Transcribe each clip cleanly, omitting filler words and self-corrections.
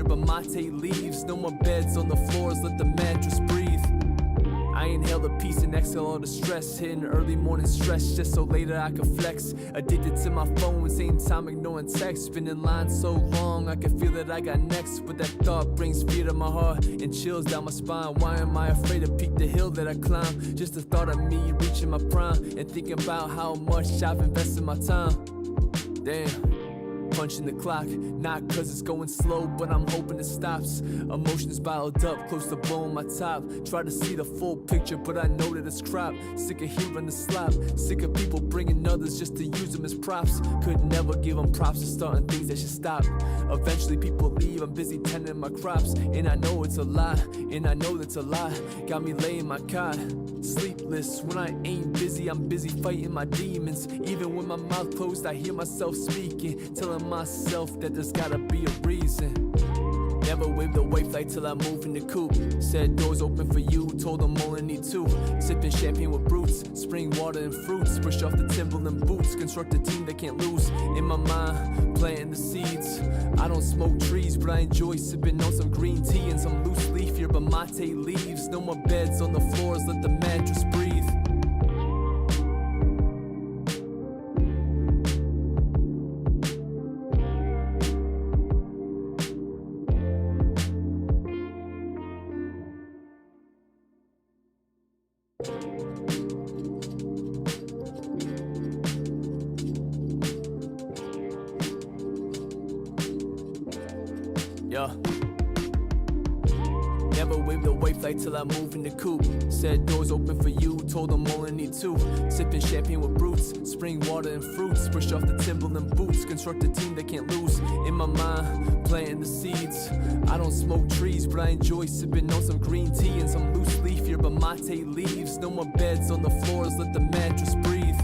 here, but mate leaves. No more beds on the floors, let the mattress breathe. I inhale the peace and exhale all the stress. Hitting early morning stretch just so later I can flex. Addicted to my phone, same time ignoring text. Been in line so long, I can feel that I got next. But that thought brings fear to my heart and chills down my spine. Why am I afraid to peak the hill that I climb? Just the thought of me reaching my prime and thinking about how much I've invested my time. Damn. Punching the clock, not cause it's going slow, but I'm hoping it stops. Emotions bottled up, close to blowing my top. Try to see the full picture, but I know that it's crap. Sick of hearing the slap, sick of people bringing others just to use them as props. Could never give them props for starting things that should stop. Eventually people leave, I'm busy tending my crops. And I know it's a lie, and I know that's a lie. Got me laying my cot, sleepless. When I ain't busy, I'm busy fighting my demons. Even when my mouth closed, I hear myself speaking, telling myself that there's gotta be a reason. Never waved a white flag till I moved in the coupe. Said doors open for you, told them only need two. Sipping champagne with brutes, spring water and fruits. Brush off the Timberland boots, construct a team that can't lose. In my mind, planting the seeds. I don't smoke trees, but I enjoy sipping on some green tea and some loose leaf here, but mate leaves. No more beds on the floors, let the mattress breathe. Yeah. Never waved a white flag till I moved in the coupe. Said doors open for you, told them only need two. Sipping champagne with brutes, spring water and fruits. Brush off the Timberland boots, construct a team that can't lose. In my mind, planting the seeds. I don't smoke trees, but I enjoy sipping on some green tea and some loose leaf here, but mate leaves. No more beds on the floors, let the mattress breathe.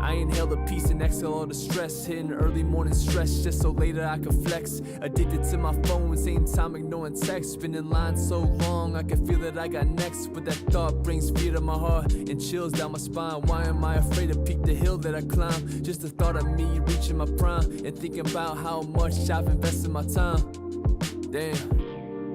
I inhale the peace and exhale all the stress. Hitting early morning stretch just so later I can flex. Addicted to my phone, same time ignoring text. Been in line so long, I can feel that I got next. But that thought brings fear to my heart and chills down my spine. Why am I afraid to peak the hill that I climb? Just the thought of me reaching my prime and thinking about how much I've invested my time. Damn.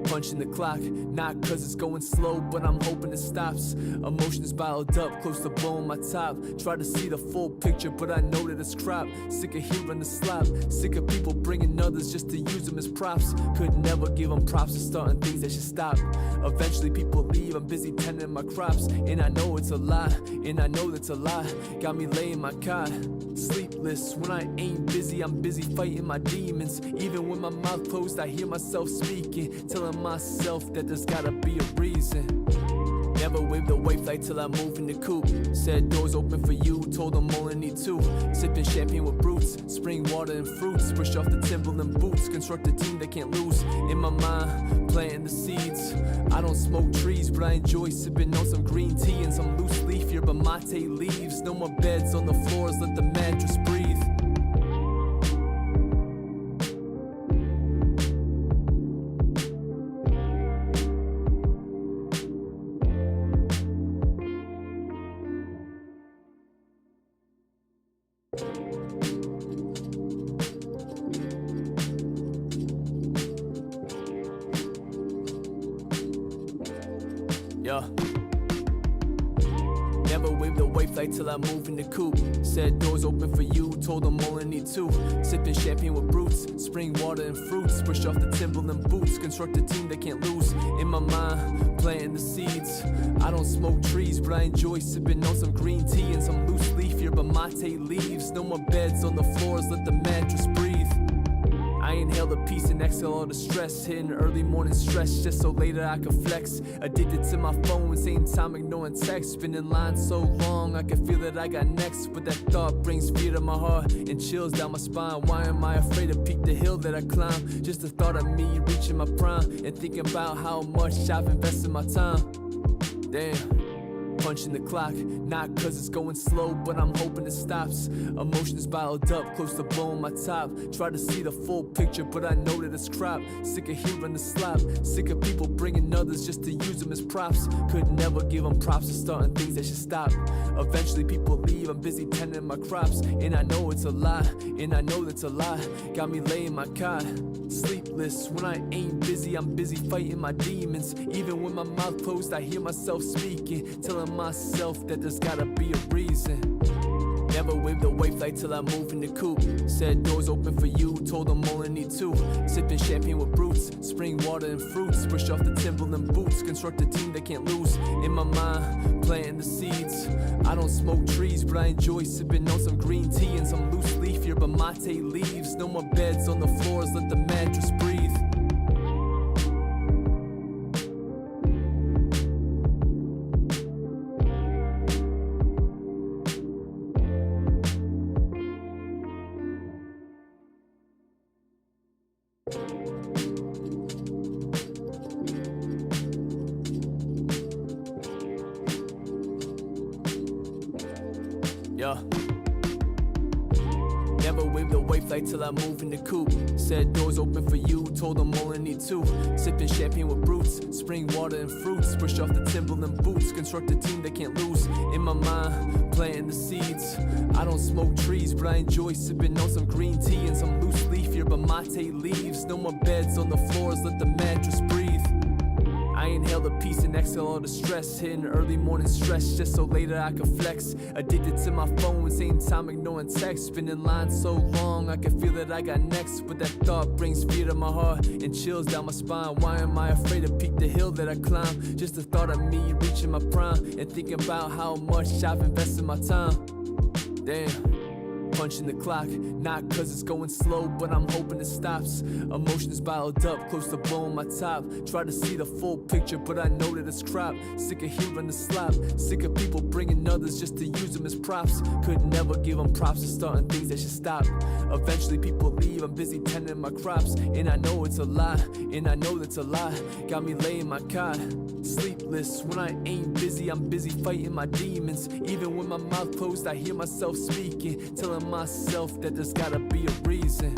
Punching the clock, not cause it's going slow, but I'm hoping it stops. Emotions bottled up, close to blowing my top. Try to see the full picture, but I know that it's crap. Sick of hearing the slap, sick of people bringing others just to use them as props. Could never give them props for starting things that should stop. Eventually people leave, I'm busy tending my crops. And I know it's a lie, and I know that's a lie. Got me laying my cot, sleepless. When I ain't busy, I'm busy fighting my demons. Even when my mouth closed, I hear myself speaking, telling myself that there's gotta be a reason. Never waved a white flag till I moved in the coupe. Said doors open for you, told them only need two. Sipping champagne with brutes, spring water and fruits. Brush off the Timberland boots, construct a team that can't lose. In my mind, planting the seeds. I don't smoke trees, but I enjoy sipping on some green tea and some loose leaf here, but mate leaves. No more beds on the floors, let the mattress breathe. Yeah. Never waved a white flag till I moved in the coupe. Said doors open for you, told them only need two. Sipping champagne with brutes, spring water and fruits. Brush off the Timberland boots, construct a team that can't lose. In my mind, planting the seeds. I don't smoke trees, but I enjoy sipping on some green tea and some loose leaf here, but mate leaves. No more beds on the floors, let the mattress breathe. I inhale the peace and exhale all the stress. Hitting early morning stretch just so later I can flex. Addicted to my phone, same time ignoring text. Been in line so long, I can feel that I got next. But that thought brings fear to my heart and chills down my spine. Why am I afraid to peak the hill that I climb? Just the thought of me reaching my prime and thinking about how much I've invested my time. Damn. punching the clock, not cause it's going slow, but I'm hoping it stops. Emotions bottled up, close to blowing my top. Try to see the full picture, but I know that it's crap. Sick of hearing the slap, sick of people bringing others just to use them as props. Could never give them props for starting things that should stop. Eventually people leave, I'm busy tending my crops. And I know it's a lie, and I know that's a lie. Got me laying my cot, sleepless. When I ain't busy, I'm busy fighting my demons. Even when my mouth closed, I hear myself speaking, telling myself that there's gotta be a reason. Never waved a white flag till I move in the coupe. Said doors open for you, told them only need two. Sipping champagne with brutes, spring water and fruits. Brush off the Timberland boots, construct a team that can't lose. In my mind, planting the seeds. I don't smoke trees, but I enjoy sipping on some green tea and some loose leaf yerba mate leaves. No more beds on the floors, let the mattress breathe. Yeah. Never waved a white flag till I move in the coupe. Said doors open for you, told them only need two. Sipping champagne with brutes, spring water and fruits. Brush off the Timberland boots, construct a team that can't lose. In my mind, planting the seeds. I don't smoke trees, but I enjoy sipping on some green tea and some loose leaf yerba mate leaves. No more beds on the floors, let the mattress breathe. I inhale the peace and exhale all the stress. Hitting early morning stretch just so later I can flex. Addicted to my phone, same time ignoring text. Spinning lines so long I can feel that I got next. But that thought brings fear to my heart and chills down my spine. Why am I afraid to peak the hill that I climb? Just the thought of me reaching my prime and thinking about how much I've invested my time. Damn. Punching the clock, not cause it's going slow, but I'm hoping it stops. Emotions bottled up, close to blowing my top. Try to see the full picture, but I know that it's crap. Sick of hearing the slap, sick of people bringing others just to use them as props. Could never give them props for starting things that should stop. Eventually people leave, I'm busy tending my crops. And I know it's a lie, and I know that's a lie. Got me laying my cot, sleepless. When I ain't busy, I'm busy fighting my demons. Even when my mouth closed, I hear myself speaking, telling myself that there's gotta be a reason.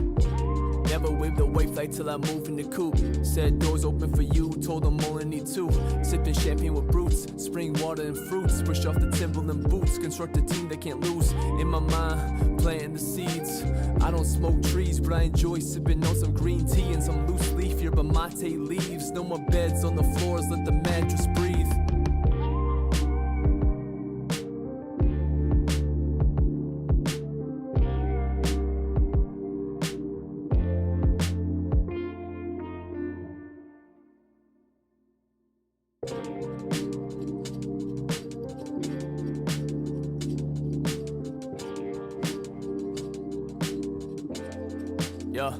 Never waved a white flag till I move in the coupe. Said doors open for you, told them only need two. Sipping champagne with brutes, spring water and fruits. Brush off the Timberland boots, construct a team that can't lose. In my mind, planting the seeds. I don't smoke trees, but I enjoy sipping on some green tea and some loose leaf yerba mate leaves. No more beds on the floors, let the mattress breathe. Yeah.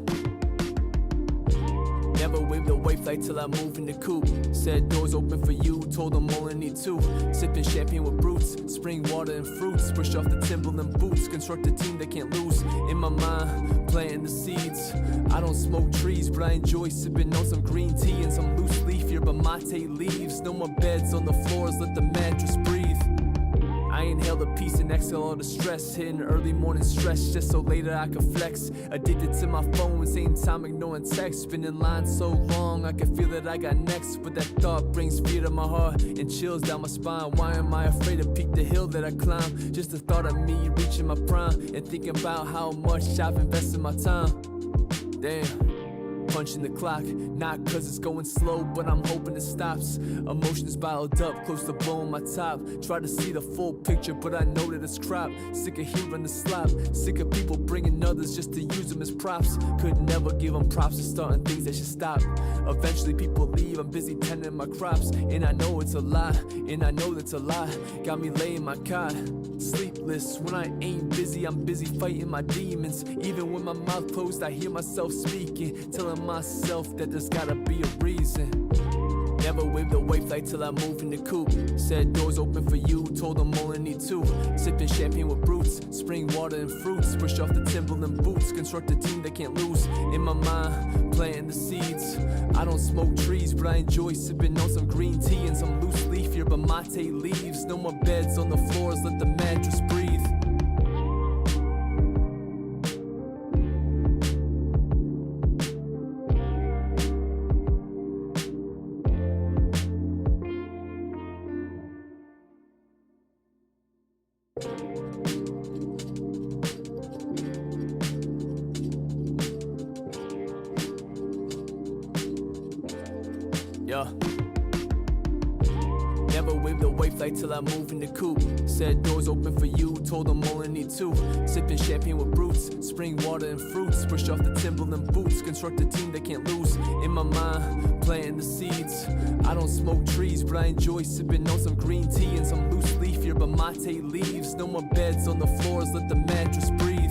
Never waved a white flag till I move in the coupe. Said doors open for you, told them only need two. Sipping champagne with brutes, spring water and fruits. Brush off the Timberland boots, construct a team that can't lose. In my mind, planting the seeds. I don't smoke trees, but I enjoy sipping on some green tea and some loose leaf yerba mate leaves. No more beds on the floors, let the mattress breathe. I inhale the peace and exhale all the stress. Hitting early morning stretch just so later I can flex. Addicted to my phone, same time ignoring text. Spinning lines so long I can feel that I got next. But that thought brings fear to my heart and chills down my spine. Why am I afraid to peak the hill that I climb? Just the thought of me reaching my prime and thinking about how much I've invested my time. Damn. Punching the clock, not cause it's going slow, but I'm hoping it stops. Emotions bottled up, close to blowing my top. Try to see the full picture, but I know that it's crap. Sick of hearing the slap, sick of people bringing others just to use them as props. Could never give them props for starting things that should stop. Eventually people leave, I'm busy tending my crops. And I know it's a lie, and I know that's a lie. Got me laying my cot, sleepless. When I ain't busy, I'm busy fighting my demons. Even when my mouth closed, I hear myself speaking, telling myself that there's gotta be a reason. Never waved a white flag till I move in the coupe. Said doors open for you, told them only need two. Sipping champagne with brutes, spring water and fruits. Brush off the Timberland boots, construct a team that can't lose. In my mind, planting the seeds. I don't smoke trees, but I enjoy sipping on some green tea and some loose leaf here, but mate leaves. No more beds on the floors, let the mattress breathe. Yeah. Never waved a white flag till I move in the coupe. Said doors open for you, told them only need two. Sipping champagne with brutes, spring water and fruits. Brush off the Timberland boots, construct a team that can't lose. In my mind, planting the seeds. I don't smoke trees, but I enjoy sipping on some green tea and some loose leaf here, but mate leaves. No more beds on the floors, let the mattress breathe.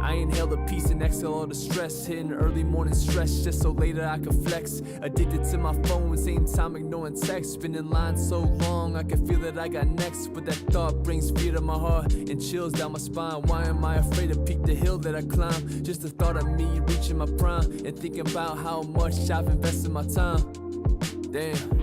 I inhale the peace and exhale all the stress. Hitting early morning stretch just so later I can flex. Addicted to my phone, same time ignoring text. Spinning lines so long I can feel that I got next. But that thought brings fear to my heart and chills down my spine. Why am I afraid to peak the hill that I climb? Just the thought of me reaching my prime and thinking about how much I've invested my time. Damn.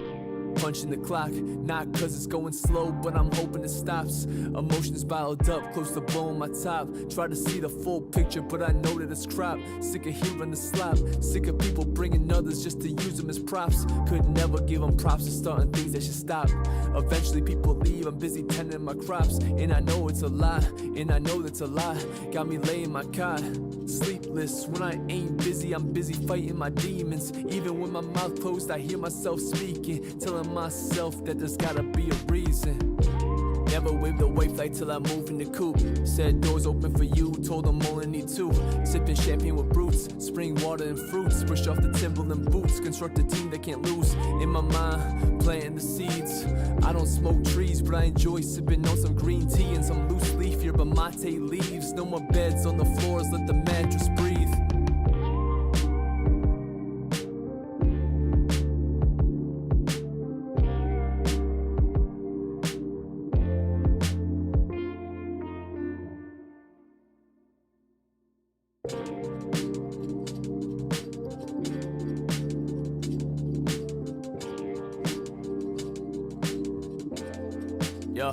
Punching the clock, not cause it's going slow, but I'm hoping it stops. Emotions bottled up, close to blowing my top. Try to see the full picture, but I know that it's crap. Sick of hearing the slap, sick of people bringing others just to use them as props. Could never give them props for starting things that should stop. Eventually people leave, I'm busy tending my crops. And I know it's a lie, and I know that's a lie. Got me laying my cot, sleepless. When I ain't busy, I'm busy fighting my demons. Even when my mouth closed, I hear myself speaking, telling myself that there's gotta be a reason. Never waved a white flag till I move in the coupe. Said doors open for you, told them only need two. Sipping champagne with brutes, spring water and fruits. Brush off the Timberland boots, construct a team that can't lose. In my mind, planting the seeds. I don't smoke trees, but I enjoy sipping on some green tea and some loose leaf here, but mate leaves. No more beds on the floors, let the mattress breathe. Yeah.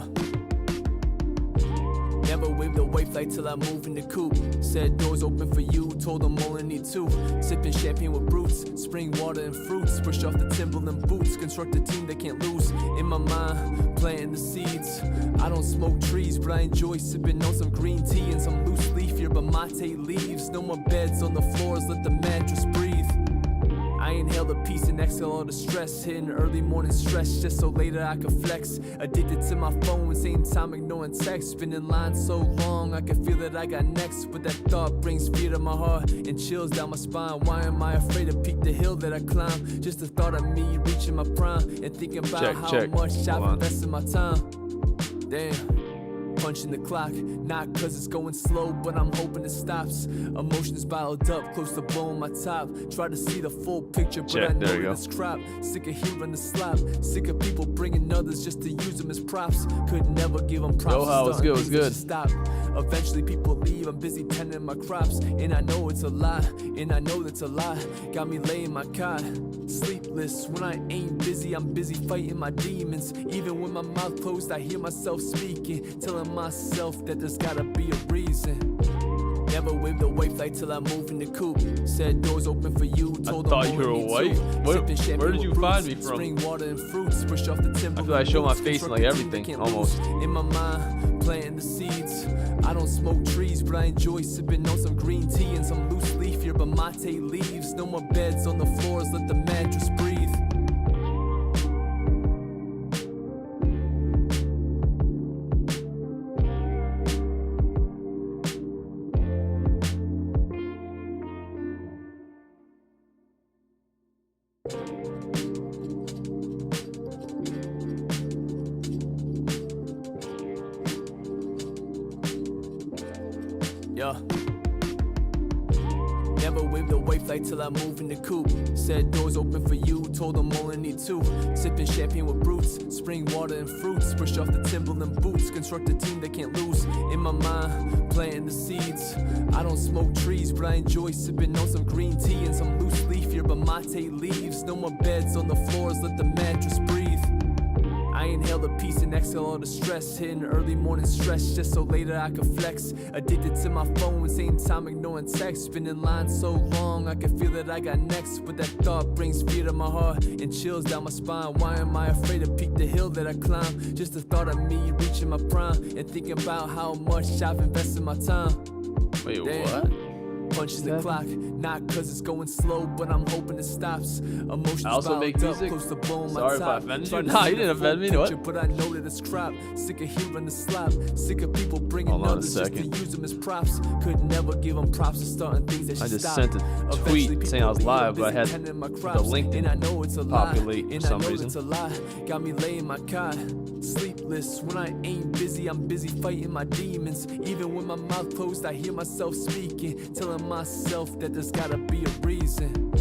Never waved a white flag till I move in the coupe. Said doors open for you, told them only need two. Sipping champagne with brutes, spring water and fruits. Brush off the Timberland boots, construct a team that can't lose. In my mind, planting the seeds. I don't smoke trees, but I enjoy sipping on some green tea and some loose leaf here, but mate leaves. No more beds on the floors, let the mattress breathe. I inhale the peace and exhale all the stress. Hitting early morning stretch just so later I can flex. Addicted to my phone, same time ignoring text. Spinning lines so long I can feel that I got next. But that thought brings fear to my heart and chills down my spine. Why am I afraid to peak the hill that I climb? Just the thought of me reaching my prime and thinking about how much I've invested my time. Damn. Punching the clock, not cause it's going slow, but I'm hoping it stops. Emotions bottled up, close to blowing my top. Try to see the full picture, but I know that it's crap. Sick of hearing the slap, sick of people bringing others just to use them as props. Could never give them props. It's good, it's good. Stop. Eventually people leave, I'm busy tending my crops. And I know it's a lie, and I know that's a lie. Got me laying my cot, sleepless. When I ain't busy, I'm busy fighting my demons. Even when my mouth closed, I hear myself speaking, telling myself that there's gotta be a reason. Never waved a white flag till I move in the coupe. Said doors open for you, told them I thought you were a white. Where did you find me from? Spring water and fruits, brush off the Timberland. I feel like I show my face in like everything, almost. In my mind, planting the seeds. I don't smoke trees, but I enjoy sipping on some green tea and some loose leaf here, but mate leaves. No more beds on the floors, let the mattress breathe. Yeah. Never waved a white flag till I move in the coupe. Said doors open for you, told them only need two. Sipping champagne with brutes, spring water and fruits. Brush off the Timberland boots, construct a team that can't lose. In my mind, planting the seeds. I don't smoke trees, but I enjoy sipping on some green tea and some loose leaf here, but mate leaves. No more beds on the floors, let the mattress breathe. I I inhale the peace and exhale all the stress. Hitting early morning stretch just so later I can flex. Addicted to my phone, same time ignoring text. Been in line so long, I can feel that I got next. But that thought brings fear to my heart and chills down my spine. Why am I afraid to peak the hill that I climb? Just the thought of me reaching my prime and thinking about how much I've invested my time. Wait, Damn. what? Punches the clock, not cause it's going slow, but I'm hoping it stops. Emotions I also make piled up, music. close to blowing my Sorry if I top. offended Tried you. to Nah, see you the didn't full offend me. picture, What? But I know that it's crap. Sick of hearing the slap. Sick of people bringing Hold on a others just to second. use them as props. Could never give them props for starting things that I should just stop. sent a Eventually tweet saying I was people leave, live, but I had busy tending my the crops. link And I know it's a lie. populate for And some I know reason. it's a lie. Got me laying my cot, sleepless. When I ain't busy, I'm busy fighting my demons. Even when my mouth closed, I hear myself speaking, telling myself that there's gotta be a reason.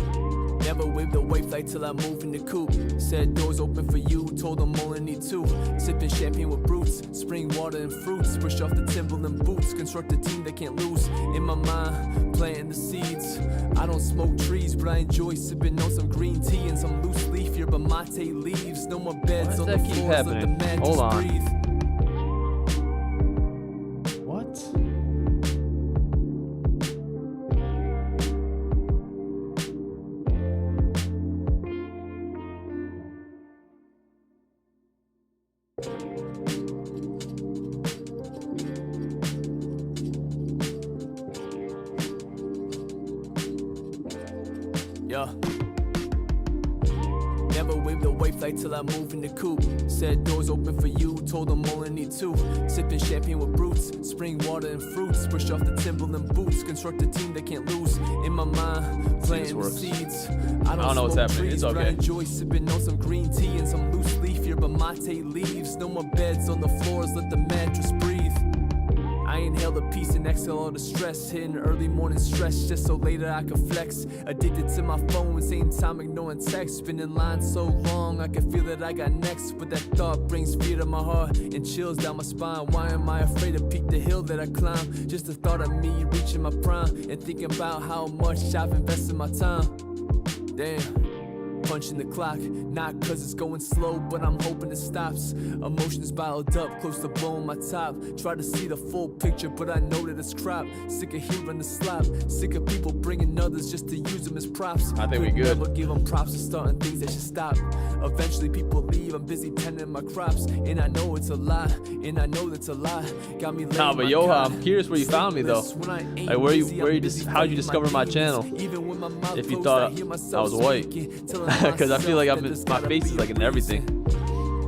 Never waved a white flag till I move in the coupe. Said doors open for you, told them only need two. Sipping champagne with brutes, spring water and fruits. Brush off the Timberland boots, construct a team that can't lose. In my mind, planting the seeds. I don't smoke trees, but I enjoy sipping on some green tea and some loose leaf yerba mate leaves. No more beds Why on does the that keep floors, let the happening? mattress Hold on. breathe. What? Yeah. Never waved a white flag till I move in the coupe. Said doors open for you, told them only need two. Sipping champagne with brutes, spring water and fruits. Brush off the Timberland boots, construct a team that can't lose. In my mind, planting the works. seeds. I don't know what's smoke happening. It's trees, but I okay. enjoy sipping on some green tea and some loose leaf yerba mate leaves. No more beds on the floors, let the mattress breathe. I inhale the peace and exhale all the stress. Hitting early morning stretch just so later I can flex. Addicted to my phone, same time ignoring text. Been in line so long, I can feel that I got next. But that thought brings fear to my heart and chills down my spine. Why am I afraid to peak the hill that I climb? Just the thought of me reaching my prime and thinking about how much I've invested my time. Damn. Punching the clock, not cause it's going slow, but I'm hoping it stops. Emotions piled up, close to blowing my top. Try to see the full picture, but I know that it's crap. Sick of hearing the slap, sick of people bringing others just to use them as props. I think we Could good. Never give them props for starting things that should stop. Eventually people leave, I'm busy tending my crops. And I know it's a lie, and I know that's a lie. Got me laying Nah, but my Yoha, cot, I'm curious where you found me though. sleepless. When I ain't Like where busy, I'm busy how'd you fighting discover my demons. channel? Even when my mouth If you closed, thought hear I myself was white. speaking, telling Because I feel like myself that there's my gotta face be is a like in everything. reason.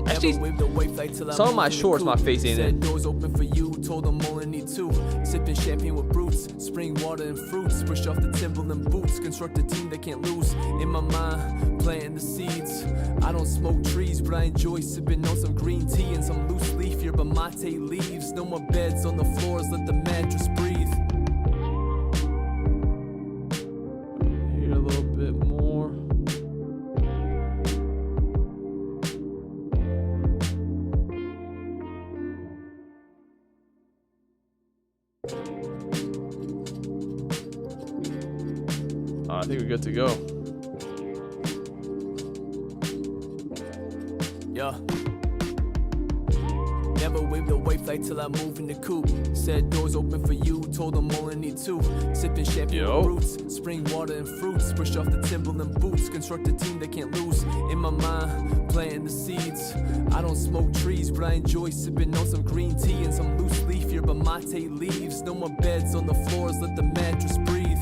Actually, Never waved a white flag till I some of my moved in the shorts, my coupe. face ain't Said in. doors open for you, told them only need two. Sipping champagne with brutes, spring water and fruits. Brush off the Timberland boots, construct a team that can't lose. In my mind, planting the seeds. I don't smoke trees, but I enjoy sipping on some green tea and some loose leaf yerba mate leaves. No more beds on the floors, let the mattress breathe. Here a little bit more. I think we're good to go. Yeah. Never waved a white flag till I move in the coupe. Said doors open for you, told them only need two. Sipping champagne Yo. with roots, spring water and fruits. Brush off the Timberland boots, construct a team that can't lose. In my mind, planting the seeds. I don't smoke trees, but I enjoy sipping on some green tea and some loose leaf yerba mate leaves. No more beds on the floors, let the mattress breathe.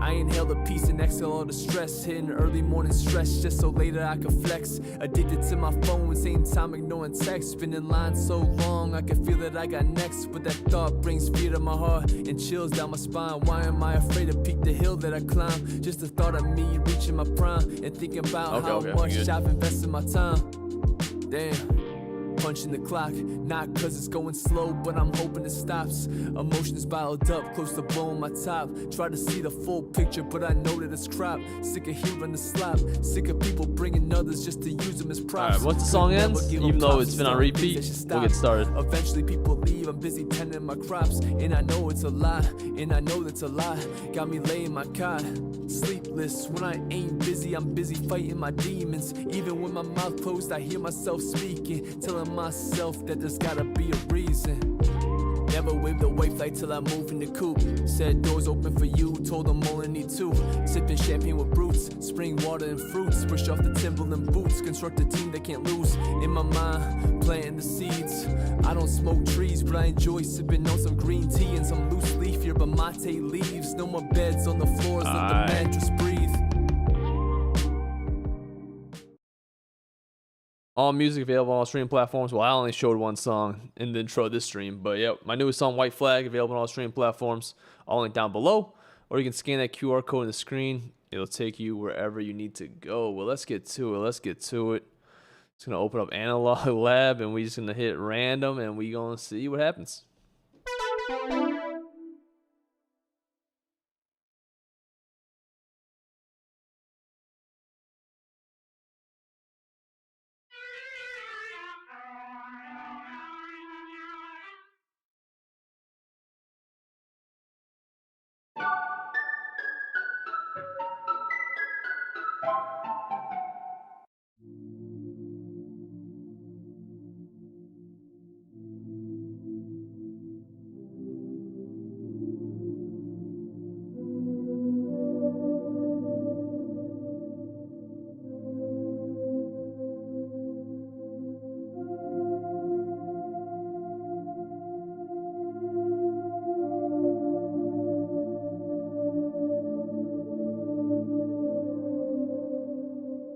I inhale the peace and exhale all the stress. Hitting early morning stretch just so later I can flex. Addicted to my phone, same time ignoring text. Been in line so long, I can feel that I got next. But that thought brings fear to my heart and chills down my spine. Why am I afraid to peak the hill that I climb? Just the thought of me reaching my prime and thinking about how Okay, much good. I've invested my time. Damn. punching the clock, not cause it's going slow, but I'm hoping it stops. Emotions bottled up, close to blowing my top. Try to see the full picture, but I know that it's crap. Sick of hearing the slap, sick of people bringing others just to use them as props. Alright, once the song ends, even though it's been on repeat, we'll get started. Eventually people leave, I'm busy tending my crops, and I know it's a lie, and I know that's a lie. Got me laying my cot, sleepless. When I ain't busy, I'm busy fighting my demons. Even with my mouth closed, I hear myself speaking, telling myself that there's gotta be a reason. Never waved a white flag till I moved in the coupe. Said doors open for you, told them only need two. Sipping champagne with brutes, spring water and fruits. Brush off the Timberland boots, construct a team that can't lose. In my mind, planting the seeds. I don't smoke trees, but I enjoy sipping on some green tea and some loose leaf yerba mate leaves. No more beds on the floors, let the mattress breathe. All music available on all streaming platforms. Well, I only showed one song in the intro of this stream, but yeah, my newest song, White Flag, available on all streaming platforms. I'll link down below, or you can scan that QR code on the screen. It'll take you wherever you need to go. Well, let's get to it. It's gonna open up Analog Lab, and we're just gonna hit random, and we gonna see what happens.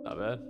Not bad.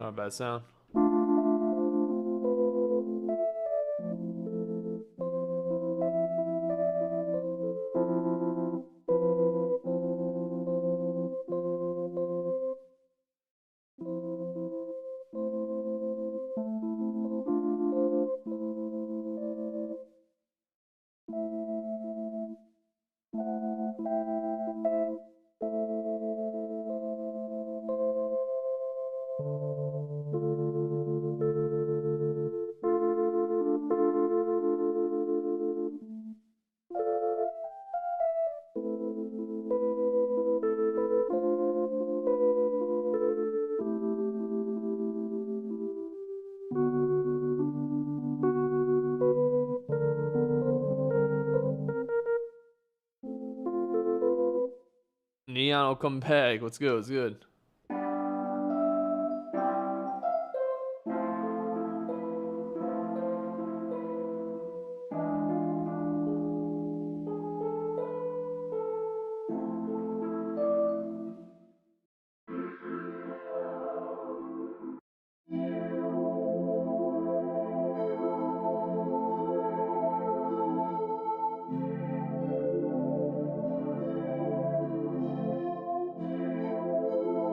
Not a bad sound. Neon will come back. What's good? What's good?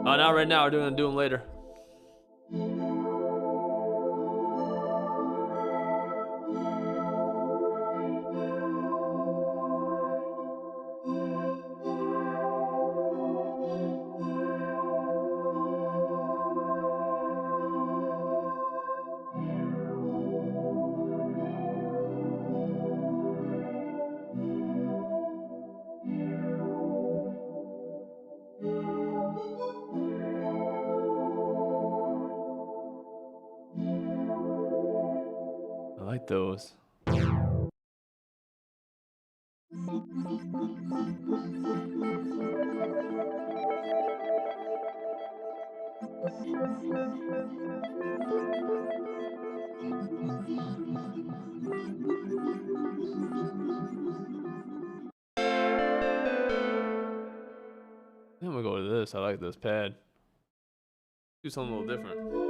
Oh, not right now. We're doing them later. like those. I'm gonna go to this. I like this pad. Do something a little different.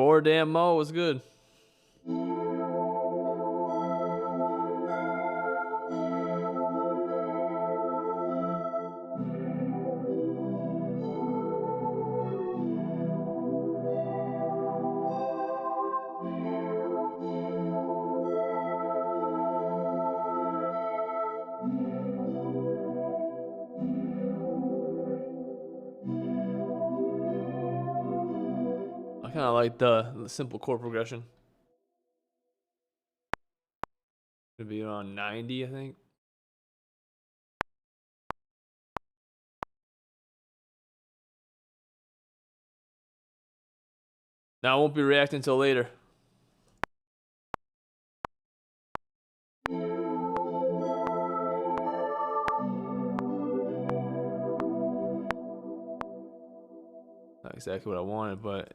Four damn Mo was good. I kind of like the simple chord progression. It'd be around 90, I think. Now I won't be reacting until later. Not exactly what I wanted, but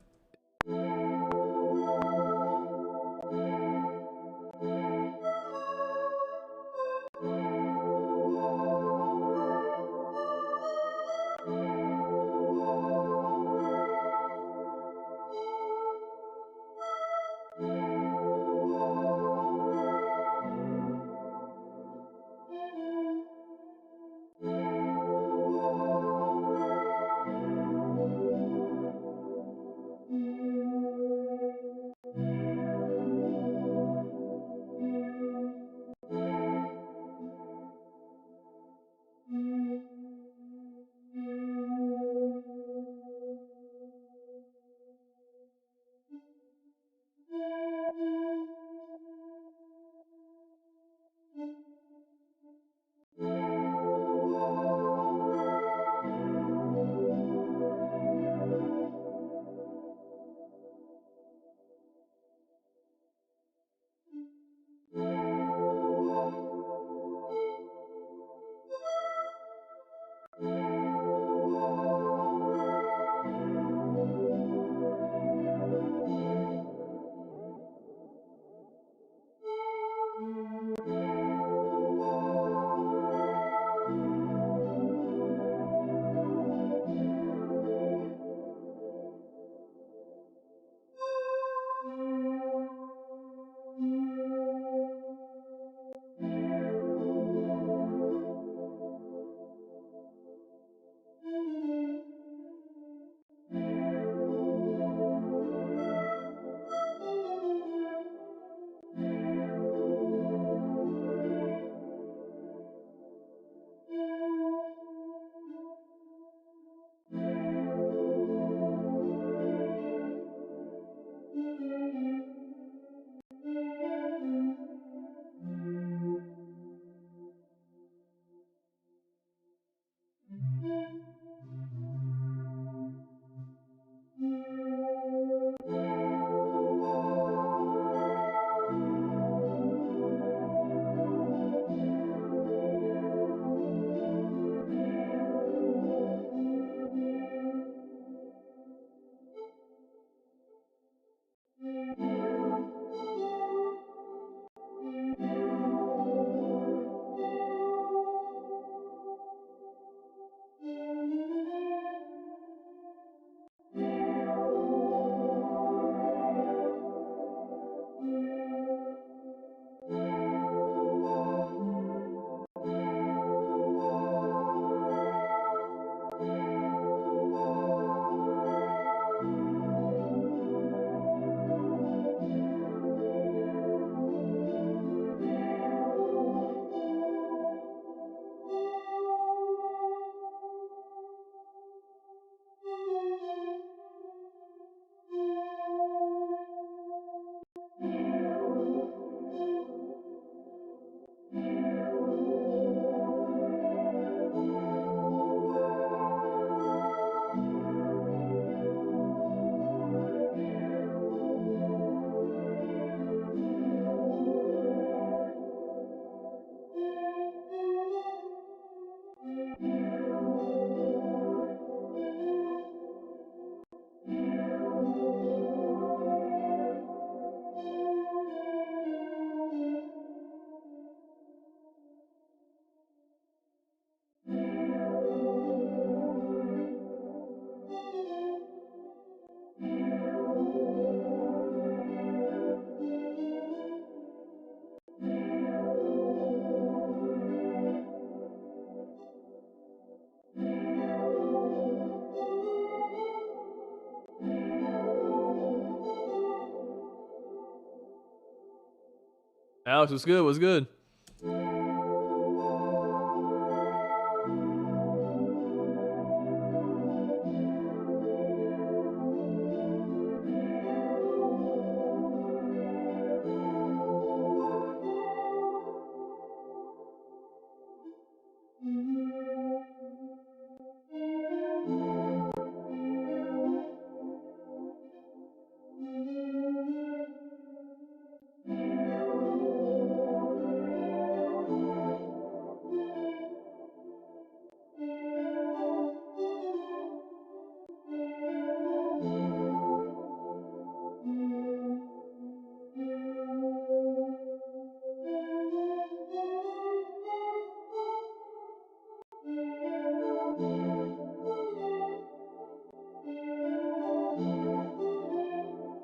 Alex, what's good? What's good?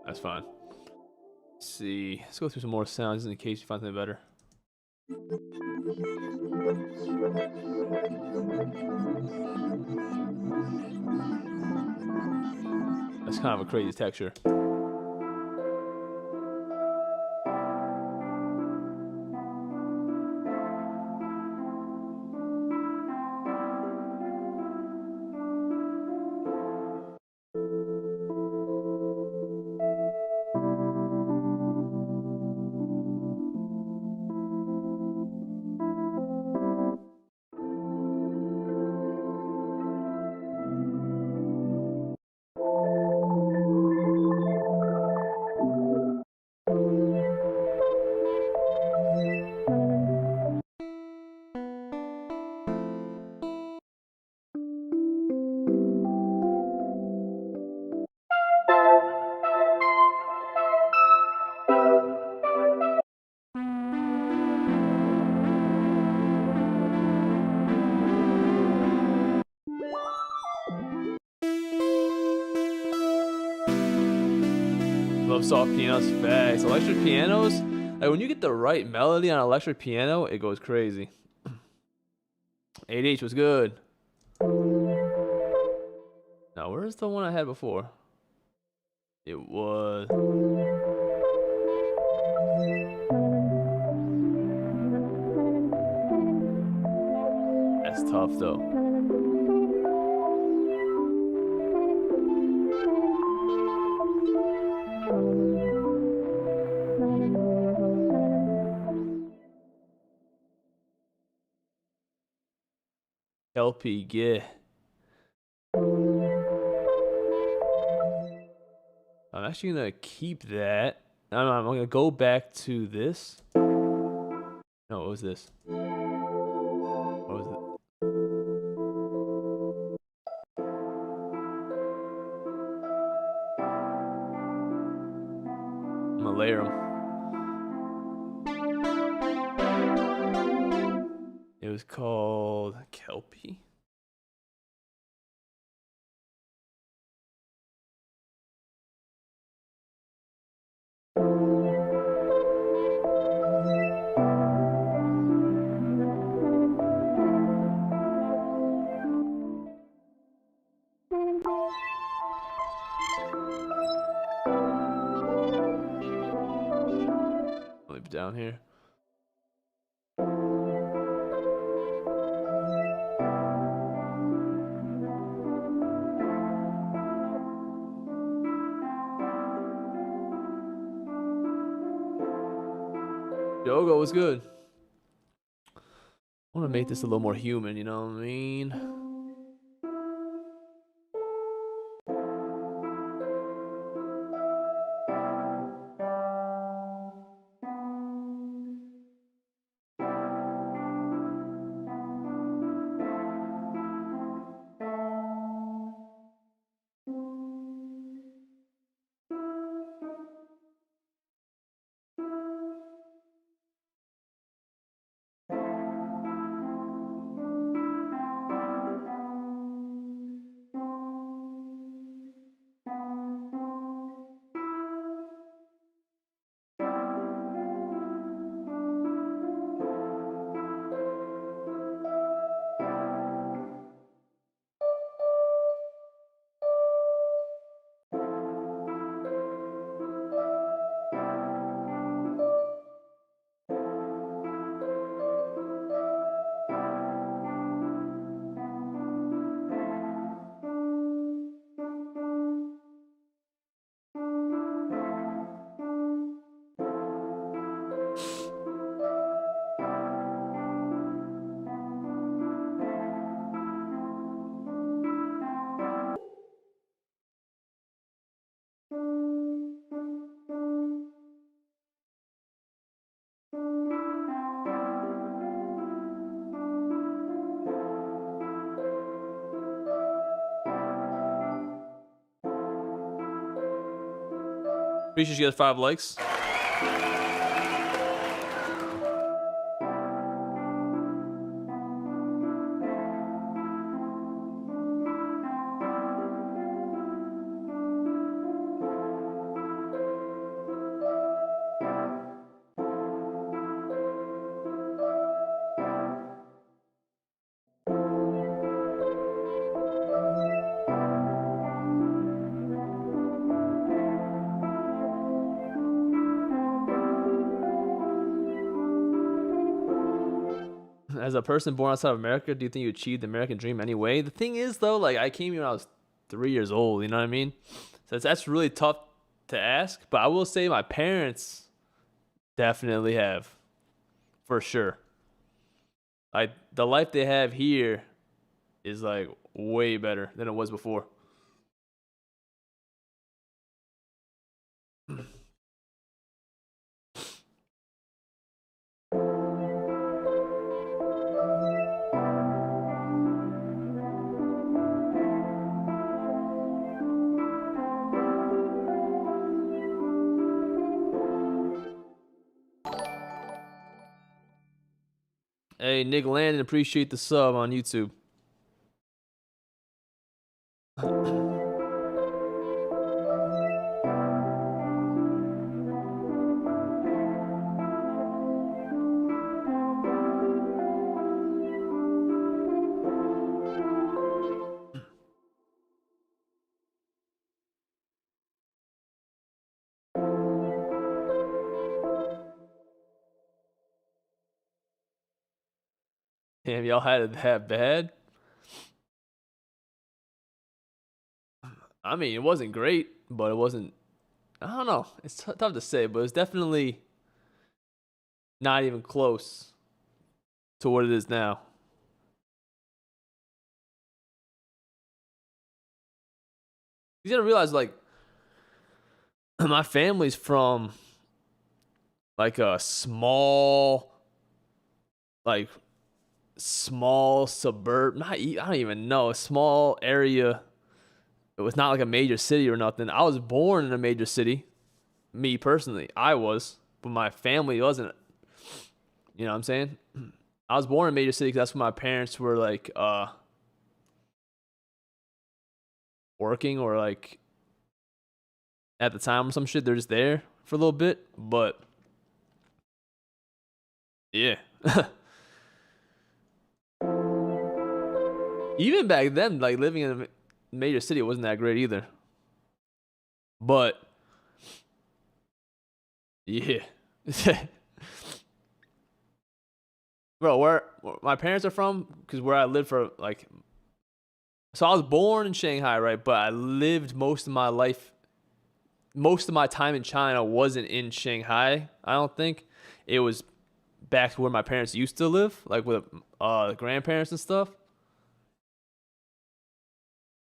That's fine. Let's see. Let's go through some more sounds in case you find something better. That's kind of a crazy texture. Love soft pianos, facts. Electric pianos, like when you get the right melody on an electric piano, it goes crazy. 8H was good. Now, where's the one I had before? It was. That's tough though. LP, yeah. I'm actually gonna keep that. I'm gonna go back to this. No, what was this? What was it? I'm gonna layer them. It was called Kelpie. Leave it down here. Yoga was good. I want to make this a little more human, you know what I mean? Appreciate you guys 5 likes. As a person born outside of America, do you think you achieved the American dream anyway? The thing is, though, like I came here when I was 3 years old. You know what I mean? So that's really tough to ask. But I will say my parents definitely have, for sure. Like the life they have here is like way better than it was before. Hey, Nick Landon, appreciate the sub on YouTube. Damn, y'all had it that bad? I mean, it wasn't great, but it wasn't. I don't know. It's tough to say, but it's definitely not even close to what it is now. You gotta realize, like, my family's from like a like small suburb. I don't even know, a small area. It was not like a major city or nothing. I was born in a major city. Me personally, I was, but my family wasn't. You know what I'm saying? I was born in a major city because that's when my parents were like working or like at the time or some shit. They're just there for a little bit, but yeah. Even back then, like living in a major city wasn't that great either. But yeah. Bro, where my parents are from, because where I lived for like, so I was born in Shanghai, right? But I lived most of my life, most of my time in China wasn't in Shanghai. I don't think it was back to where my parents used to live, like with grandparents and stuff.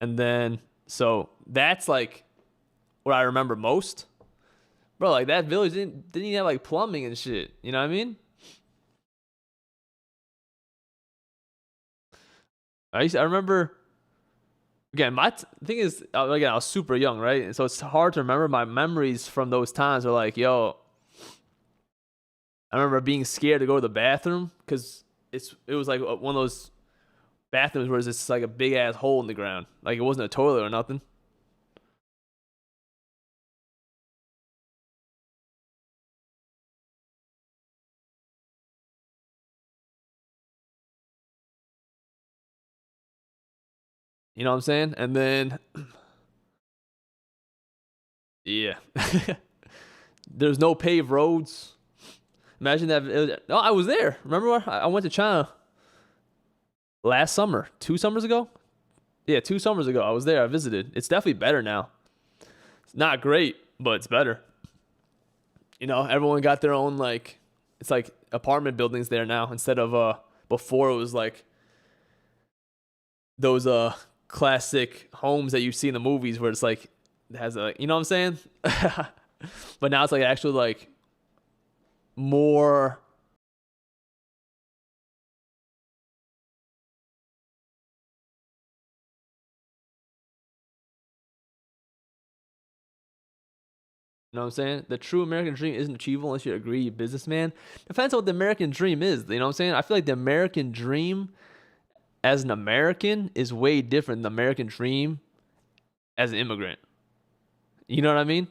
And then so that's like what I remember most, bro. Like that village didn't even have like plumbing and shit. You know what I mean? I remember. Again, thing is, again, I was super young, right? And so it's hard to remember. My memories from those times are like, yo, I remember being scared to go to the bathroom because it was like one of those bathrooms where it's just like a big ass hole in the ground, like it wasn't a toilet or nothing. You know what I'm saying? And then, yeah, there's no paved roads. Imagine that. No, I was there. Remember, I went to China last summer, 2 summers ago. Yeah, 2 summers ago. I was there. I visited. It's definitely better now. It's not great, but it's better. You know, everyone got their own like, it's like apartment buildings there now instead of before it was like those classic homes that you see in the movies where it's like it has a, you know what I'm saying? But now it's like actually like more You know what I'm saying? The true American dream isn't achievable unless you're a greedy businessman. Depends on what the American dream is. You know what I'm saying? I feel like the American dream as an American is way different than the American dream as an immigrant. You know what I mean?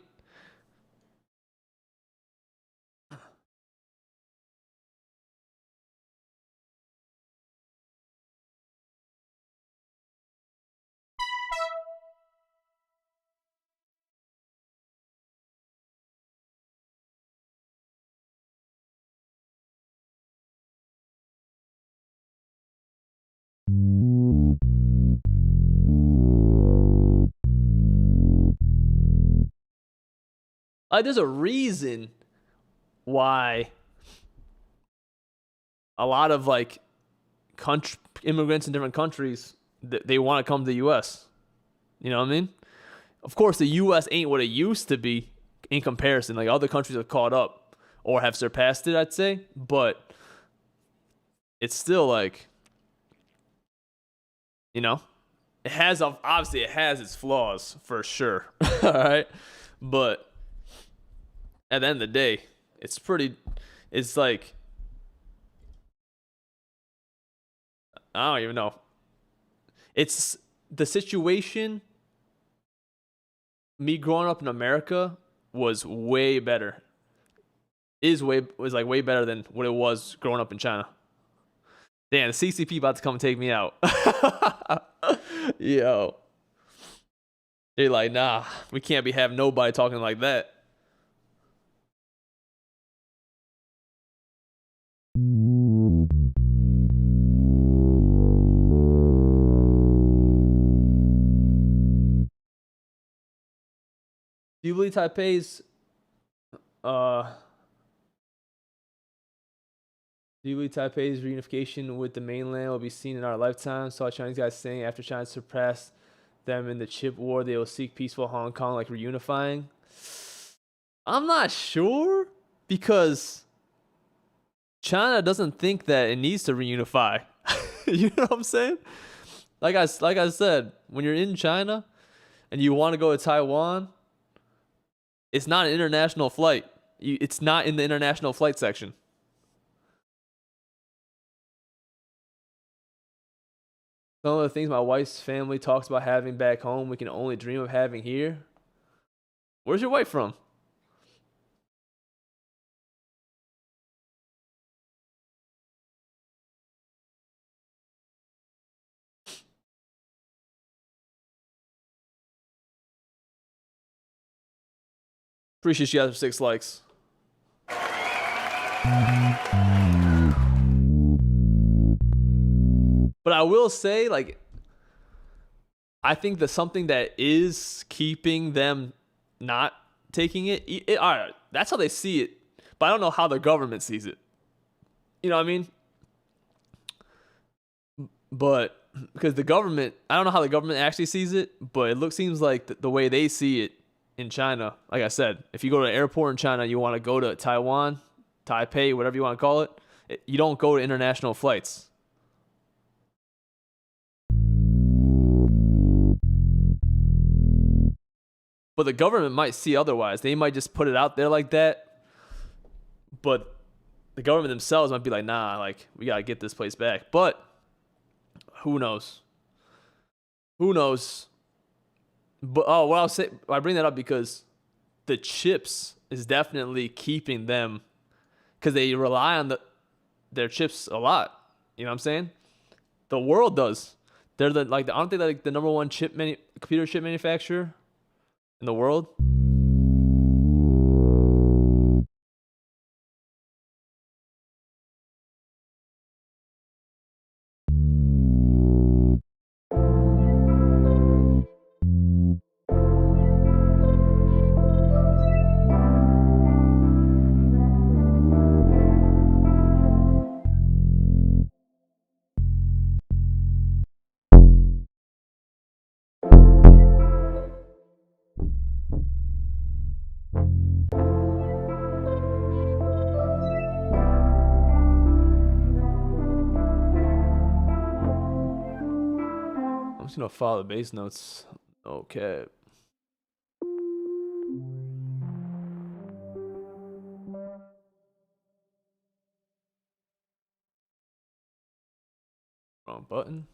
Like, there's a reason why a lot of like country immigrants in different countries they want to come to the U.S. You know what I mean? Of course, the U.S. ain't what it used to be in comparison. Like other countries have caught up or have surpassed it, I'd say. But it's still like, you know, it has obviously it has its flaws for sure. All right, but at the end of the day, it's pretty. It's like I don't even know. It's the situation. Me growing up in America was way better. Was like way better than what it was growing up in China. Damn, the CCP about to come take me out. Yo, they're like, nah, we can't be having nobody talking like that. Do you believe Taipei's uh do you believe Taipei's reunification with the mainland will be seen in our lifetime? Saw Chinese guys saying after China surpassed them in the chip war, they will seek peaceful Hong Kong like reunifying. I'm not sure because China doesn't think that it needs to reunify. You know what I'm saying? Like I said, when you're in China and you want to go to Taiwan, it's not an international flight. It's not in the international flight section. Some of the things my wife's family talks about having back home, we can only dream of having here. Where's your wife from? Appreciate you guys for 6 likes. But I will say, like, I think that something that is keeping them not taking all right, that's how they see it. But I don't know how the government sees it. You know what I mean? But because the government, I don't know how the government actually sees it, but seems like the way they see it in China, like I said, if you go to an airport in China, you want to go to Taiwan, Taipei, whatever you want to call it, you don't go to international flights. But the government might see otherwise. They might just put it out there like that. But the government themselves might be like, nah, like, we got to get this place back. But who knows? Who knows? But what I'll say, I bring that up because the chips is definitely keeping them, because they rely on their chips a lot. You know what I'm saying? The world does. They're aren't they like the number one computer chip manufacturer in the world? I'm just gonna follow the bass notes. Okay. Wrong button.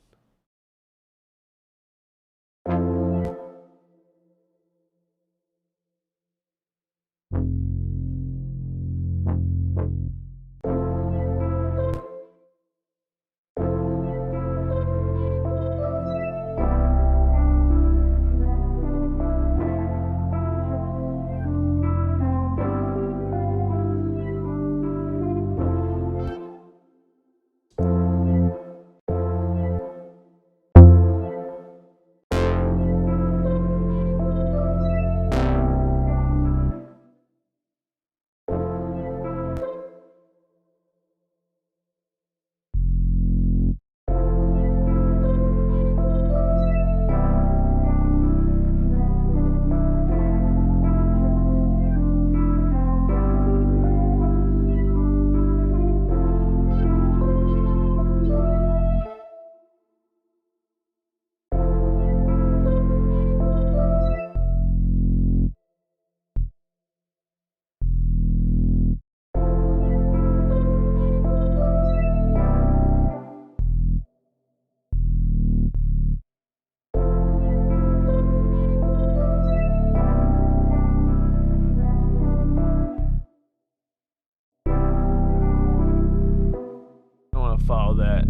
I want to follow that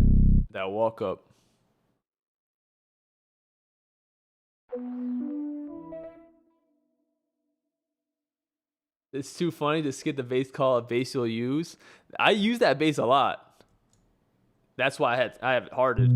walk up. It's too funny to skip the bass call, a bass you'll use. I use that bass a lot. That's why I have it hearted.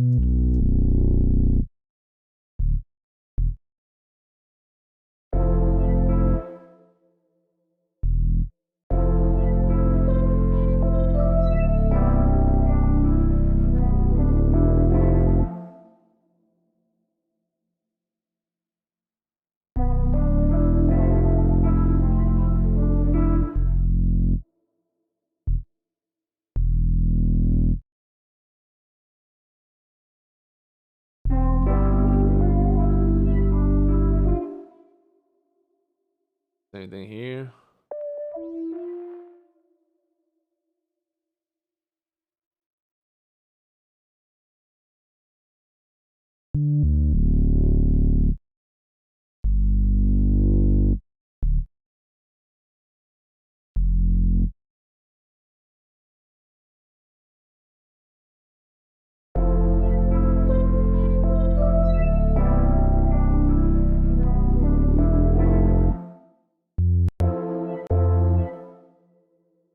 Same thing here.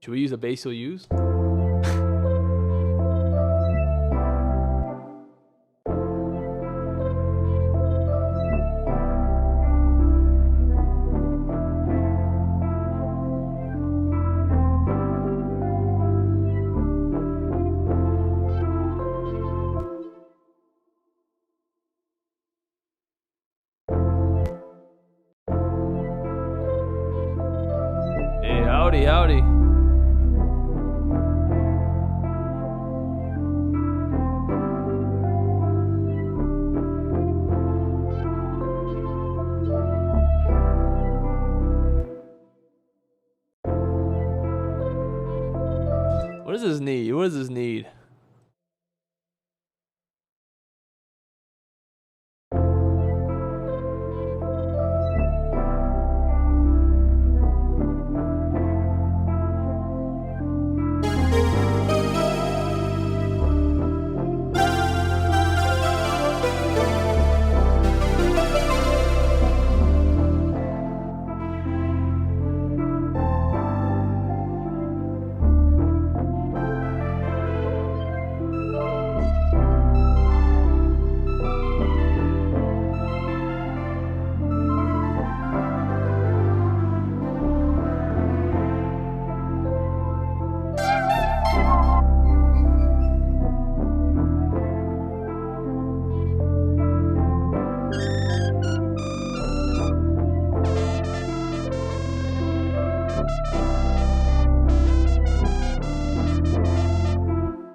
Should we use a bass you'll use? Hey, howdy, howdy. What does this need? What does this need?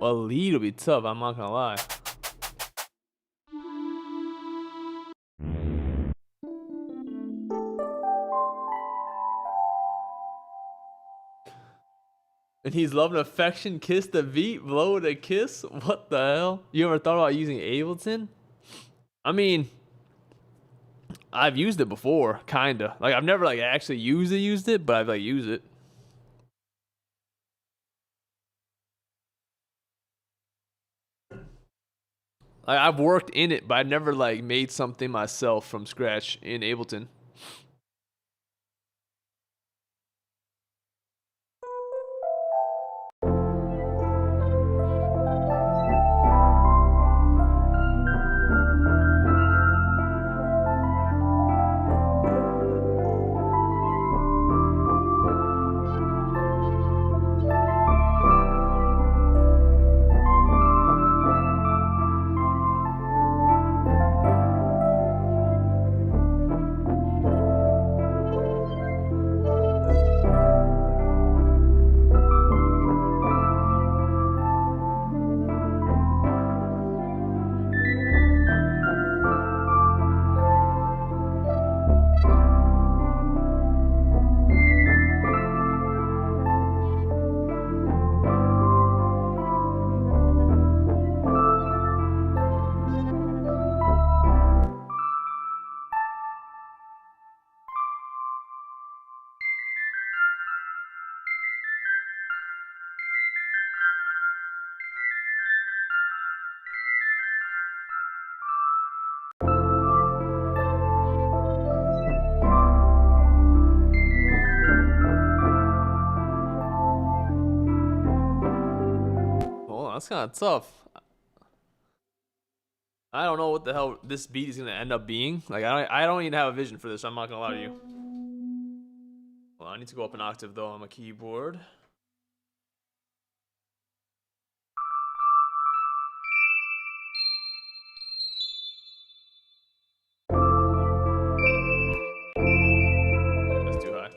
Well, lead will be tough, I'm not gonna lie. And he's loving affection, kiss the beat, blow it a kiss. What the hell? You ever thought about using Ableton? I mean, I've used it before, kinda. Like I've never like actually used it, but I've like used it. Like I've worked in it, but I've never like made something myself from scratch in Ableton. Well, that's kind of tough. I don't know what the hell this beat is gonna end up being. Like I don't even have a vision for this. I'm not gonna lie to you. Well, I need to go up an octave though on my keyboard. That's too high.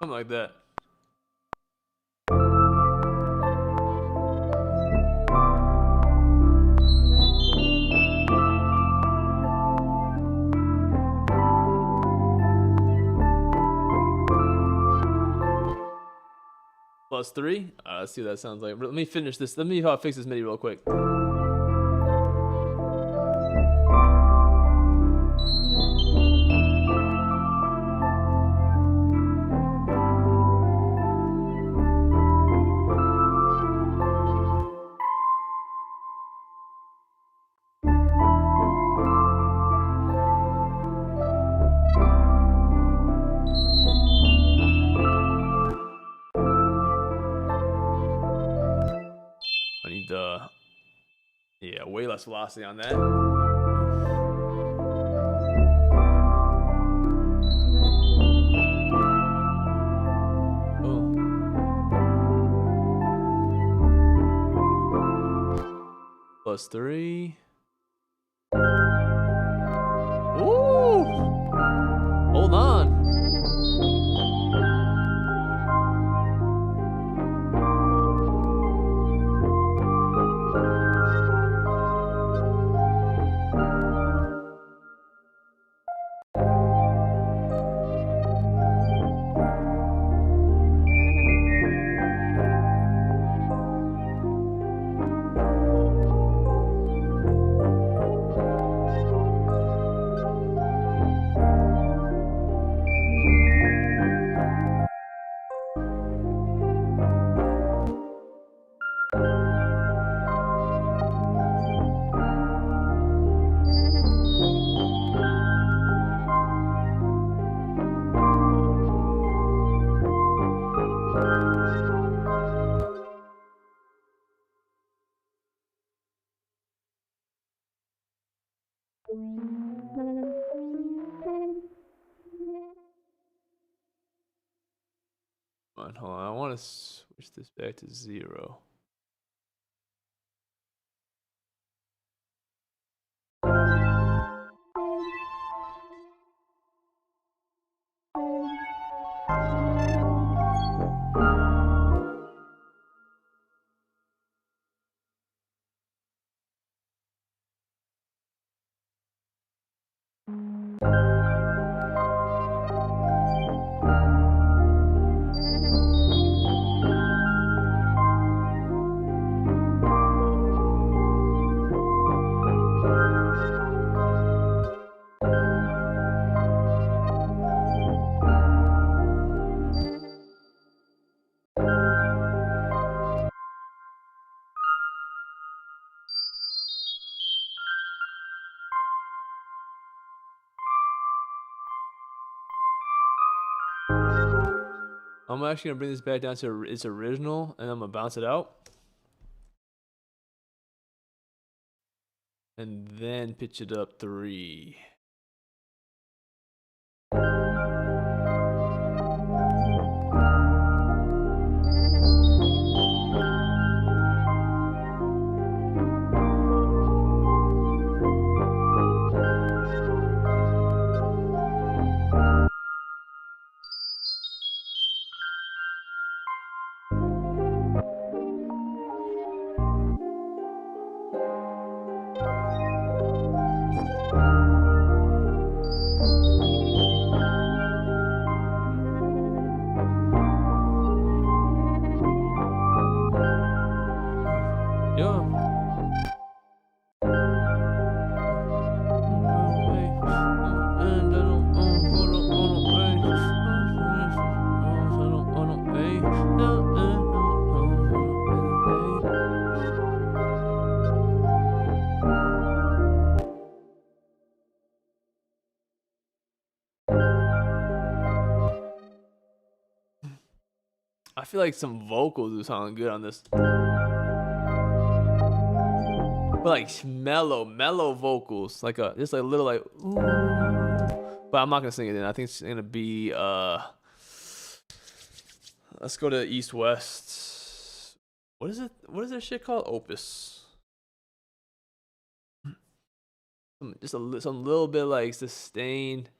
Something like that. Plus 3. Let's see what that sounds like. Let me finish this. Let me fix this MIDI real quick. I need yeah, way less velocity on that. Oh. plus 3. Ooh! Hold on. Hold on. I want to switch this back to 0. I'm actually gonna bring this back down to its original, and I'm gonna bounce it out, and then pitch it up 3. I feel like some vocals do sound good on this. But like mellow vocals, like just like a little like ooh. But I'm not gonna sing it in. I think it's gonna be let's go to East West. What is it? What is that shit called? Opus. Just some little bit like sustained.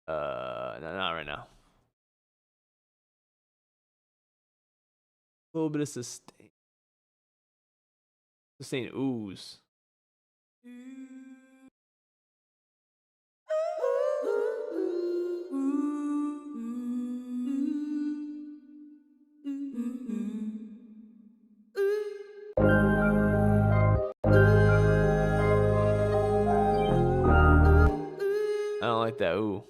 No, not right now. A little bit of sustained ooze. I don't like that ooh.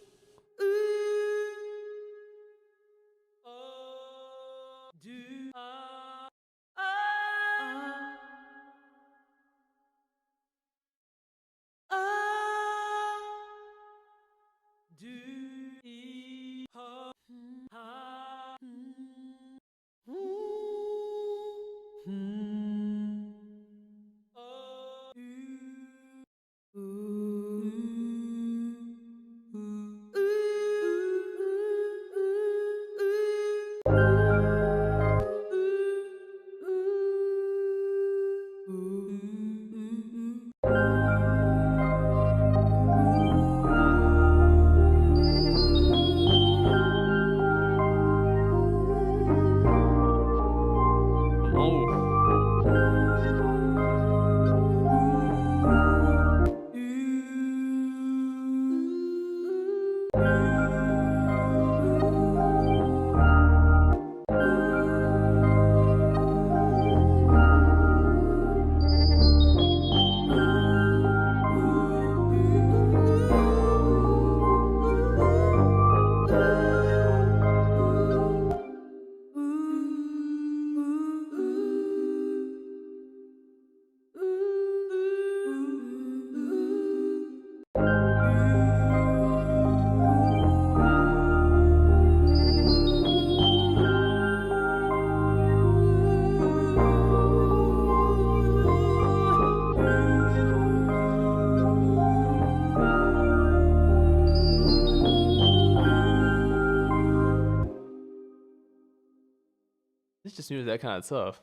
This just seems that kind of tough.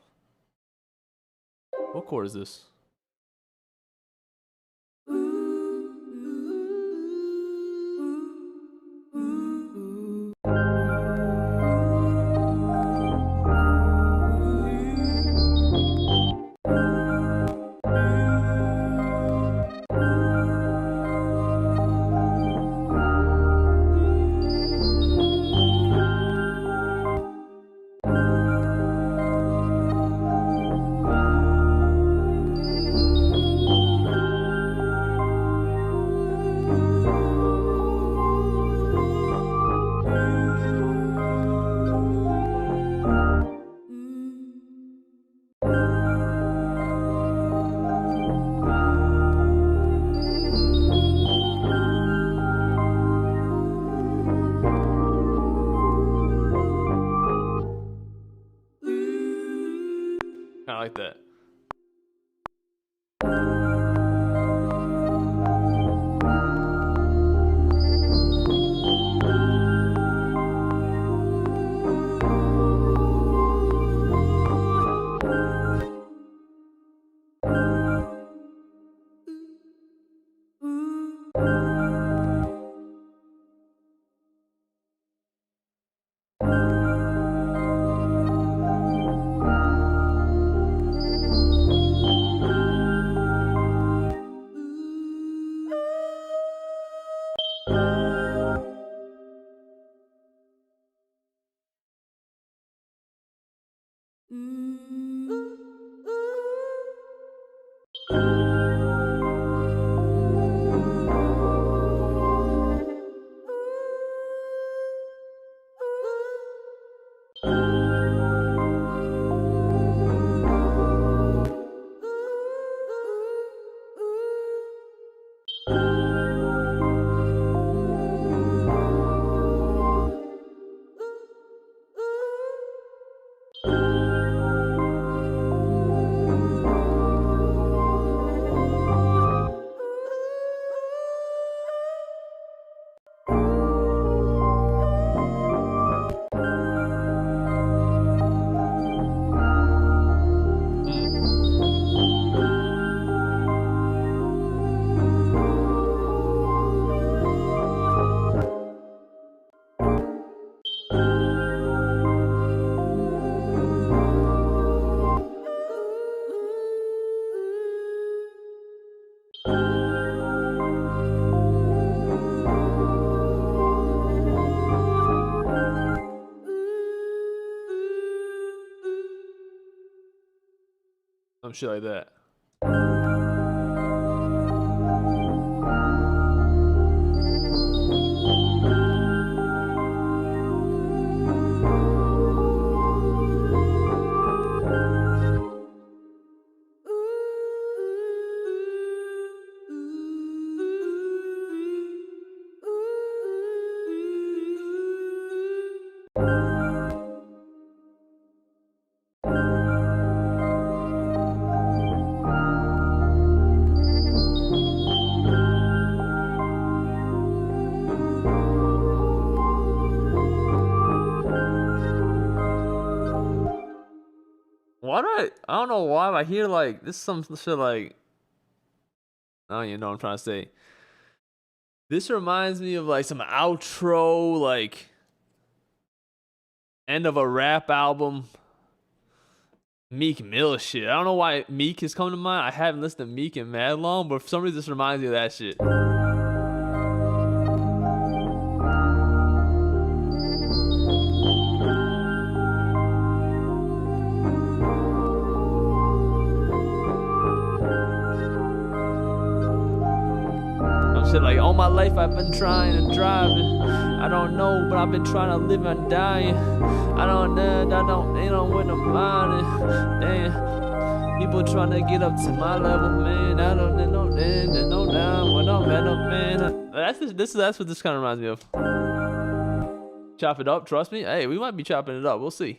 What chord is this? Kind of like that. Some shit like that. Why do I don't know why, but I hear like this is some shit like I don't even know what I'm trying to say. This reminds me of like some outro, like end of a rap album. Meek Mill shit. I don't know why Meek has come to mind. I haven't listened to Meek in mad long, but for some reason this reminds me of that shit. Shit like all my life I've been trying to drive it. I don't know, but I've been trying to live and dying. I don't win a mind. Damn, people trying to get up to my level, man. I don't know, no down when I'm at up, man. That's what this kind of reminds me of. Chop it up, trust me. Hey, we might be chopping it up. We'll see.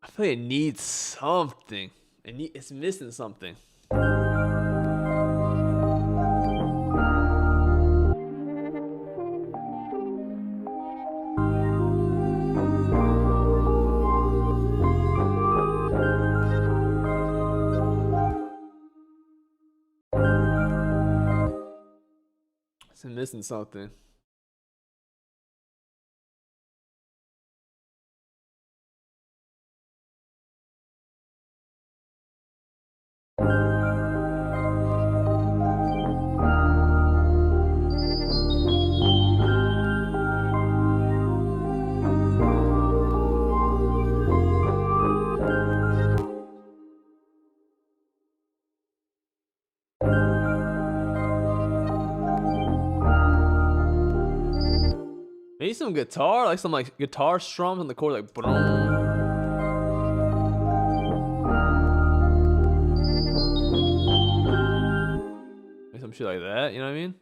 I feel like it needs something. It's missing something. It's missing something. Maybe some guitar, like some like guitar strums on the chord, like boom. Maybe some shit like that. You know what I mean?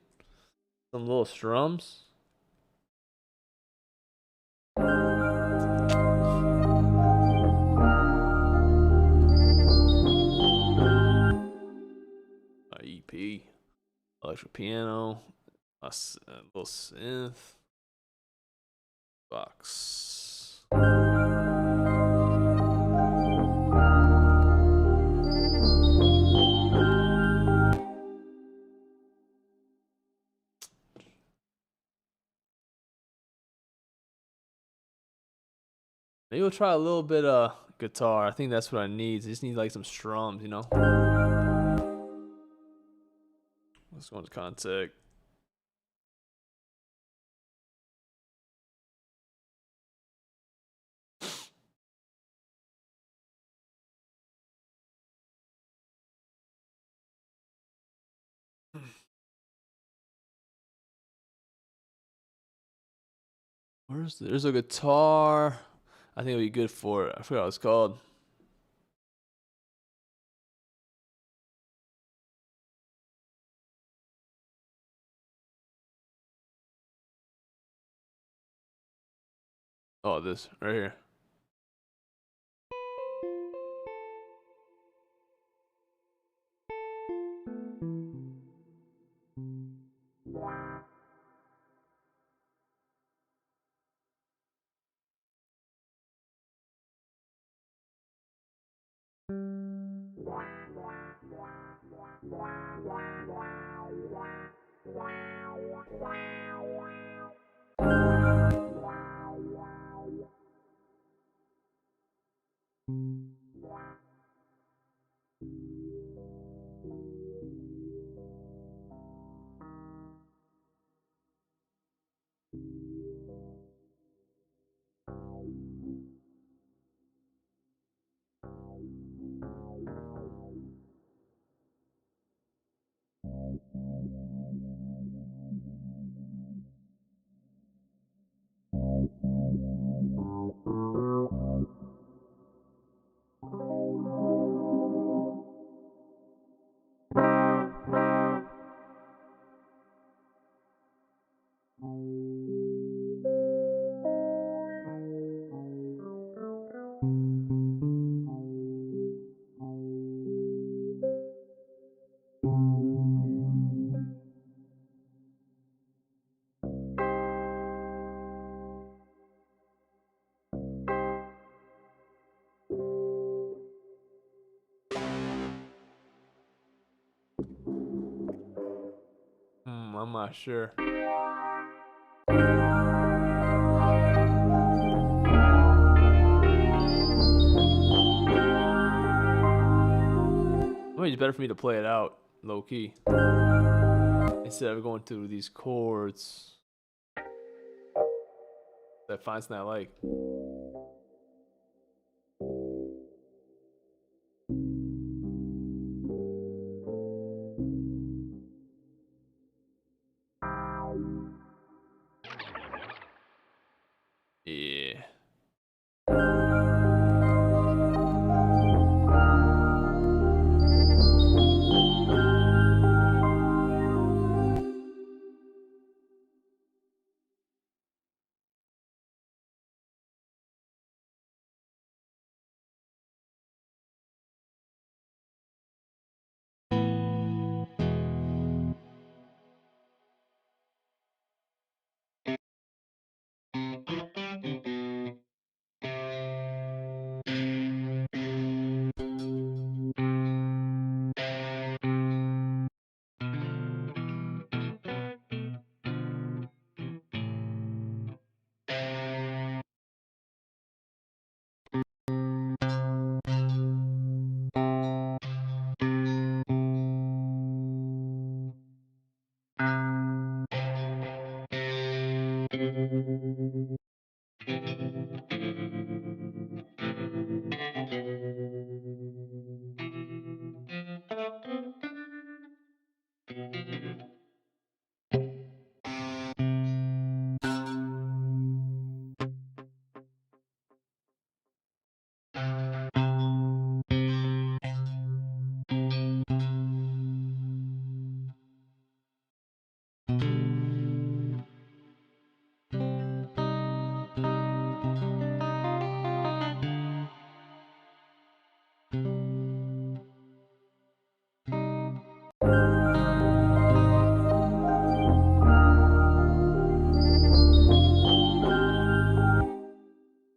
Some little strums. EP, electric piano, a little synth, box. Maybe we'll try a little bit of guitar. I think that's what I need. I just need like some strums, you know? Let's go into contact. There's a guitar. I think it'll be good for it. I forgot what it's called. Oh, this right here. I'm not sure. Maybe it's better for me to play it out low key instead of going through these chords that I find something I like. Yeah.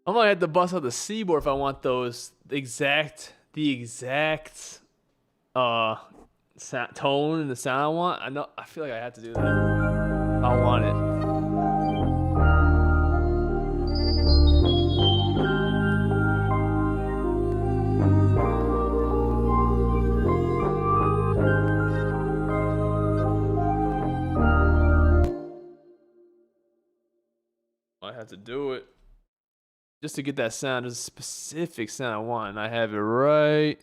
I might have to bust out the C board if I want the exact tone and the sound I want. I feel like I have to do that. I want it. I have to do it just to get that sound. There's a specific sound I want, and I have it right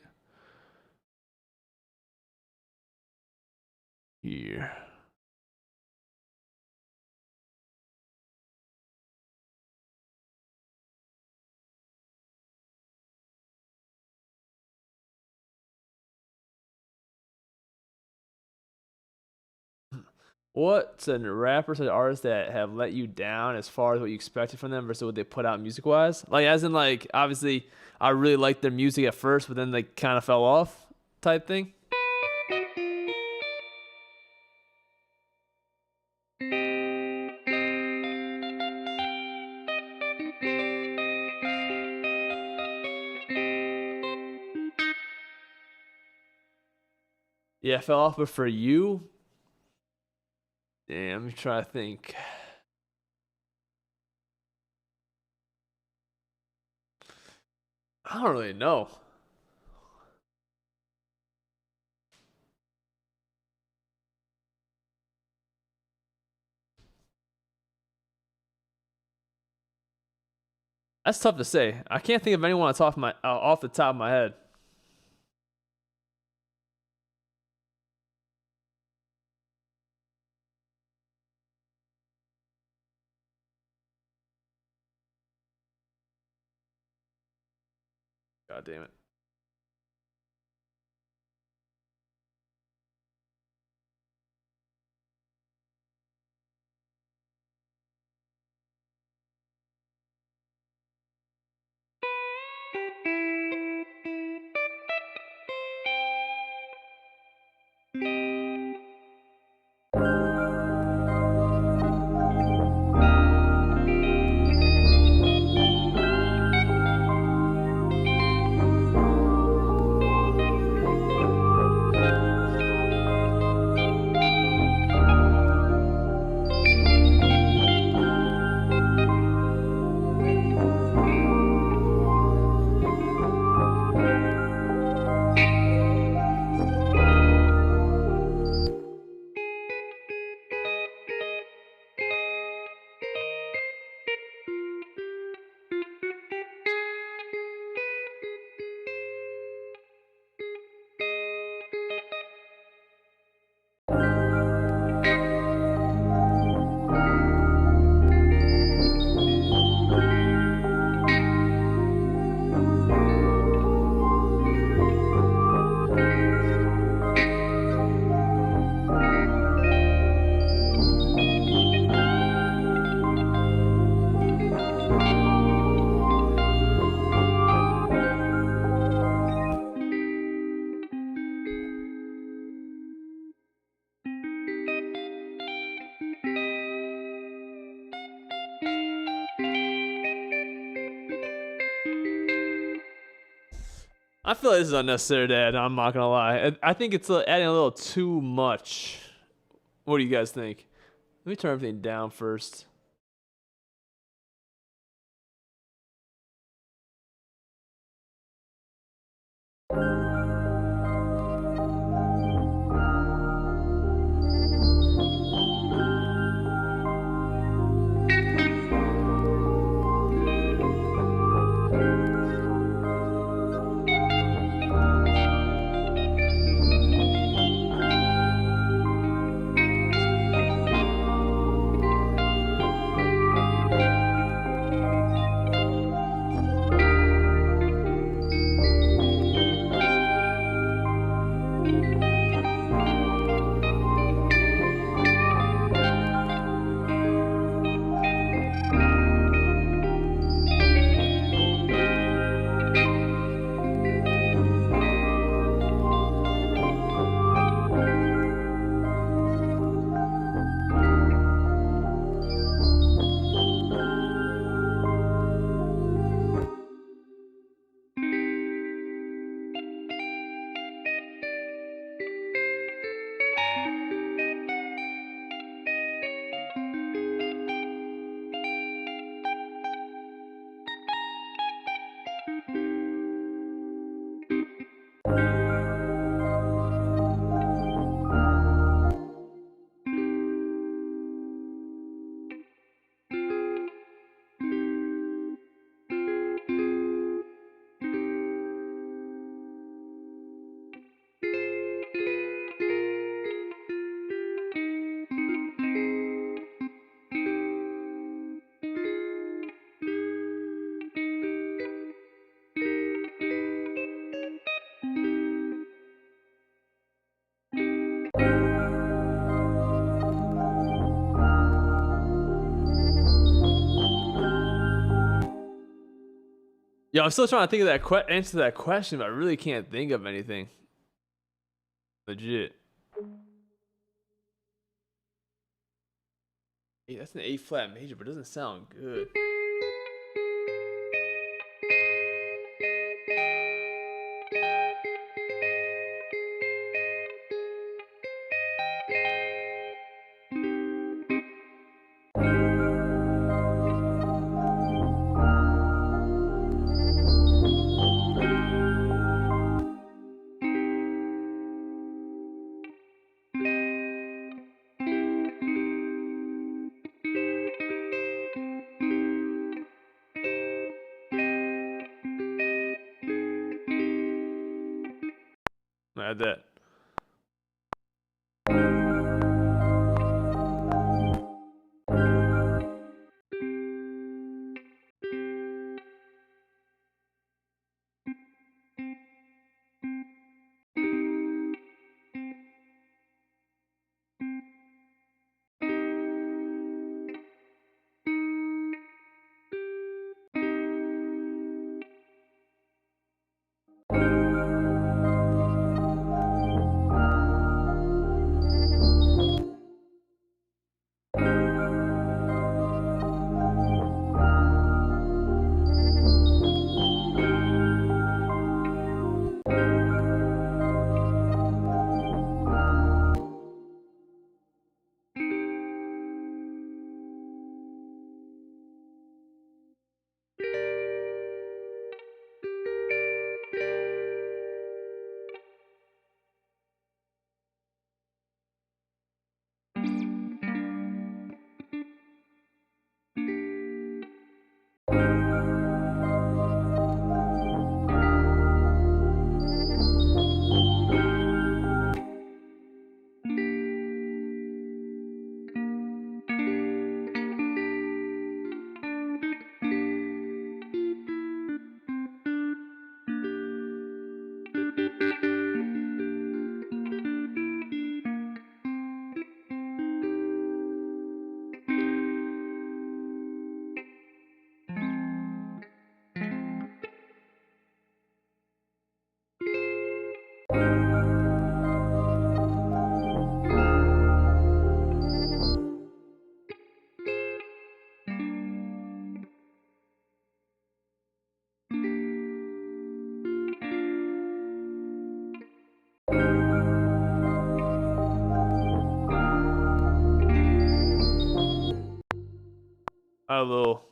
here. What's a rapper or artist that have let you down as far as what you expected from them versus what they put out music wise? Like, as in, like, obviously, I really liked their music at first, but then they kind of fell off, type thing. Yeah, fell off, but for you, damn, let me try to think. I don't really know. That's tough to say. I can't think of anyone off the top of my head. God damn it. I feel like this is unnecessary to add. I'm not gonna lie. I think it's adding a little too much. What do you guys think? Let me turn everything down first. Yo, I'm still trying to think of that answer to that question, but I really can't think of anything. Legit. Hey, that's an A flat major, but it doesn't sound good. I had that. A little.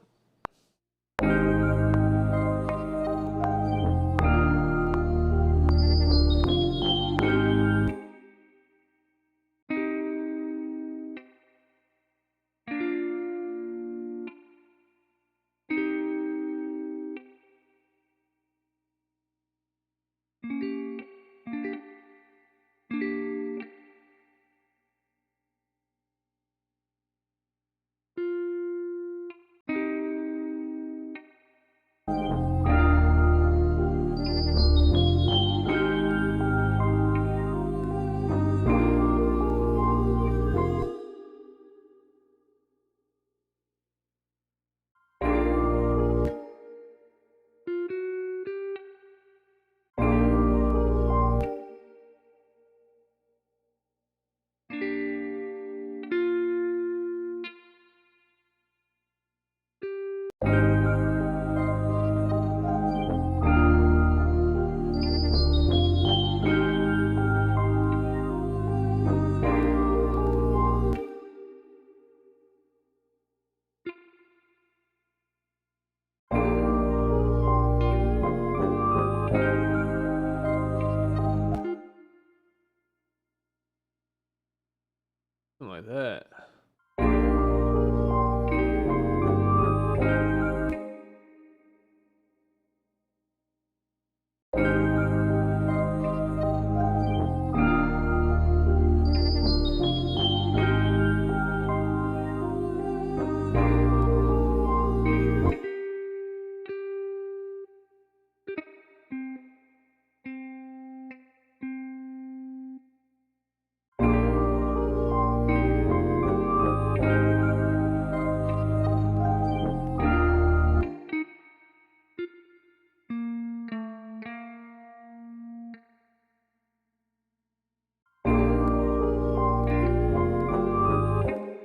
Something like that.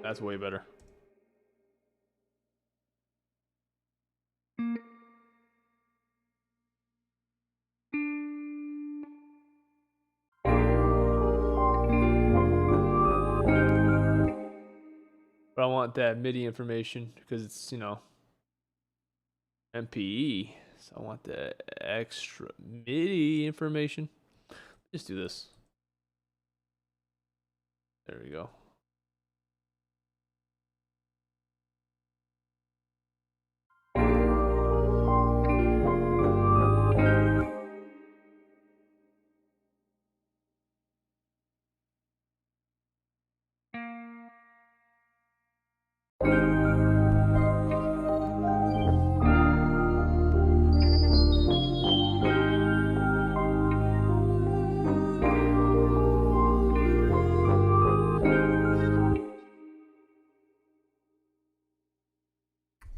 That's way better. But I want that MIDI information because it's, you know, MPE. So I want the extra MIDI information. Just do this. There we go.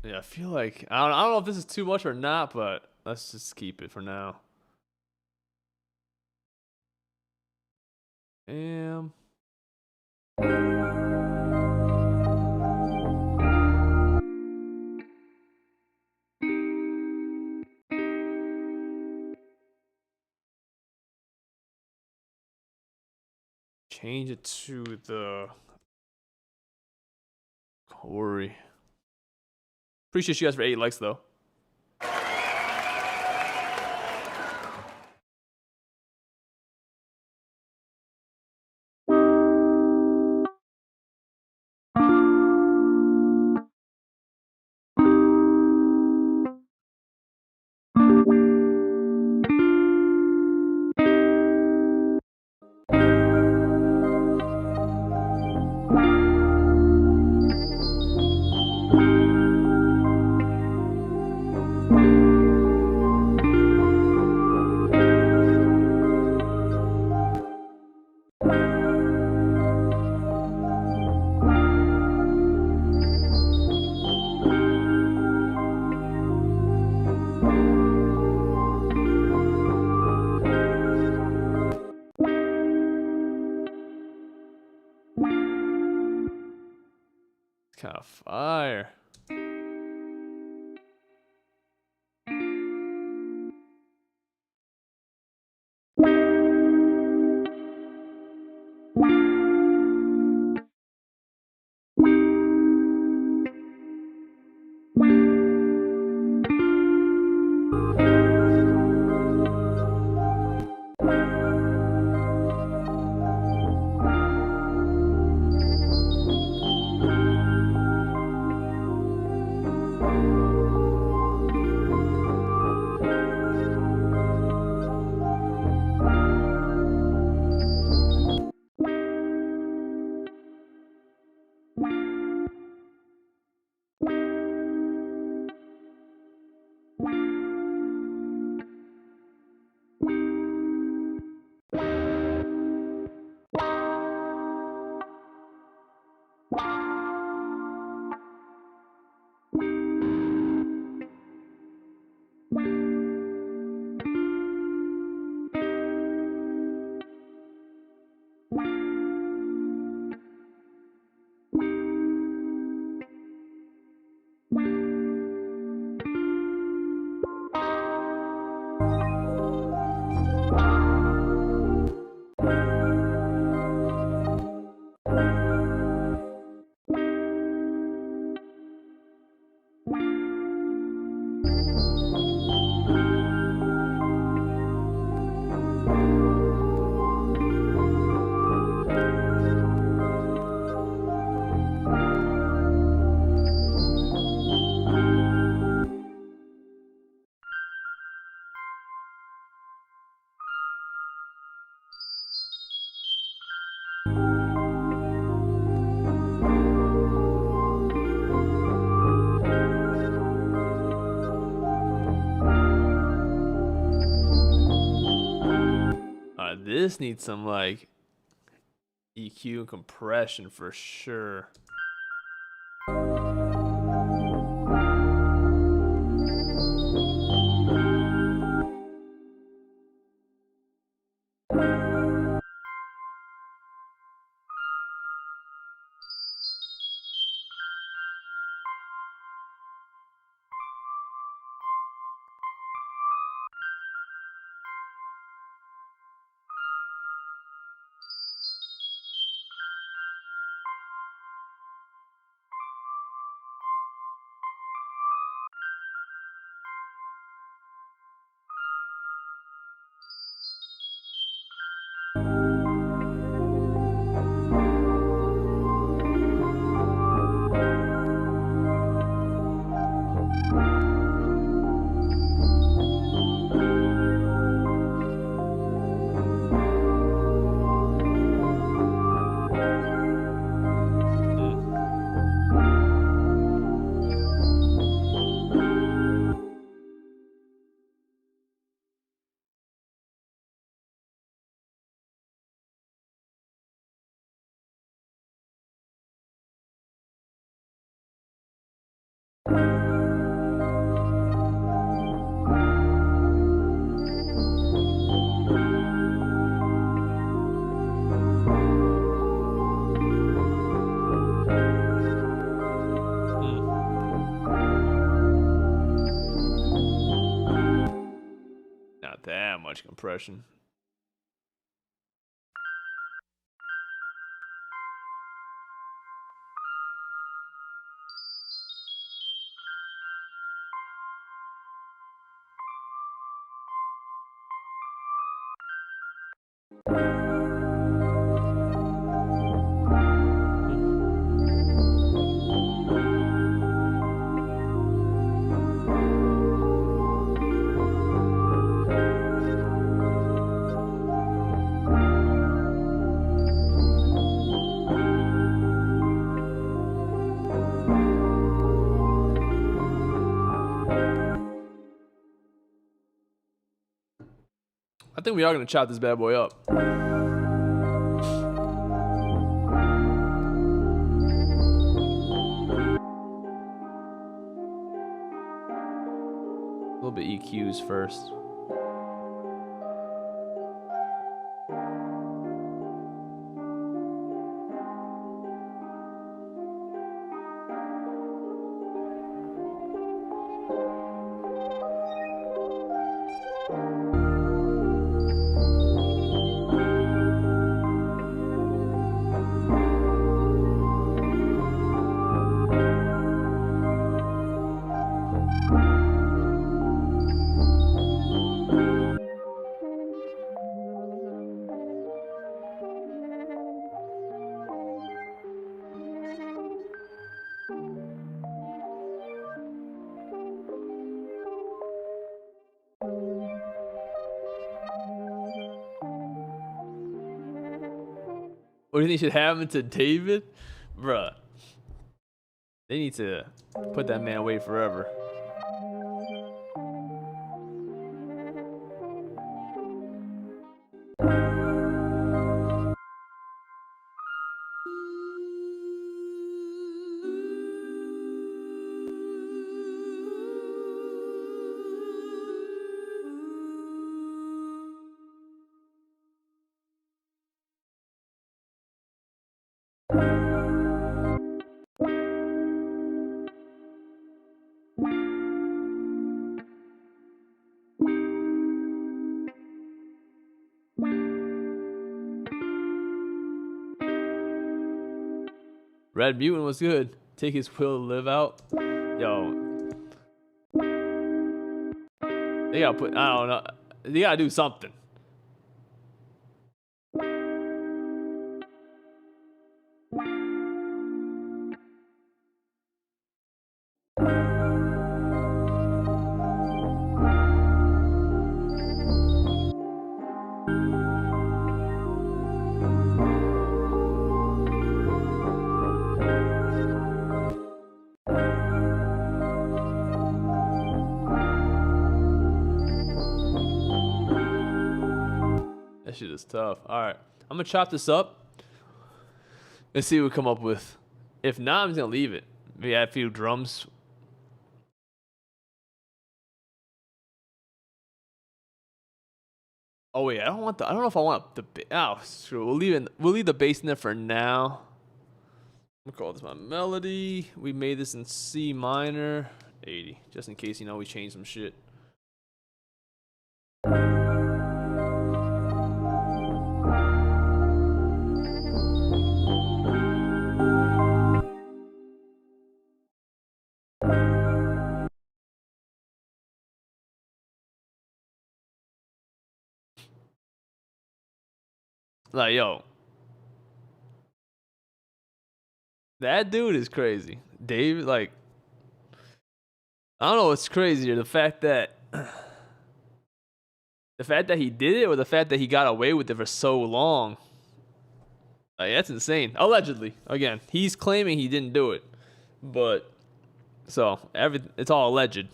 Yeah, I feel like I don't know if this is too much or not, but let's just keep it for now. Change it to the Corey. Appreciate you guys for 8 likes though. It's kind of fire. this needs some like EQ and compression for sure. Not that much compression. I think we are gonna chop this bad boy up. A little bit EQs first. What do you think should happen to David? Bruh. They need to put that man away forever. Red Mutant was good. Take his will to live out. Yo. They gotta put, I don't know. They gotta do something. That shit is tough. All right, I'm gonna chop this up and see what we come up with. If not, I'm just gonna leave it. Maybe add a few drums. Oh wait, I don't know if I want the. Oh, screw. We'll leave the bass in there for now. I'm gonna call this my melody. We made this in C minor, 80, just in case we change some shit. Like, yo, that dude is crazy. Dave, like, I don't know what's crazier, the fact that he did it or the fact that he got away with it for so long. Like, that's insane. Allegedly. Again, he's claiming he didn't do it. But so it's all alleged.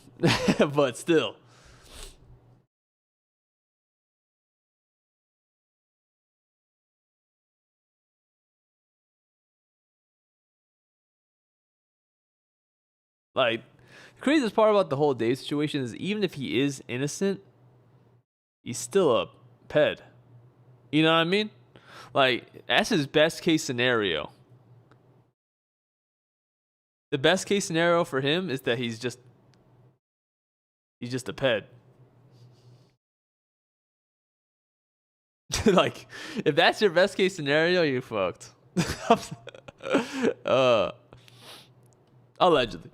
But still. Like, the craziest part about the whole Dave situation is even if he is innocent, he's still a ped. You know what I mean? Like, that's his best case scenario. The best case scenario for him is that he's just a ped. Like, if that's your best case scenario, you fucked. Allegedly.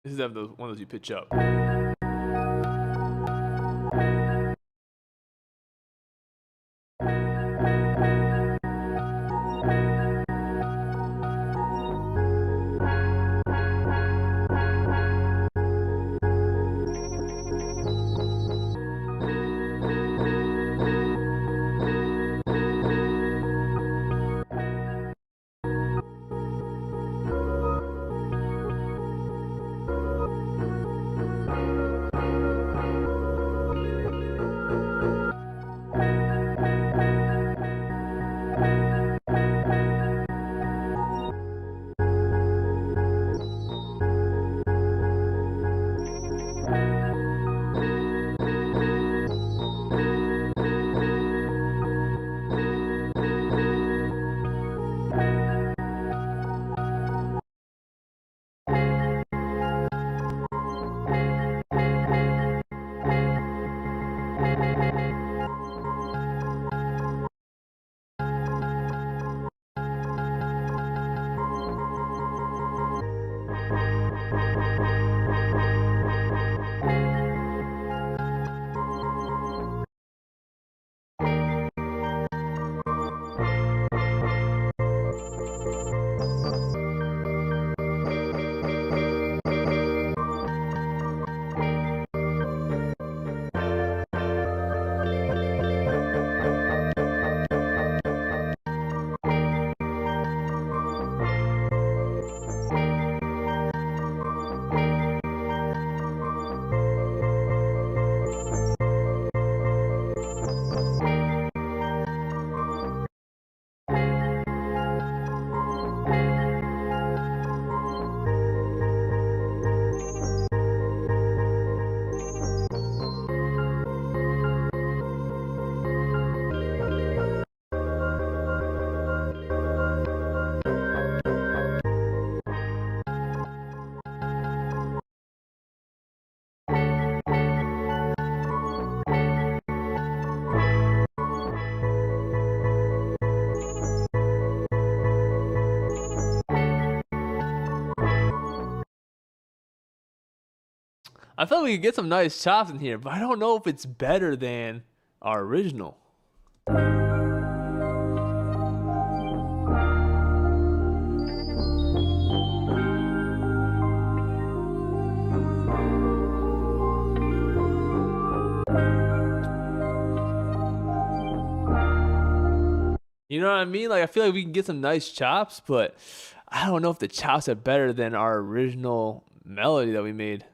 This is one of those you pitch up. I feel like we could get some nice chops in here, but I don't know if it's better than our original. You know what I mean? Like, I feel like we can get some nice chops, but I don't know if the chops are better than our original melody that we made.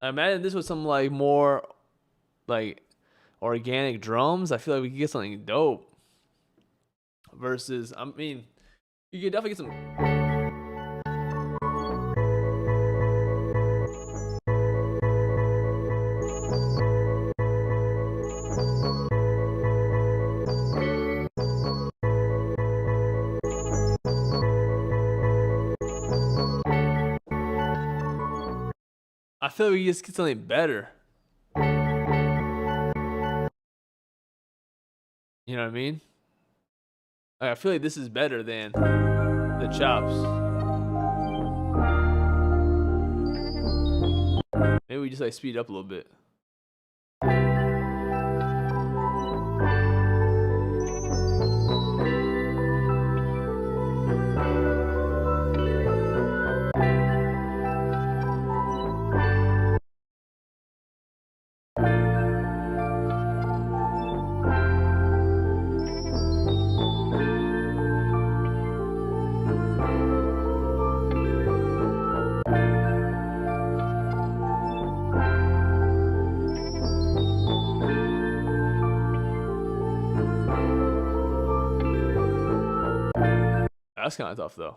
I imagine this was some like more like organic drums. I feel like we could get something dope. Versus, I mean, you could definitely get some. I feel like we just get something better. You know what I mean? Like, I feel like this is better than the chops. Maybe we just like speed up a little bit. That's kind of tough though.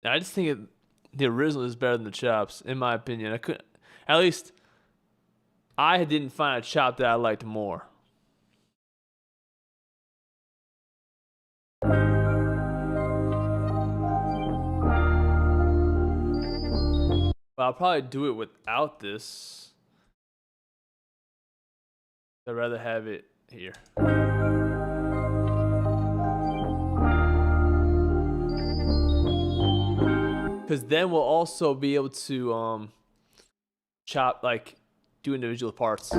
I just think the original is better than the chops, in my opinion. I couldn't, at least, I didn't find a chop that I liked more. But I'll probably do it without this. I'd rather have it here. Because then we'll also be able to chop, like, do individual parts.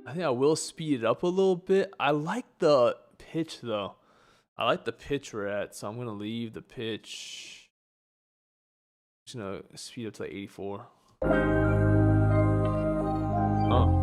I think I will speed it up a little bit. I like the pitch though. I like the pitch we're at, so I'm gonna leave the pitch. I'm just gonna speed up to like 84. Oh.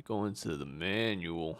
Go into the manual.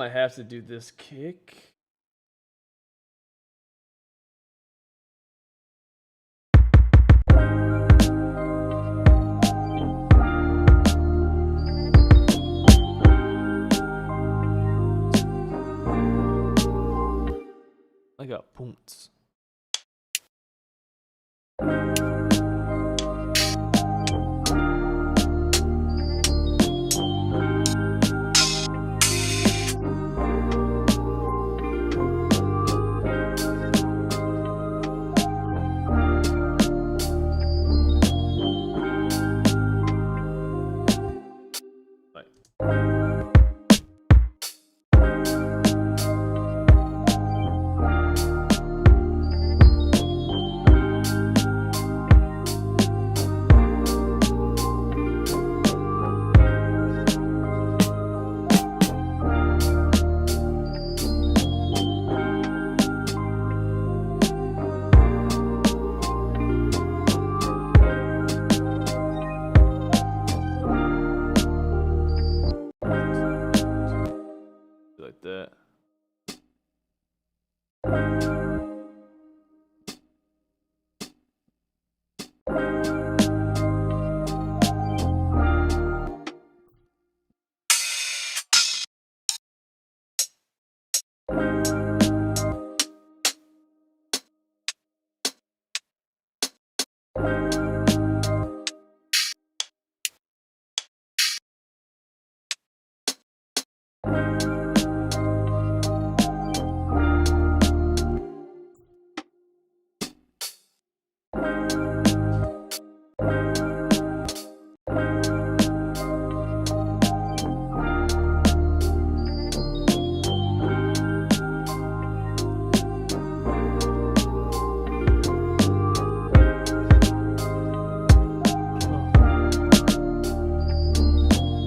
might have to do this kick. I got points. Like that.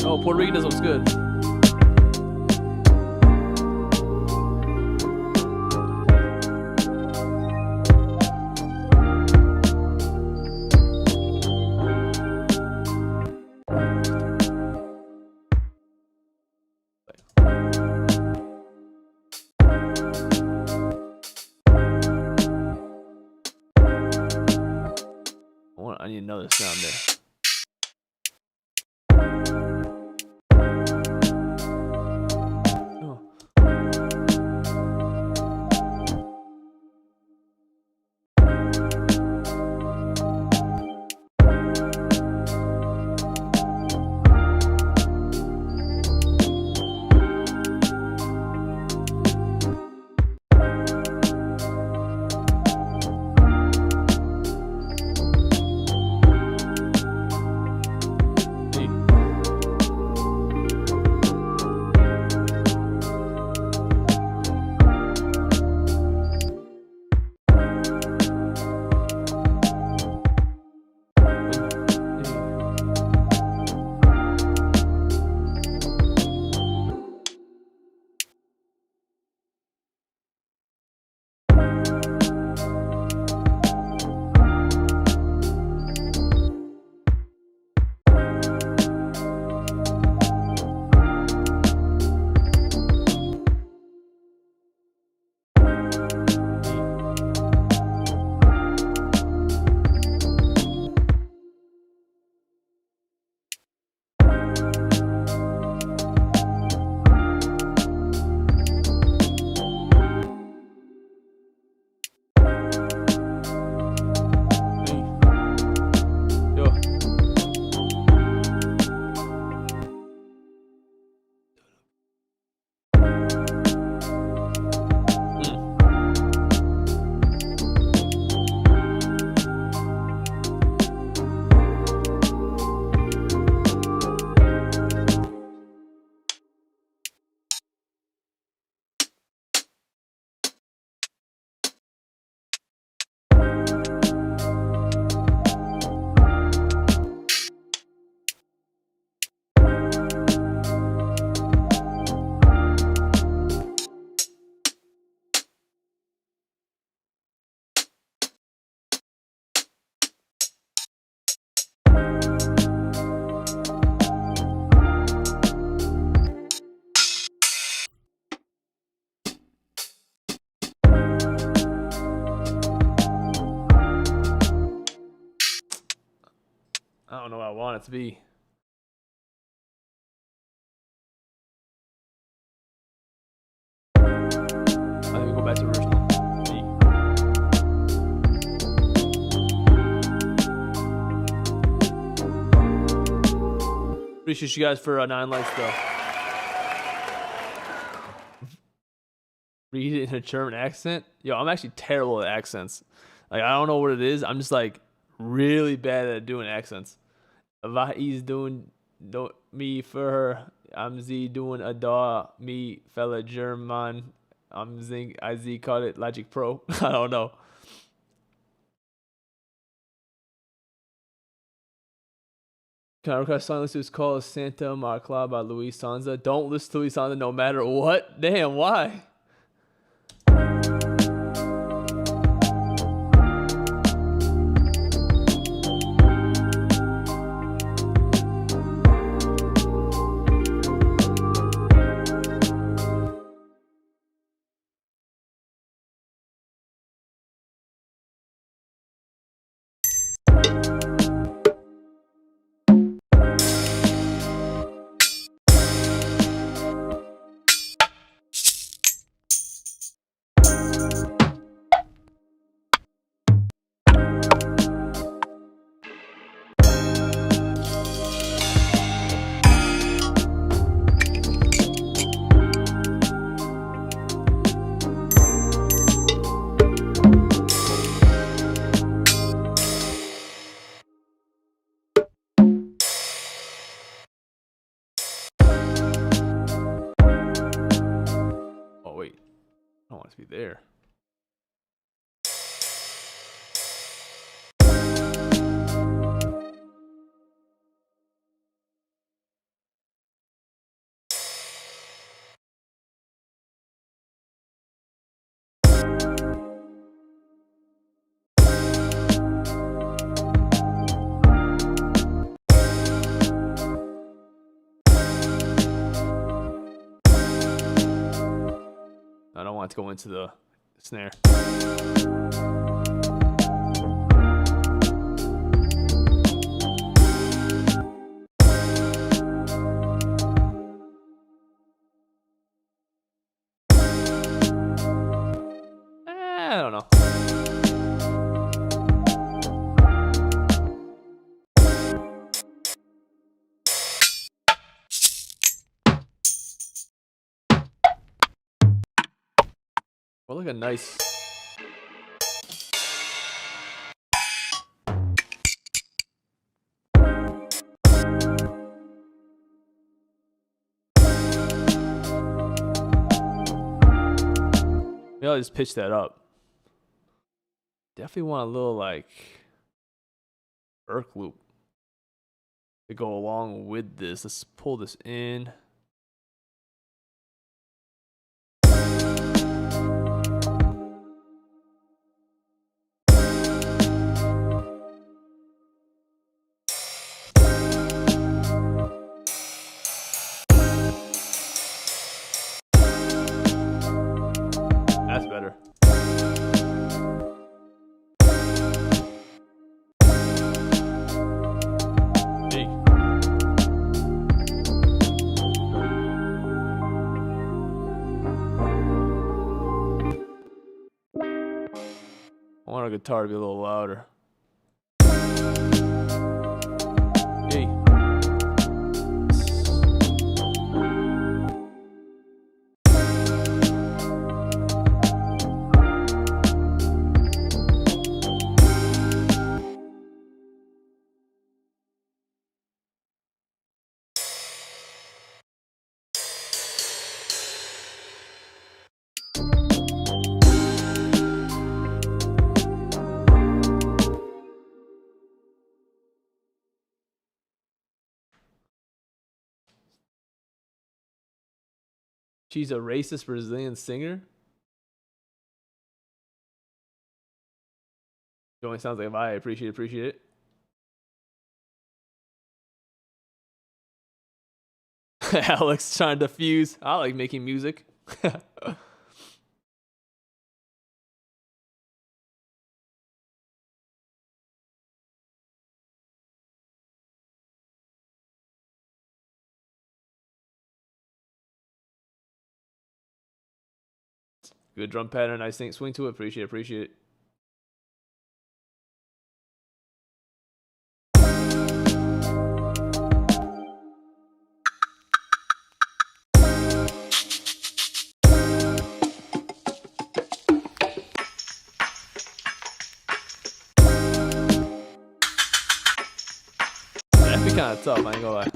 Oh, Puerto Rican looks good. I need another sound there. I don't know what I want it to be. I think we go back to original. Appreciate you guys for 9 likes though. Read it in a German accent. Yo, I'm actually terrible at accents. Like I don't know what it is. I'm just like really bad at doing accents. Was is doing me for her. I'm sie doing a da me fella German. I'm zing I z call it Logic Pro. I don't know. Can I request song list is called Santa Marcla by Luis Sanza? Don't listen to Luis Sanza no matter what. Damn, why? Oh wait, I don't want it to be there. I don't want it to go into the snare. I don't know. Well, look at nice. Maybe I'll just pitch that up. Definitely want a little like Irk loop to go along with this. Let's pull this in. That's better. Hey. I want our guitar to be a little louder. Hey. She's a racist Brazilian singer. It only sounds like if I appreciate it. Alex trying to fuse. I like making music. Good drum pattern. Nice thing. Swing to it. Appreciate it. That'd be kind of tough, I ain't gonna lie.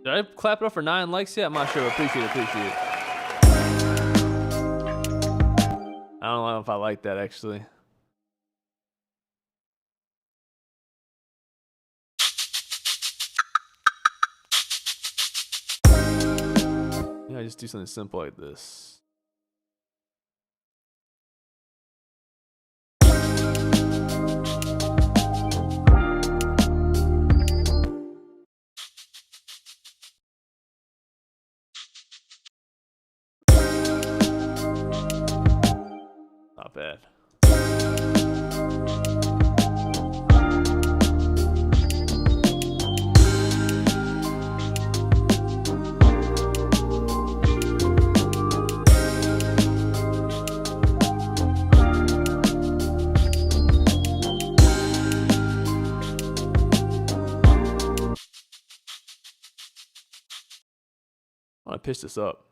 Did I clap it up for 9 likes yet? I'm not sure. Appreciate it. I don't know if I like that actually. Yeah, I just do something simple like this. Not bad. I want to pitch this up.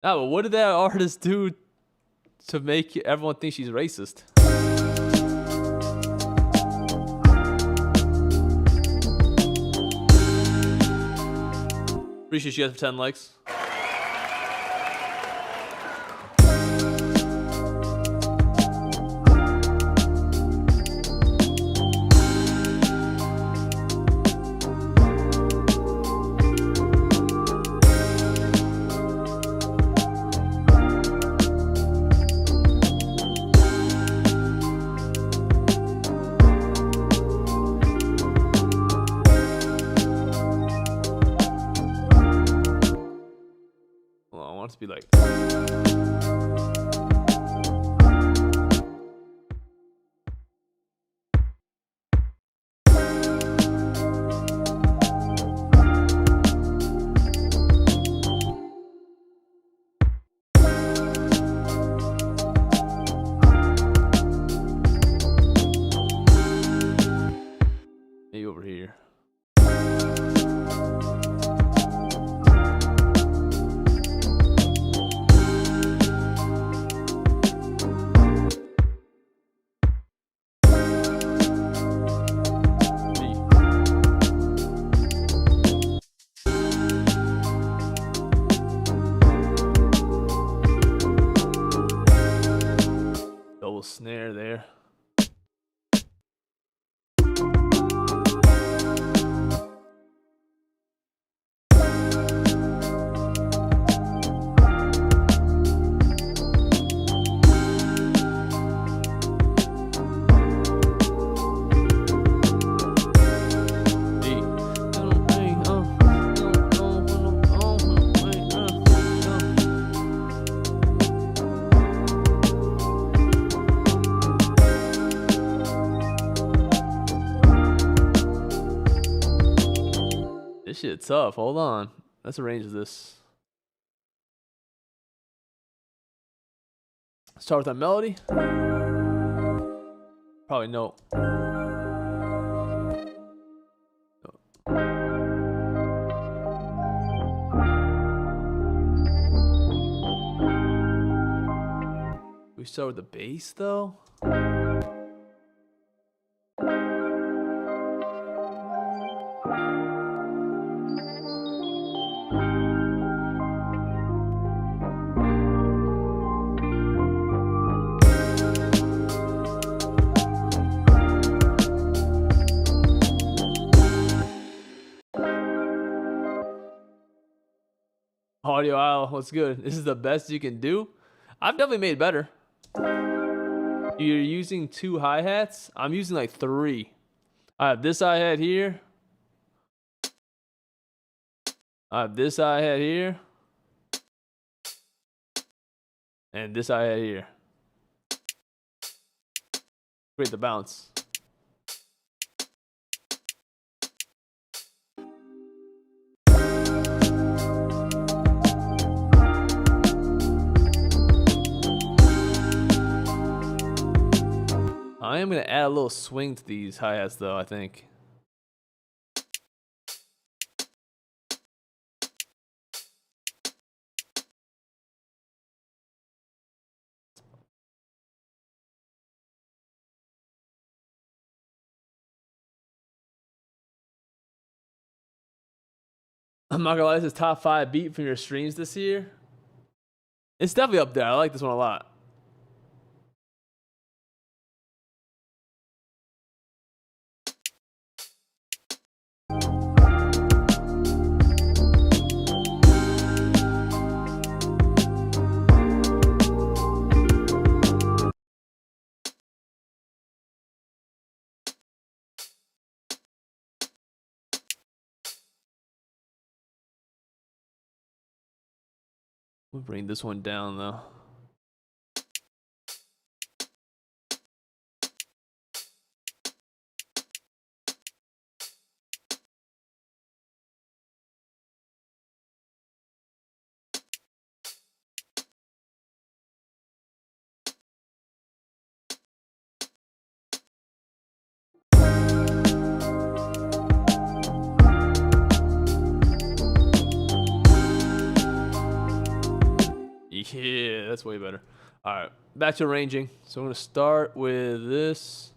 Ah, but what did that artist do to make everyone think she's racist? Appreciate you guys for 10 likes. Well, I want it to be like. Maybe over here. little snare there. This shit tough. Hold on. Let's arrange this. Start with that melody. Probably no. We start with the bass though. Audio aisle, what's good? This is the best you can do? I've definitely made better. You're using 2 hi-hats? I'm using like 3. I have this hi-hat here. I have this hi-hat here. And this hi-hat here. Create the bounce. I am going to add a little swing to these hi-hats though, I think. I'm not gonna lie, this is top 5 beat from your streams this year. It's definitely up there. I like this one a lot. We'll bring this one down though. Yeah, that's way better. All right, back to arranging. So I'm gonna start with this.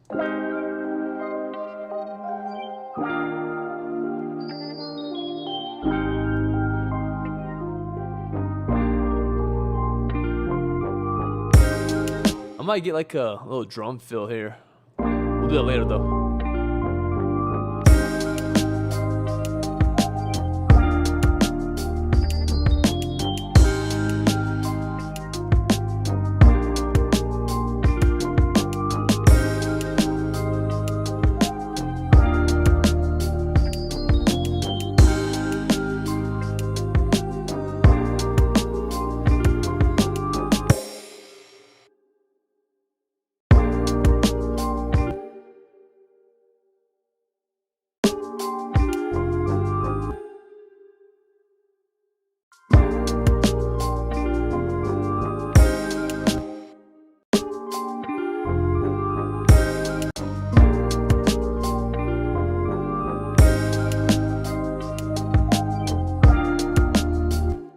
I might get like a little drum fill here. We'll do that later though.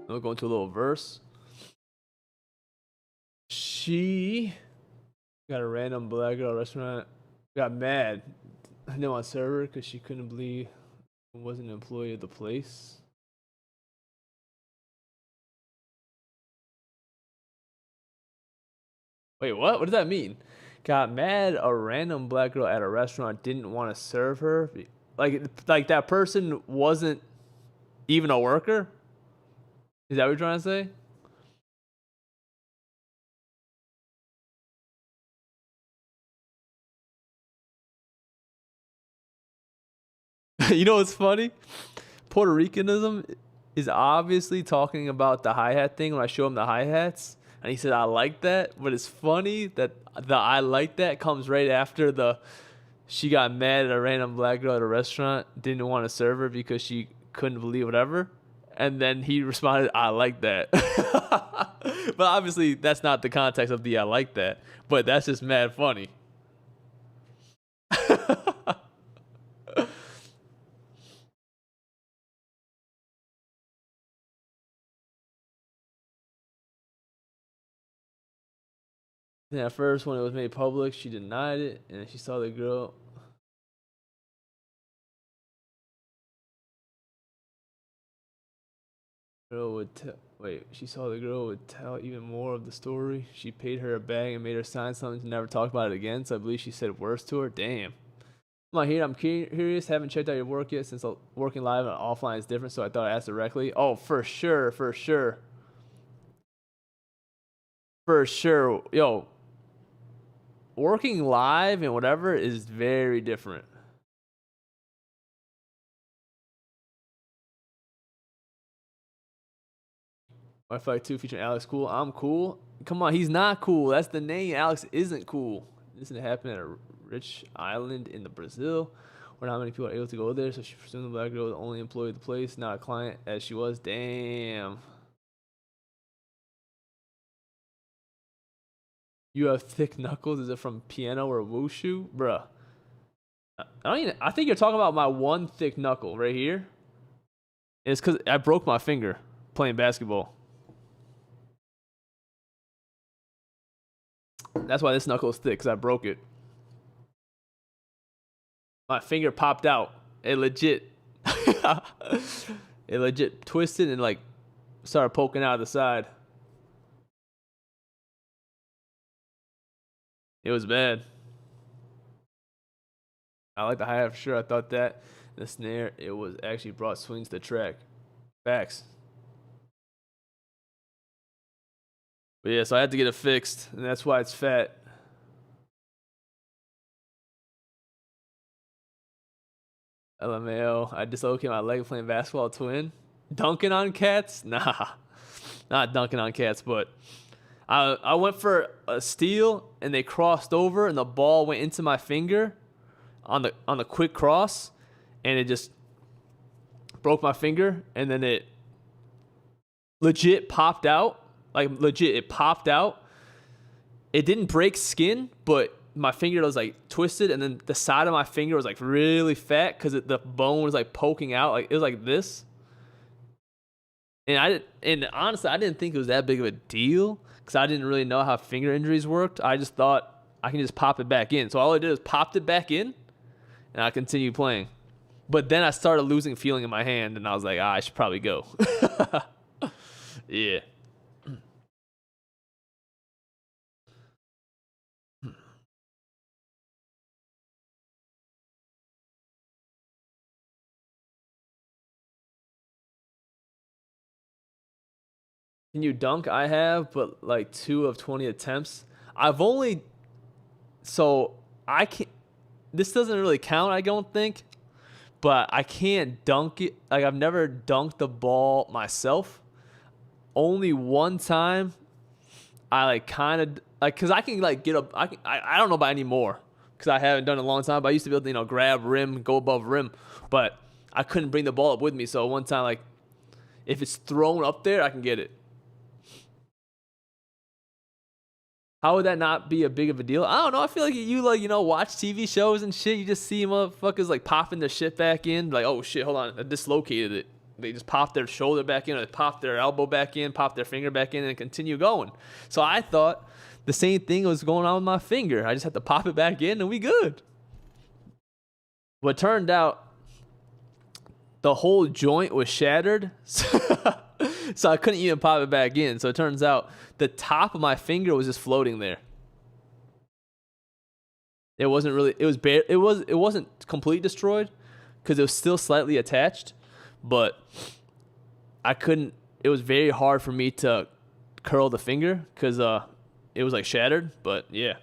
We'll go into a little verse. She got a random black girl restaurant. Got mad. I didn't want to serve her because she couldn't believe I wasn't an employee of the place. Wait, what? What does that mean? Got mad a random black girl at a restaurant didn't want to serve her. Like that person wasn't even a worker? Is that what you're trying to say? You know what's funny? Puerto Ricanism is obviously talking about the hi-hat thing when I show him the hi-hats. And he said, I like that. But it's funny that the I like that comes right after the she got mad at a random black girl at a restaurant, didn't want to serve her because she couldn't believe whatever. And then he responded, I like that. But obviously, that's not the context of the I like that. But that's just mad funny. And at first, when it was made public, she denied it, and she saw the girl. She saw the girl would tell even more of the story. She paid her a bag and made her sign something to never talk about it again. So I believe she said worse to her. Damn. I'm not here. I'm curious. Haven't checked out your work yet since working live and offline is different. So I thought I asked directly. Oh, for sure, for sure, for sure. Yo, working live and whatever is very different. I feel like 2 featuring Alex cool. I'm cool. Come on, he's not cool. That's the name. Alex isn't cool. This didn't happen at a rich island in the Brazil where not many people are able to go there. So she presumed the black girl was the only employee of the place, not a client as she was. Damn. You have thick knuckles. Is it from piano or wushu? Bruh. I think you're talking about my one thick knuckle right here. It's because I broke my finger playing basketball. That's why this knuckle is thick, because I broke it. My finger popped out. It legit. It legit twisted and like started poking out of the side. It was bad. I like the hi-hat for sure. I thought that. The snare, it was actually brought swings to the track. Facts. But yeah, so I had to get it fixed, and that's why it's fat. LMAO, I dislocated my leg playing basketball twin. Dunking on cats? Nah, not dunking on cats, but I went for a steal, and they crossed over, and the ball went into my finger on the quick cross, and it just broke my finger, and then it legit popped out. Like, legit, it popped out. It didn't break skin, but my finger was, like, twisted, and then the side of my finger was, like, really fat because the bone was, like, poking out. Like, it was like this. And honestly, I didn't think it was that big of a deal because I didn't really know how finger injuries worked. I just thought I can just pop it back in. So all I did was popped it back in, and I continued playing. But then I started losing feeling in my hand, and I was like, I should probably go. Yeah. Can you dunk? I have, but like 2 of 20 attempts. I've only, so I can't, this doesn't really count, I don't think, but I can't dunk it. Like, I've never dunked the ball myself. Only one time I like kind of, like, cause I can like get up, I don't know about anymore because I haven't done it in a long time, but I used to be able to, grab rim, go above rim, but I couldn't bring the ball up with me. So one time, like, if it's thrown up there, I can get it. How would that not be a big of a deal? I don't know. I feel like you watch TV shows and shit. You just see motherfuckers like popping their shit back in. Like, oh shit, hold on, I dislocated it. They just pop their shoulder back in, or they pop their elbow back in, pop their finger back in, and continue going. So I thought the same thing was going on with my finger. I just had to pop it back in and we good. But it turned out the whole joint was shattered. So I couldn't even pop it back in. So it turns out the top of my finger was just floating there. It wasn't really. It was bare. It was. It wasn't completely destroyed because it was still slightly attached, but I couldn't. It was very hard for me to curl the finger because it was like shattered. But yeah.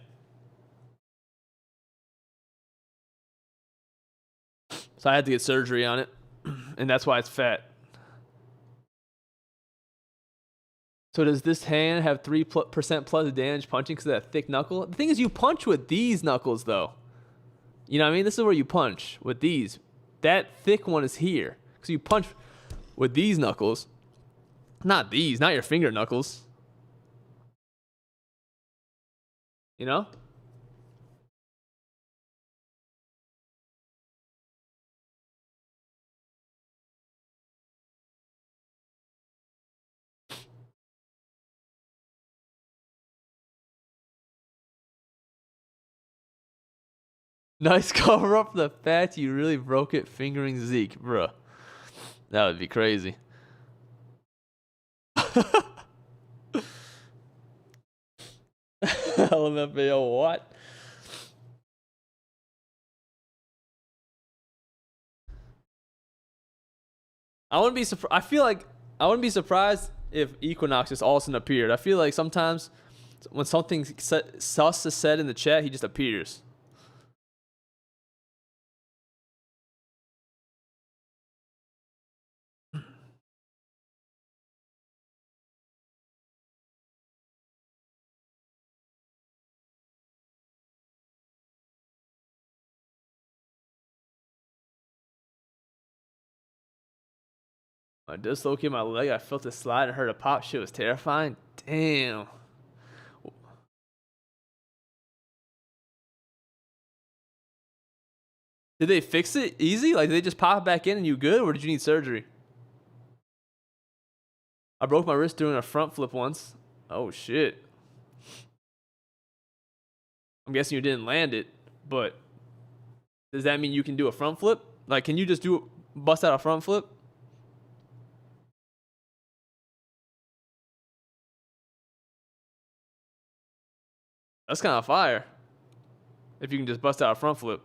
So I had to get surgery on it, and that's why it's fat. So does this hand have 3% plus damage punching because of that thick knuckle? The thing is, you punch with these knuckles, though. You know what I mean? This is where you punch with these. That thick one is here. Because you punch with these knuckles. Not these, not your finger knuckles. You know? Nice cover up the fact you really broke it fingering Zeke, bruh. That would be crazy. LMFAO, what? I wouldn't be surprised. I feel like I wouldn't be surprised if Equinox just all of a sudden appeared. I feel like sometimes when something sus is said in the chat, he just appears. I dislocated my leg. I felt a slide and heard a pop. Shit was terrifying. Damn. Did they fix it easy? Like, did they just pop it back in and you good? Or did you need surgery? I broke my wrist doing a front flip once. Oh, shit. I'm guessing you didn't land it, but does that mean you can do a front flip? Like, can you just bust out a front flip? That's kind of fire. If you can just bust out a front flip.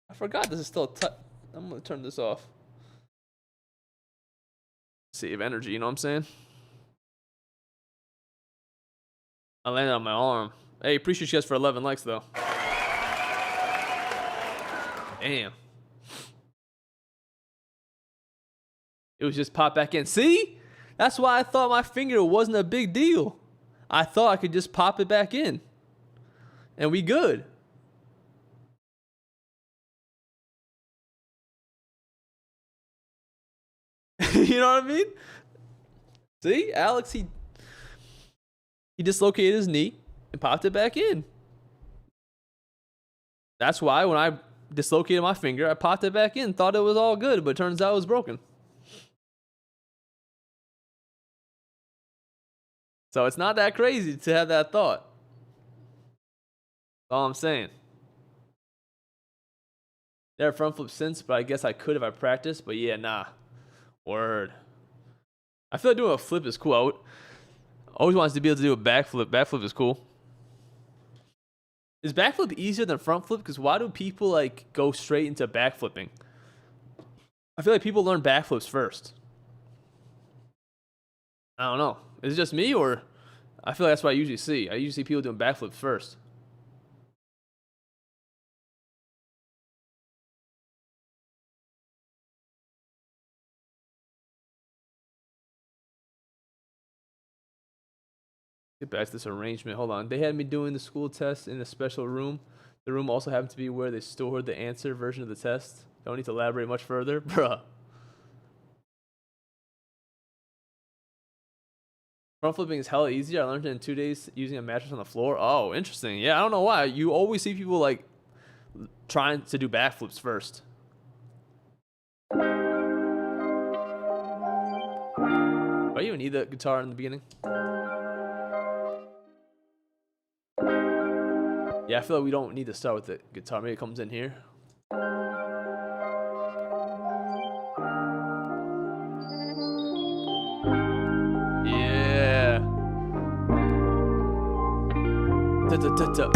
I forgot this is still I'm going to turn this off. Save energy, you know what I'm saying? I landed on my arm. Hey, appreciate you guys for 11 likes, though. Damn. It was just pop back in. See? That's why I thought my finger wasn't a big deal. I thought I could just pop it back in. And we good. You know what I mean? See? Alex, he dislocated his knee and popped it back in. That's why when I dislocated my finger, I popped it back in, thought it was all good, but it turns out it was broken. So it's not that crazy to have that thought. That's all I'm saying. Never front flip since, but I guess I could if I practiced. But yeah, nah. Word. I feel like doing a flip is cool. I always wanted to be able to do a backflip. Backflip is cool. Is backflip easier than front flip? Because why do people like go straight into backflipping? I feel like people learn backflips first. I don't know. Is it just me, or I feel like that's what I usually see. I usually see people doing backflips first. Get back to this arrangement. Hold on. They had me doing the school test in a special room. The room also happened to be where they stored the answer version of the test. Don't need to elaborate much further. Bruh. Front flipping is hella easy. I learned it in 2 days using a mattress on the floor. Oh, interesting. Yeah, I don't know why. You always see people like trying to do backflips first. Why you even need the guitar in the beginning? Yeah, I feel like we don't need to start with the guitar. Maybe it comes in here. Yeah. Ta-ta-ta-ta.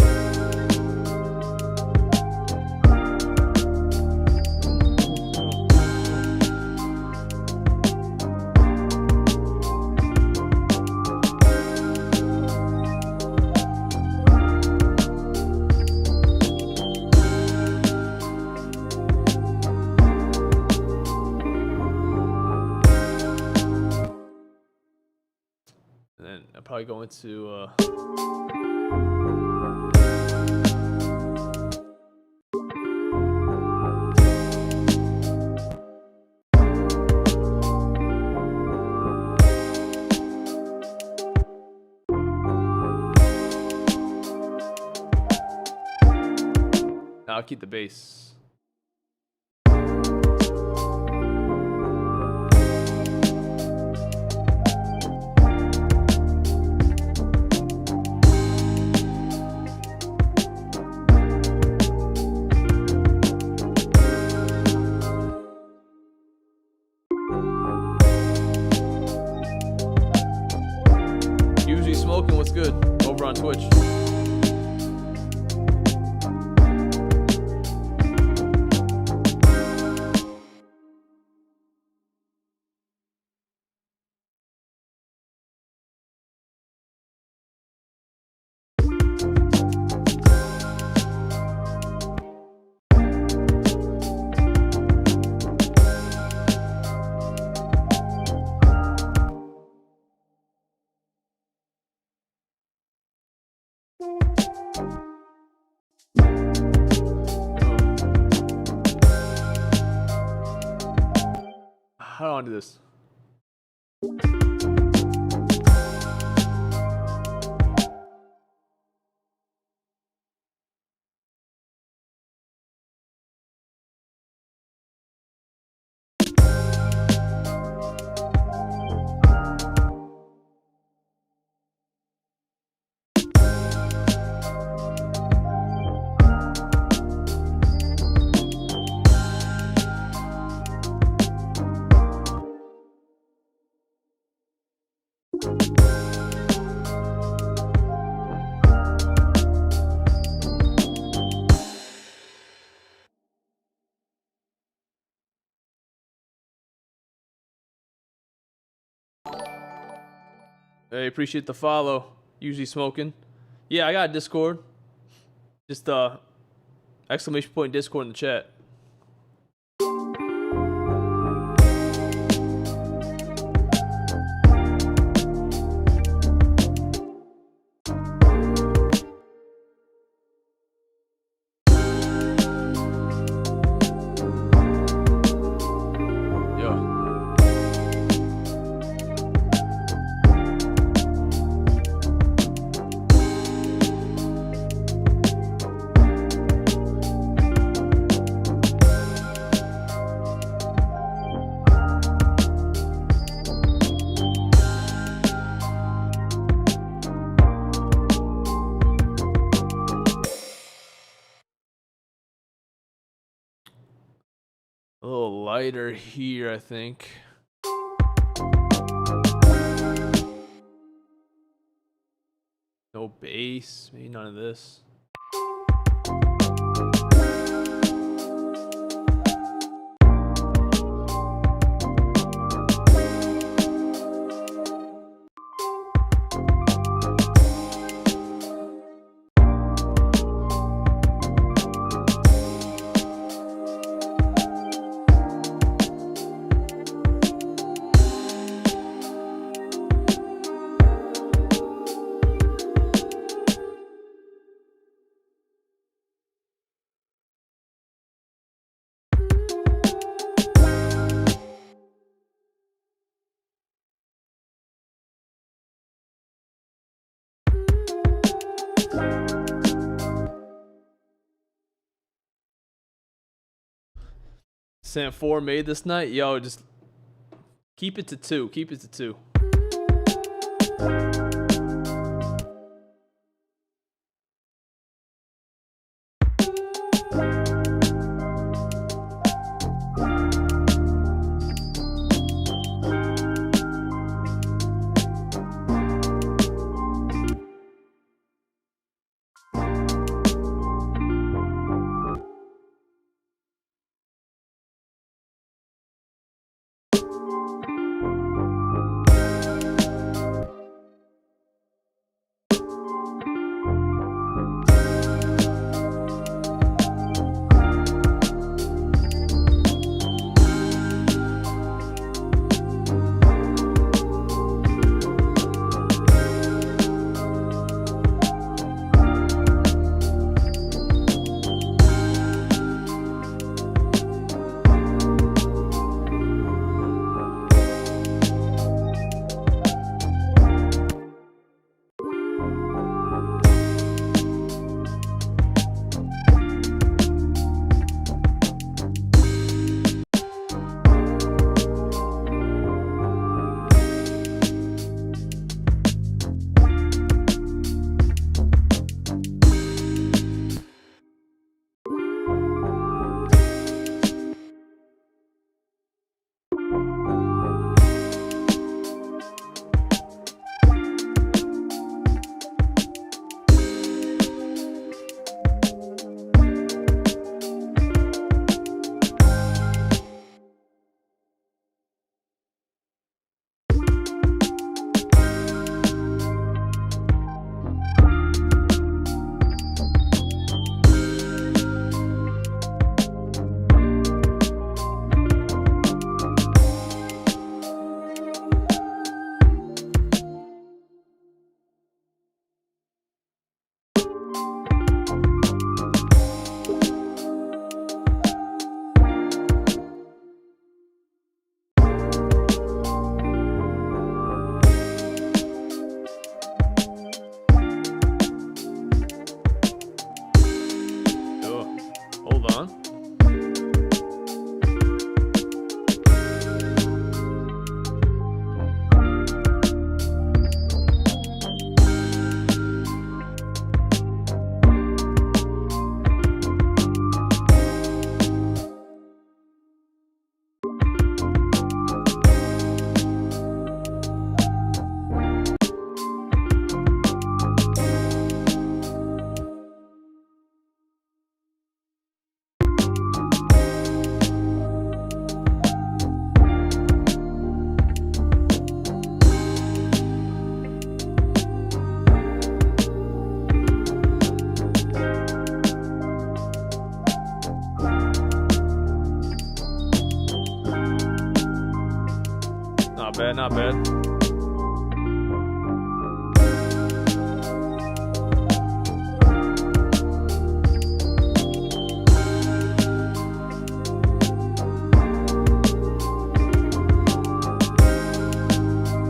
And then I'll probably go into I'll keep the bass. Usually smoking, what's good? Over on Twitch. How do I do this? Hey, appreciate the follow. Usually smoking. Yeah, I got a Discord. Just exclamation point Discord in the chat. A little lighter here, I think. No bass, maybe none of this. Sam 4 made this night. Yo, just keep it to 2. Keep it to 2. bad, not bad.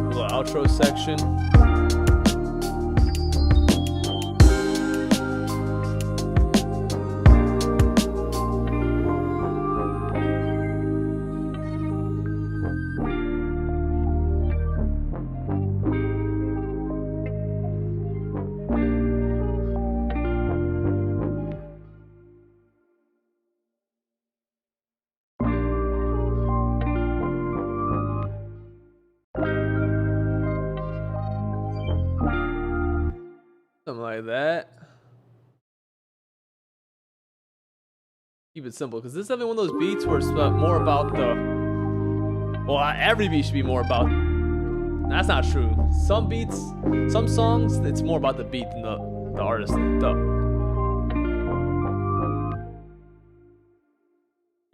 Little outro section. Something like that. Keep it simple, because this is definitely one of those beats where it's more about the. Well, every beat should be more about. That's not true. Some beats, some songs, it's more about the beat than the artist. You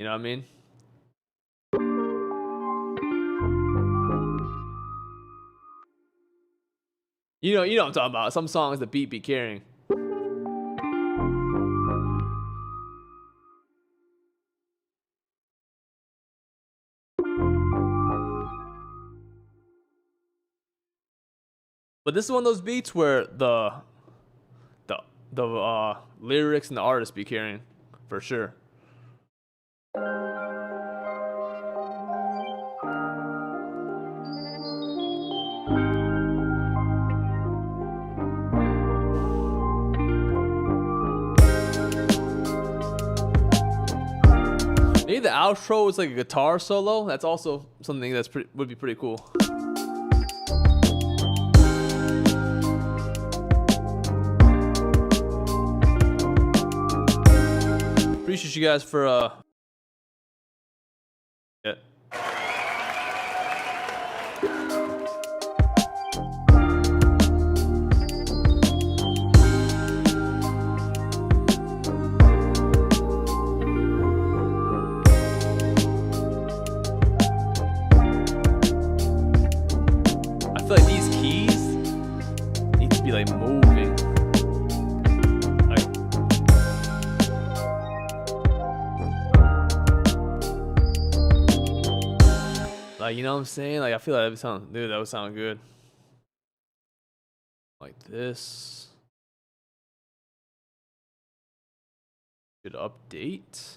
know what I mean? You know what I'm talking about. Some songs the beat be carrying. But this is one of those beats where the lyrics and the artist be carrying, for sure. Maybe the outro is like a guitar solo. That's also something that's would be pretty cool. Appreciate you guys for yeah. I feel like these keys need to be like moving. Like, you know what I'm saying? Like, I feel like that would sound good. Like this. Should update.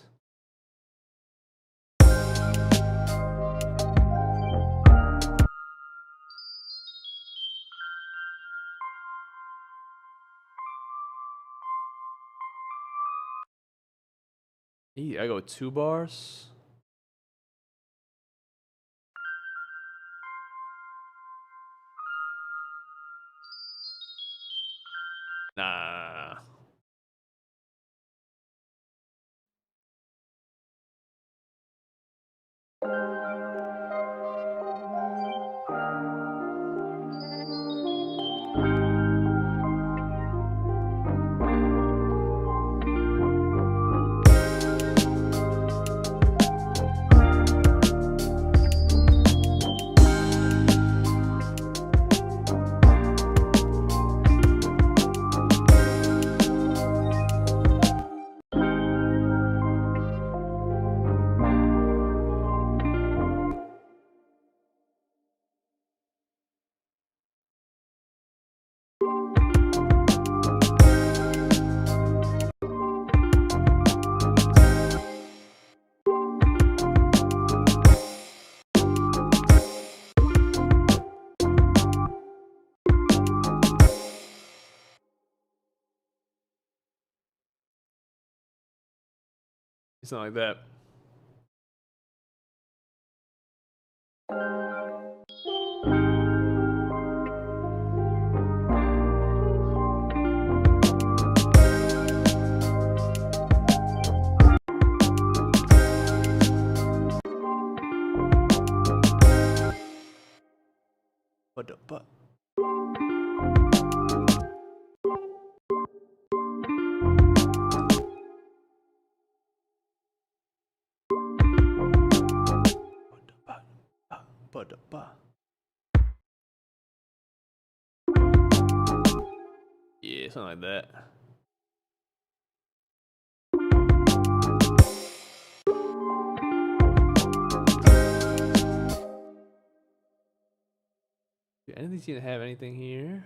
I go 2 bars. Nah. Something like that. But Yeah, something like that. Anything seem to have anything here?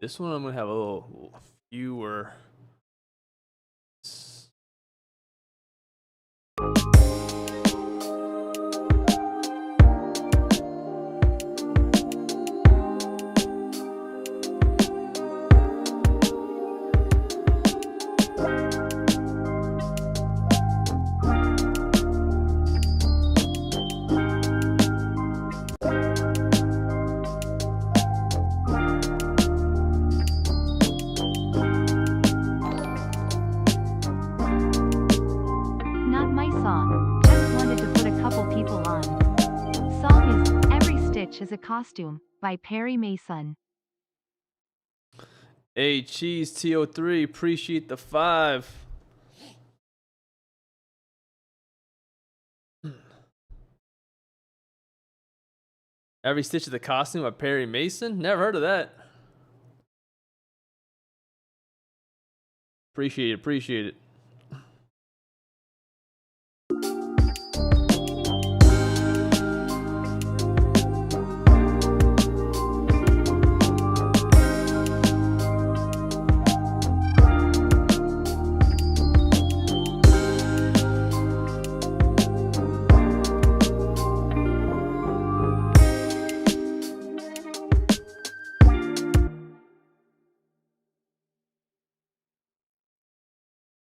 This one I'm gonna have a little fewer. Not my song, just wanted to put a couple people on. Song is Every Stitch is a Costume by Perry Mason. Hey, Cheese TO3, appreciate the 5. Every Stitch of the Costume by Perry Mason? Never heard of that. Appreciate it, appreciate it.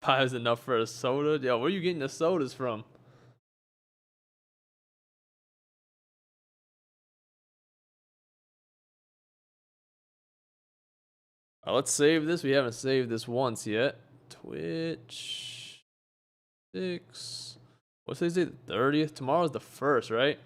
$5 is enough for a soda? Yo, where are you getting the sodas from? Let's save this. We haven't saved this once yet. Twitch 6. What's today's date? The 30th? Tomorrow's the 1st, right?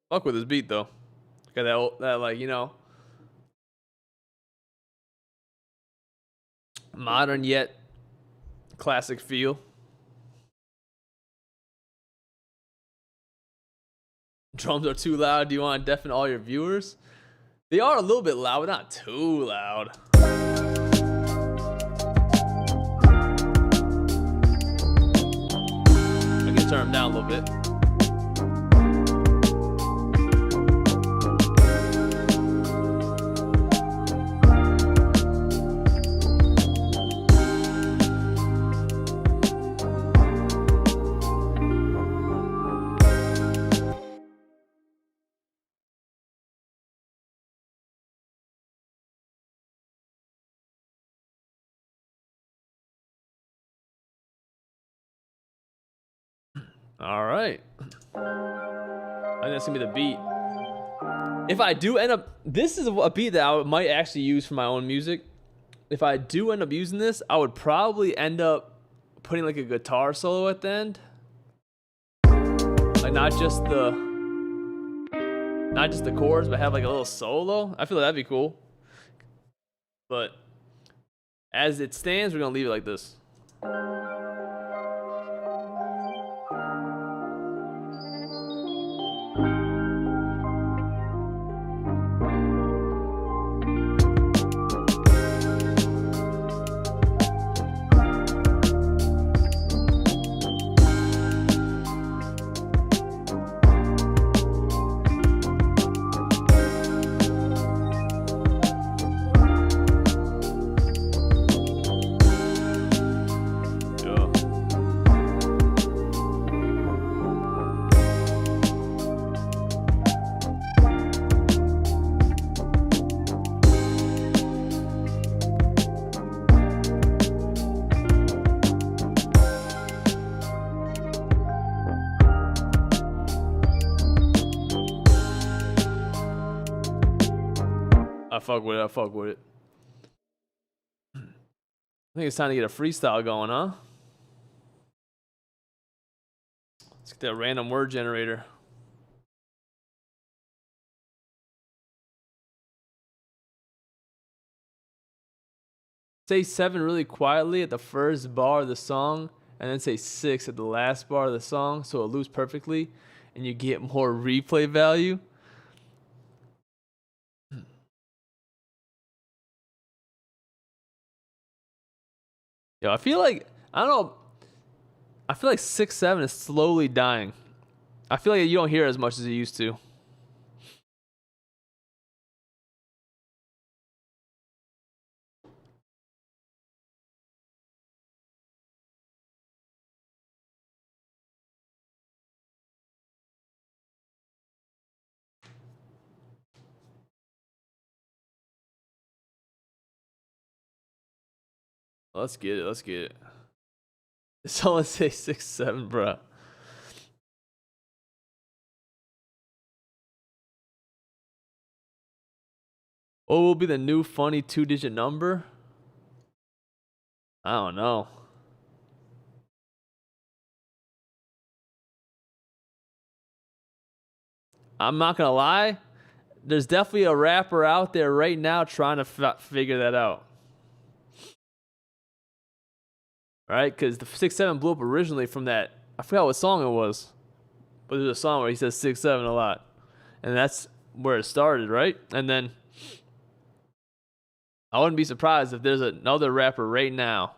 Fuck with this beat though. Got that like, you know, modern yet classic feel. Drums are too loud. Do you want to deafen all your viewers? They are a little bit loud, but not too loud. I can turn them down a little bit. All right. I think that's gonna be the beat. If I do end up, this is a beat that I might actually use for my own music. If I do end up using this, I would probably end up putting like a guitar solo at the end. Like not just the chords, but have like a little solo. I feel like that'd be cool. But as it stands, we're gonna leave it like this. I fuck with it. I think it's time to get a freestyle going, huh? Let's get that random word generator. Say 7 really quietly at the first bar of the song, and then say 6 at the last bar of the song, so it loops perfectly, and you get more replay value. Yo, I feel like, I don't know, I feel like 6-7 is slowly dying. I feel like you don't hear it as much as you used to. Let's get it. Someone say 6-7, bro. What will be the new funny 2-digit number? I don't know. I'm not gonna lie. There's definitely a rapper out there right now trying to figure that out. Right? Because the 6-7 blew up originally from that. I forgot what song it was, but there's a song where he says 6-7 a lot, and that's where it started, right? And then I wouldn't be surprised if there's another rapper right now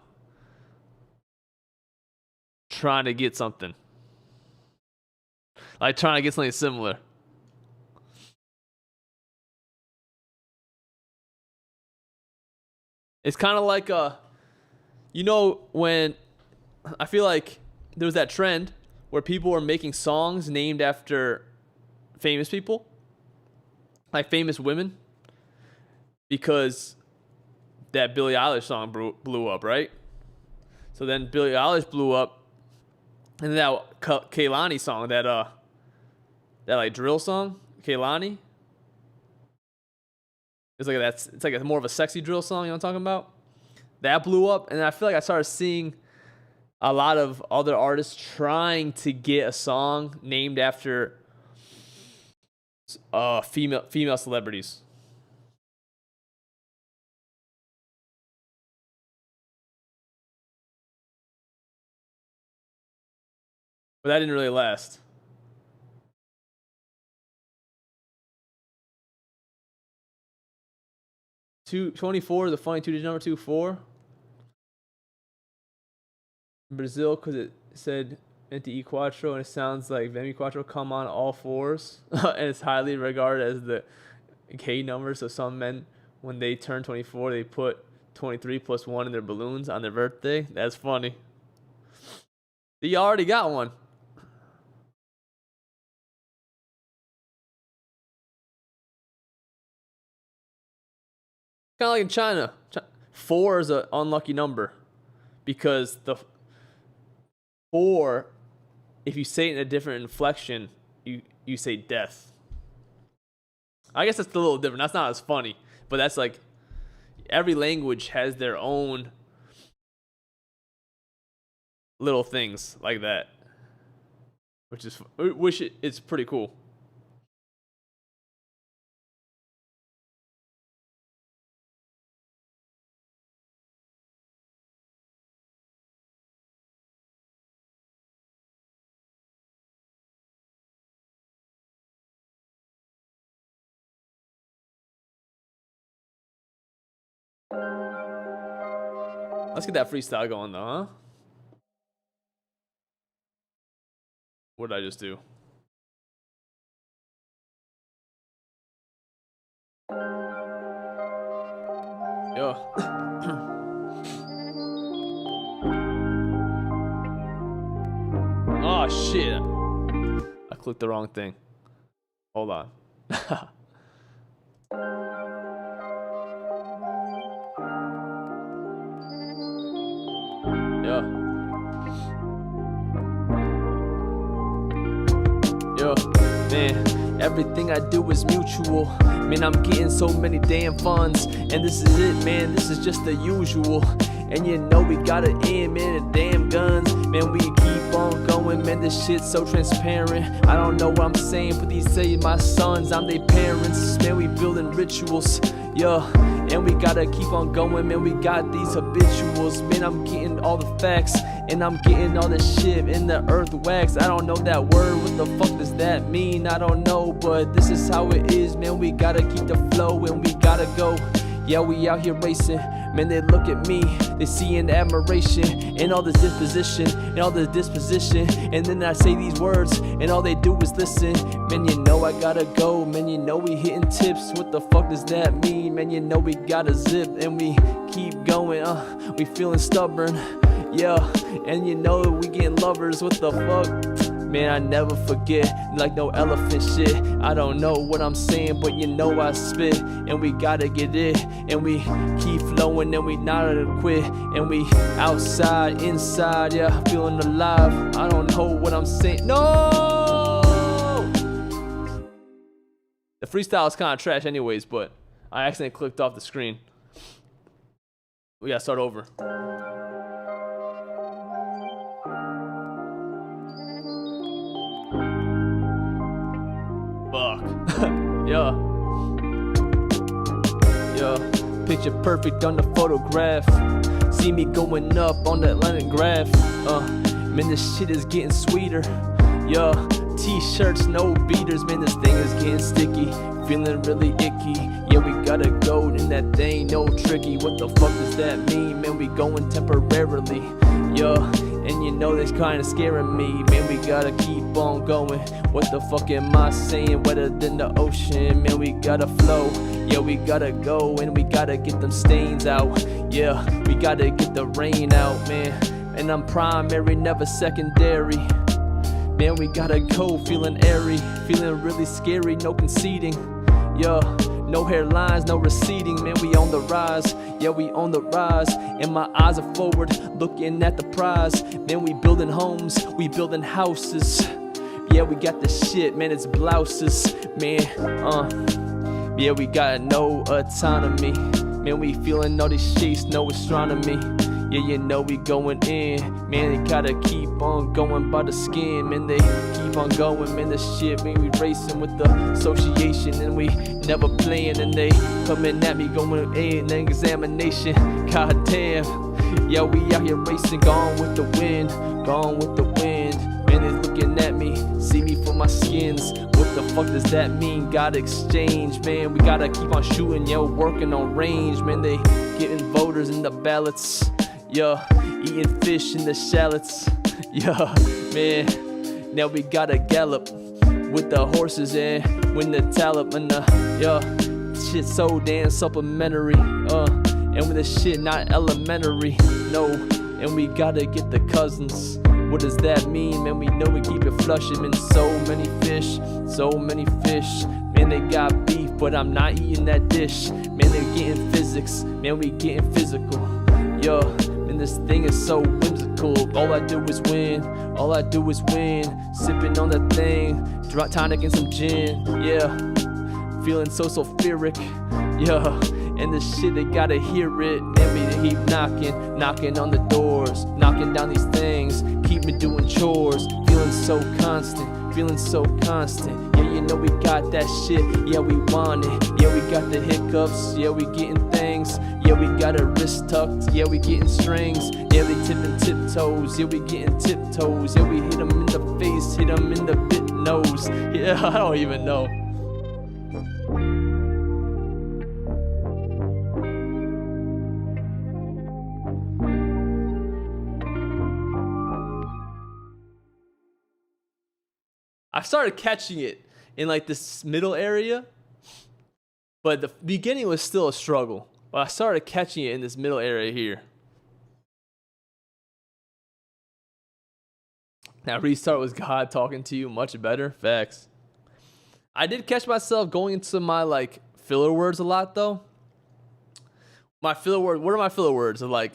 trying to get something, like trying to get something similar. It's kind of like when I feel like there was that trend where people were making songs named after famous people, like famous women, because that Billie Eilish song blew up, right? So then Billie Eilish blew up, and that Kaylani song, that like drill song, Kaylani. It's like a more of a sexy drill song, you know what I'm talking about? That blew up, and I feel like I started seeing a lot of other artists trying to get a song named after female celebrities. But that didn't really last. Two 24, the funny 2-digit number 24. Brazil, because it said 24 and it sounds like 24 come on all fours. And it's highly regarded as the gay number. So some men, when they turn 24, they put 23 plus 1 in their balloons on their birthday. That's funny. You already got one. Kind of like in China. 4 is an unlucky number because the 4 if you say it in a different inflection, you say death. I guess that's a little different. That's not as funny, but that's like every language has their own little things like that, which it's pretty cool. Let's get that freestyle going though, huh? What did I just do? Yo. Oh shit. I clicked the wrong thing. Hold on. Yo, man, everything I do is mutual. Man, I'm getting so many damn funds, and this is it, man. This is just the usual. And you know we gotta end, man, the damn guns. Man, we keep on going, man, this shit's so transparent. I don't know what I'm saying, but these say my sons, I'm their parents. Man, we building rituals, yeah. And we gotta keep on going, man, we got these habituals. Man, I'm getting all the facts, and I'm getting all this shit in the earth wax. I don't know that word, what the fuck does that mean? I don't know, but this is how it is, man. We gotta keep the flow, and we gotta go. Yeah, we out here racing. Man, they look at me, they see an admiration and all this disposition and all this disposition. And then I say these words and all they do is listen. Man, you know I gotta go. Man, you know we hitting tips. What the fuck does that mean? Man, you know we gotta zip and we keep going. We feeling stubborn, yeah. And you know we getting lovers. What the fuck? Man, I never forget, like no elephant shit. I don't know what I'm saying, but you know I spit. And we gotta get it, and we keep flowing, and we not gonna quit. And we outside, inside, yeah, feeling alive. I don't know what I'm saying, no! The freestyle is kind of trash anyways, but I accidentally clicked off the screen. We gotta start over. Yeah, picture perfect on the photograph. See me going up on the Atlantic graph. Man, this shit is getting sweeter. Yeah, t-shirts, no beaters. Man, this thing is getting sticky. Feeling really icky. Yeah, we gotta go, and that thing no tricky. What the fuck does that mean? Man, we going temporarily. Yeah. And you know that's kinda scaring me. Man, we gotta keep on going. What the fuck am I saying? Wetter than the ocean. Man, we gotta flow. Yeah, we gotta go and we gotta get them stains out. Yeah, we gotta get the rain out, man. And I'm primary, never secondary. Man, we gotta go, feeling airy. Feeling really scary, no conceding. Yeah, no hairlines, no receding. Man, we on the rise. Yeah, we on the rise. And my eyes are forward, looking at the prize. Man, we building homes, we building houses. Yeah, we got this shit, man, it's blouses. Man, yeah, we got no autonomy. Man, we feeling all these sheets, no astronomy. Yeah, you know we going in. Man, they gotta keep on going by the skin. Man, they keep on going, man, this shit. Man, we racing with the association. And we never playing. And they coming at me going in an examination. God damn. Yeah, we out here racing, gone with the wind. Gone with the wind. Man, they looking at me, see me for my skins. What the fuck does that mean? Gotta exchange, man. We gotta keep on shooting, yeah, working on range. Man, they getting voters in the ballots. Yeah, eating fish in the shallots. Yeah, man, now we gotta gallop with the horses and win the talent. And yeah, shit so damn supplementary. And with this shit not elementary, no. And we gotta get the cousins. What does that mean? Man, we know we keep it flushing. Man, so many fish, so many fish. Man, they got beef, but I'm not eating that dish. Man, they're getting physics. Man, we getting physical. Yeah. Man, and this thing is so whimsical. All I do is win, all I do is win. Sipping on that thing, tonic and some gin, yeah. Feeling so sulfuric, yeah. And this shit, they gotta hear it. Need me to keep knocking on the doors, knocking down these things, keep me doing chores. Feeling so constant, feeling so constant. Yeah, you know we got that shit, yeah, we want it. Yeah, we got the hiccups, yeah, we getting things. Yeah, we got our wrist tucked, yeah, we getting strings. Yeah, they tipping tiptoes, yeah, we getting tiptoes. Yeah, we hit them in the face, hit them in the bit nose. Yeah, I don't even know. I started catching it in like this middle area, but the beginning was still a struggle. But I started catching it in this middle area here. Now restart was God talking to you, much better. Facts. I did catch myself going into my like filler words a lot though. My filler word, what are my filler words? Like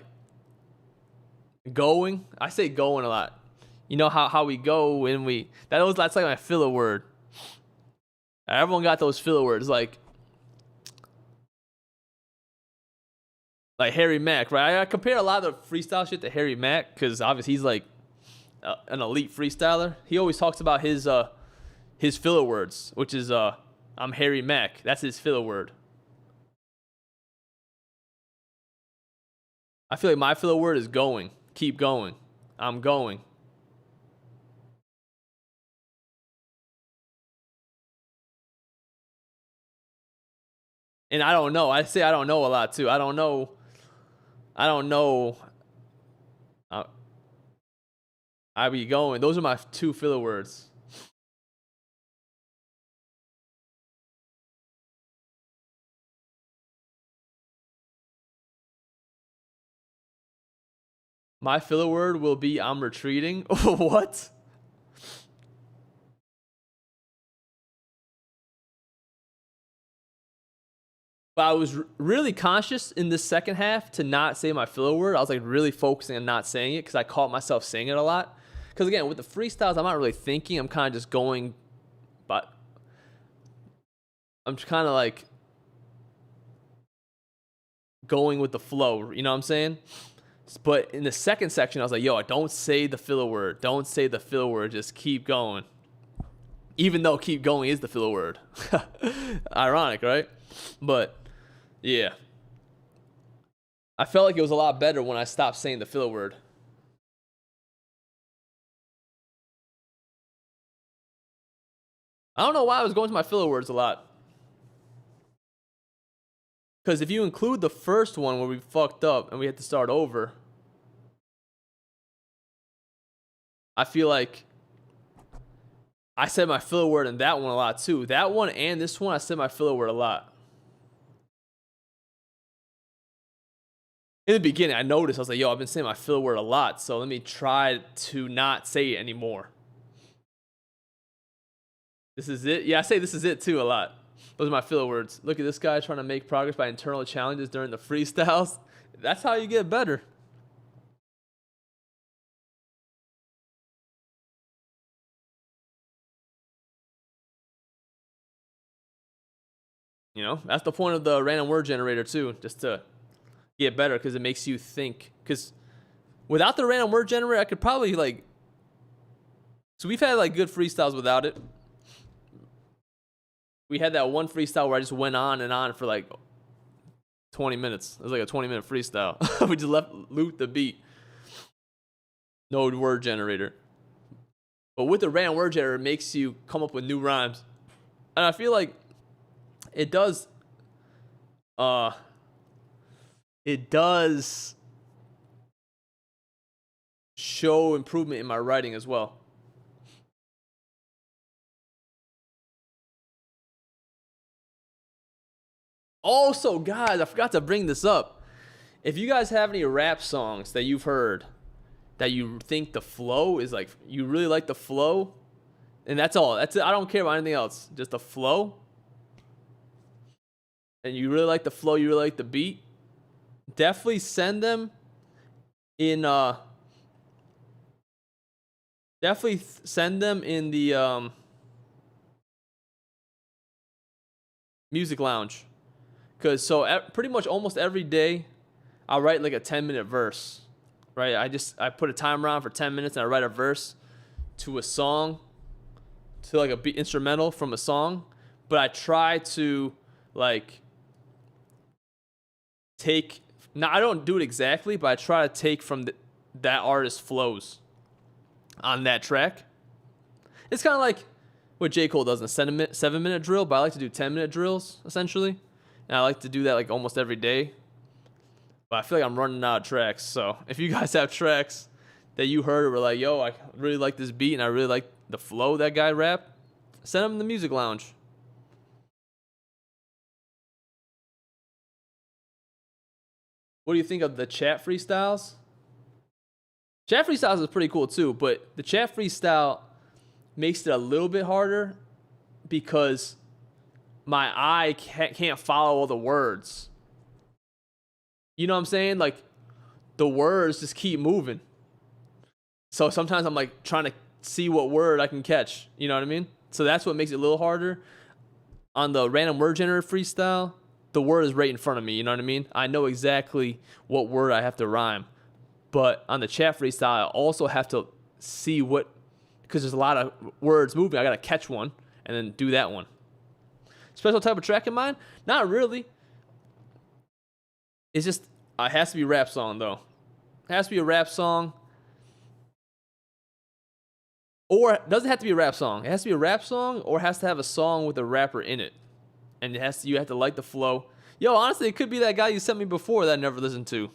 going. I say going a lot. You know how we go when we, that's like my filler word. Everyone got those filler words like Harry Mack, right? I compare a lot of freestyle shit to Harry Mack because obviously he's like an elite freestyler. He always talks about his filler words, which is I'm Harry Mack. That's his filler word. I feel like my filler word is going. Keep going. I'm going. And I don't know. I say I don't know a lot too. I don't know. I be going. Those are my two filler words. My filler word will be I'm retreating. What? But I was really conscious in this second half to not say my filler word. I was like really focusing on not saying it because I caught myself saying it a lot. Because again, with the freestyles, I'm not really thinking. I'm kind of just going, but I'm kind of like going with the flow. You know what I'm saying? But in the second section, I was like, yo, don't say the filler word. Don't say the filler word. Just keep going. Even though keep going is the filler word. Ironic, right? But yeah. I felt like it was a lot better when I stopped saying the filler word. I don't know why I was going to my filler words a lot. Because if you include the first one where we fucked up and we had to start over, I feel like I said my filler word in that one a lot too. That one and this one, I said my filler word a lot. In the beginning, I noticed, I was like, yo, I've been saying my filler word a lot, so let me try to not say it anymore. This is it? Yeah, I say this is it too a lot. Those are my filler words. Look at this guy trying to make progress by internal challenges during the freestyles. That's how you get better. You know, that's the point of the random word generator too, just to get better because it makes you think. Because without the random word generator, I could probably like. So we've had like good freestyles without it. We had that one freestyle where I just went on and on for like 20 minutes. It was like a 20-minute freestyle. We just looped the beat. No word generator. But with the random word generator, it makes you come up with new rhymes. And I feel like it does show improvement in my writing as well. Also, guys, I forgot to bring this up. If you guys have any rap songs that you've heard that you think the flow is like, you really like the flow, and that's all. That's it. I don't care about anything else. Just the flow. And you really like the flow, you really like the beat, definitely send them in definitely send them in the music lounge, because pretty much almost every day I'll write like a 10-minute verse, right? I put a timer on for 10 minutes and I write a verse to a song, to like a beat instrumental from a song, but I try to like take, now I don't do it exactly, but I try to take from that artist's flows on that track. It's kind of like what J. Cole does in a 7-minute drill, but I like to do 10-minute drills essentially, and I like to do that like almost every day. But I feel like I'm running out of tracks. So if you guys have tracks that you heard or were like, yo, I really like this beat and I really like the flow that guy rapped, send them in the music lounge. What do you think of the chat freestyles? Chat freestyles is pretty cool too, but the chat freestyle makes it a little bit harder because my eye can't follow all the words. You know what I'm saying? Like, the words just keep moving. So sometimes I'm like trying to see what word I can catch. You know what I mean? So that's what makes it a little harder. On the random word generator freestyle, the word is right in front of me. You know what I mean? I know exactly what word I have to rhyme. But on the chat freestyle, I also have to see what, because there's a lot of words moving. I got to catch one and then do that one. Special type of track in mind? Not really. It's just, it has to be a rap song, though. It has to be a rap song. Or it doesn't have to be a rap song. It has to be a rap song, or it has to have a song with a rapper in it. And you have to like the flow. Yo, honestly, it could be that guy you sent me before that I never listened to.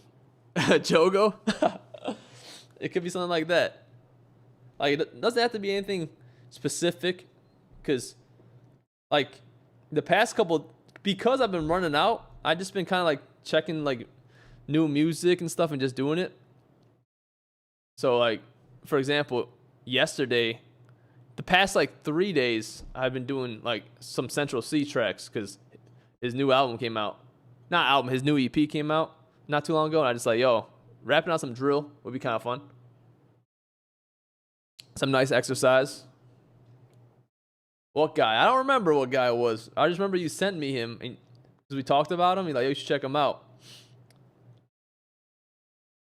Jogo? It could be something like that. Like, it doesn't have to be anything specific. Because, like, the past couple, because I've been running out, I've just been kind of like checking like new music and stuff and just doing it. So like, for example, yesterday, the past like 3 days, I've been doing like some Central C tracks because his new album came out. Not album, his new EP came out not too long ago, and I just like, yo, rapping out some drill would be kind of fun. Some nice exercise. What guy? I don't remember what guy it was. I just remember you sent me him because we talked about him. You're like, yo, you should check him out.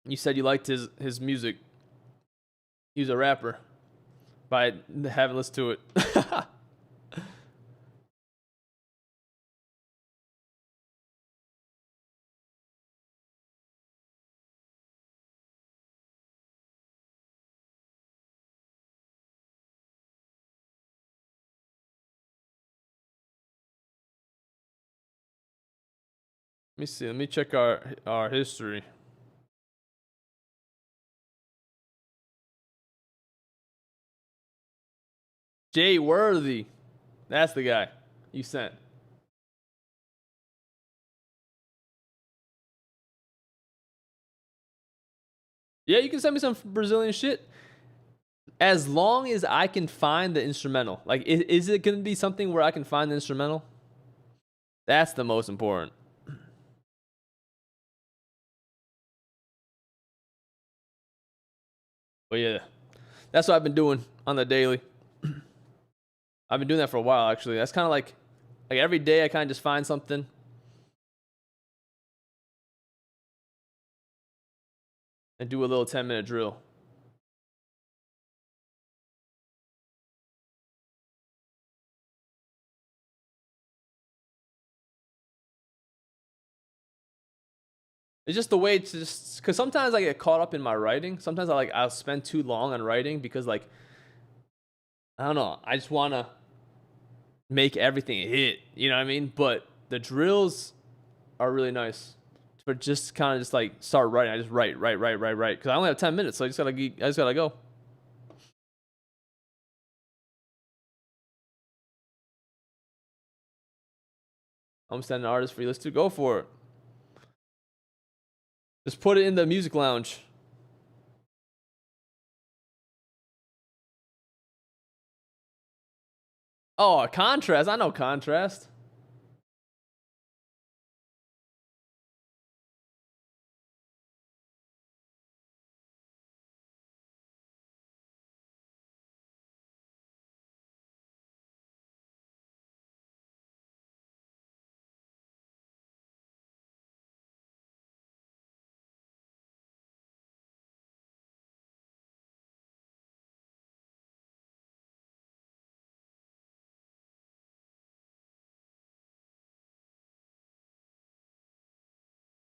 You said you liked his music. He was a rapper, but I haven't listened to it. Let me see. Let me check our history. Jay Worthy. That's the guy you sent. Yeah, you can send me some Brazilian shit. As long as I can find the instrumental. Like, is it going to be something where I can find the instrumental? That's the most important. But yeah, that's what I've been doing on the daily. I've been doing that for a while, actually. That's kind of like every day I kind of just find something. And do a little 10-minute drill. It's just the way to just, because sometimes I get caught up in my writing. Sometimes I'll spend too long on writing because like, I don't know, I just want to make everything a hit, you know what I mean? But the drills are really nice. But just kind of just like start writing. I just write. Because I only have 10 minutes, so I just gotta go. I'm sending an artist free list to go for it. Just put it in the music lounge. Oh, Contrast. I know Contrast.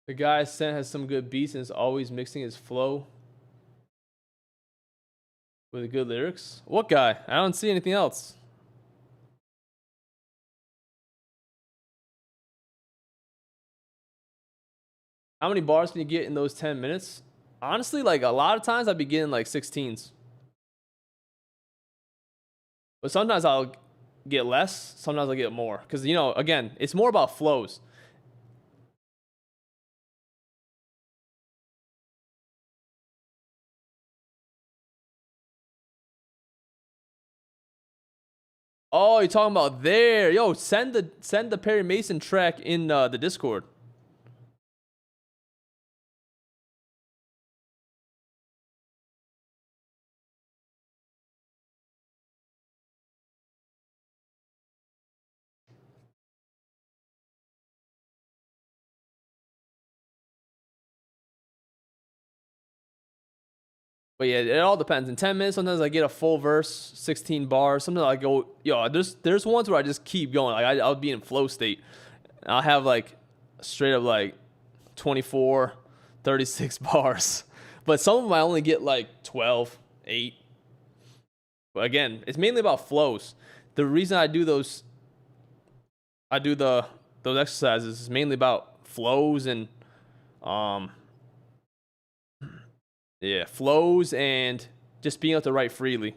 The guy sent has some good beats and is always mixing his flow with the good lyrics. What guy? I don't see anything else. How many bars can you get in those 10 minutes? Honestly, like a lot of times I be getting like 16s. But sometimes I'll get less, sometimes I'll get more. Because, you know, again, it's more about flows. Oh, you're talking about there. Yo, send the Perry Mason track in the Discord. But yeah, it all depends. In 10 minutes, sometimes I get a full verse, 16 bars. Sometimes I go, yo, there's ones where I just keep going. Like I'll be in flow state. I'll have like straight up like 24, 36 bars. But some of them I only get like 12, 8. But again, it's mainly about flows. The reason I do those exercises is mainly about flows and yeah, flows and just being able to write freely.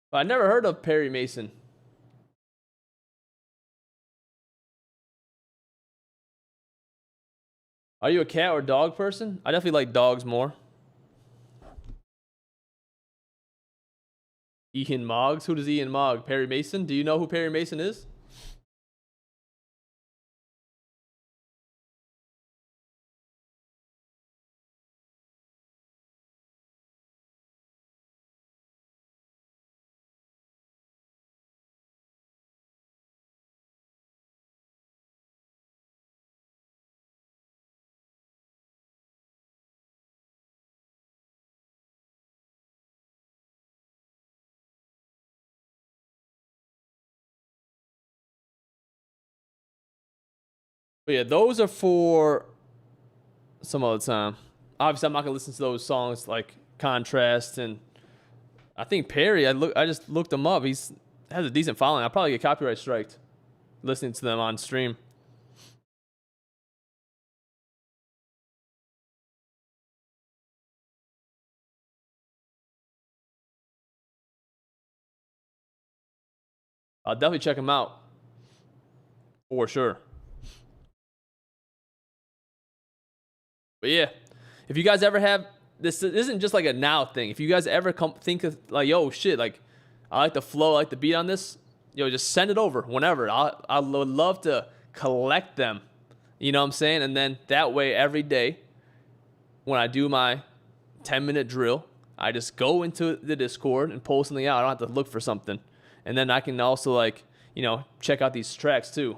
But I never heard of Perry Mason. Are you a cat or dog person? I definitely like dogs more. Ian Moggs? Who does Ian Mogg? Perry Mason? Do you know who Perry Mason is? But yeah, those are for some other time. Obviously, I'm not gonna listen to those songs like Contrast and I think Perry. I just looked him up. He's has a decent following. I'll probably get copyright striked listening to them on stream. I'll definitely check him out for sure. But yeah, if you guys ever have this isn't just like a now thing. If you guys ever come think of like, yo, shit, like I like the flow, I like the beat on this, yo, just send it over whenever. I would love to collect them. You know what I'm saying? And then that way every day when I do my 10-minute drill, I just go into the Discord and pull something out. I don't have to look for something. And then I can also like, you know, check out these tracks too.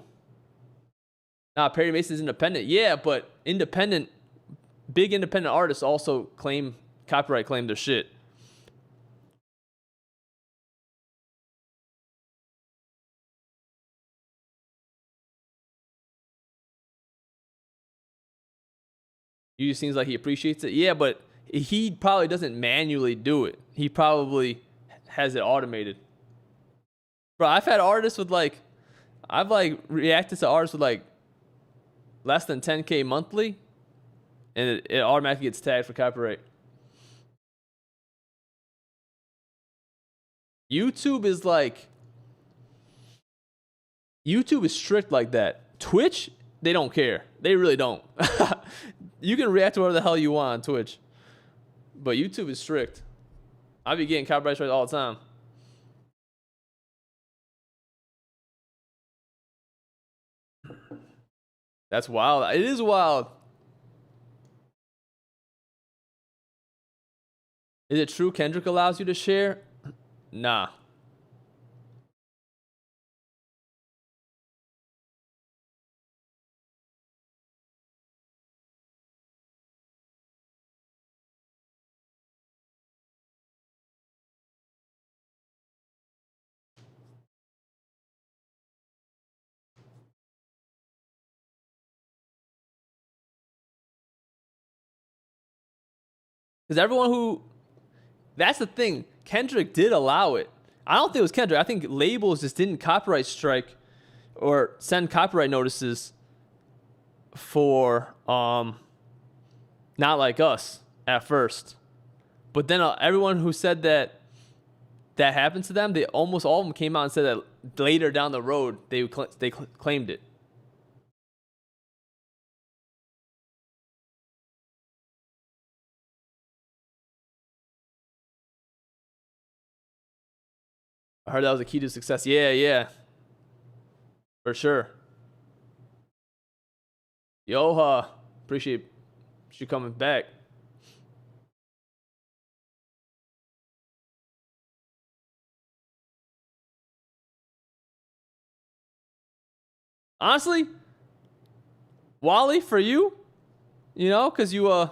Now, Perry Mason's independent. Yeah, but big independent artists also copyright claim their shit. He seems like he appreciates it. Yeah, but he probably doesn't manually do it. He probably has it automated. Bro, I've reacted to artists with like less than 10K monthly, and it automatically gets tagged for copyright. YouTube is strict like that. Twitch, they don't care. They really don't. You can react to whatever the hell you want on Twitch. But YouTube is strict. I be getting copyright strikes all the time. That's wild. It is wild. Is it true Kendrick allows you to share? Nah. Because everyone who, that's the thing. Kendrick did allow it. I don't think it was Kendrick. I think labels just didn't copyright strike or send copyright notices for not like us at first. But then everyone who said that happened to them, they almost all of them came out and said that later down the road they claimed it. I heard that was a key to success. Yeah. For sure. Yo, appreciate you coming back. Honestly, Wally, for you, you know, because you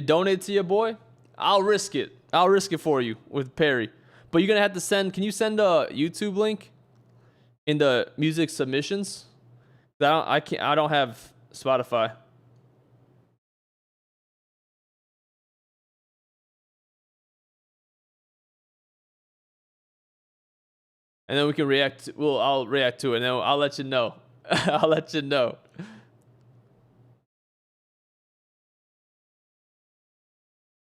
donate to your boy, I'll risk it. I'll risk it for you with Perry. But you're gonna have to send. Can you send a YouTube link in the music submissions? I can't. I don't have Spotify. And then we can react. Well, I'll react to it, and then I'll let you know. I'll let you know.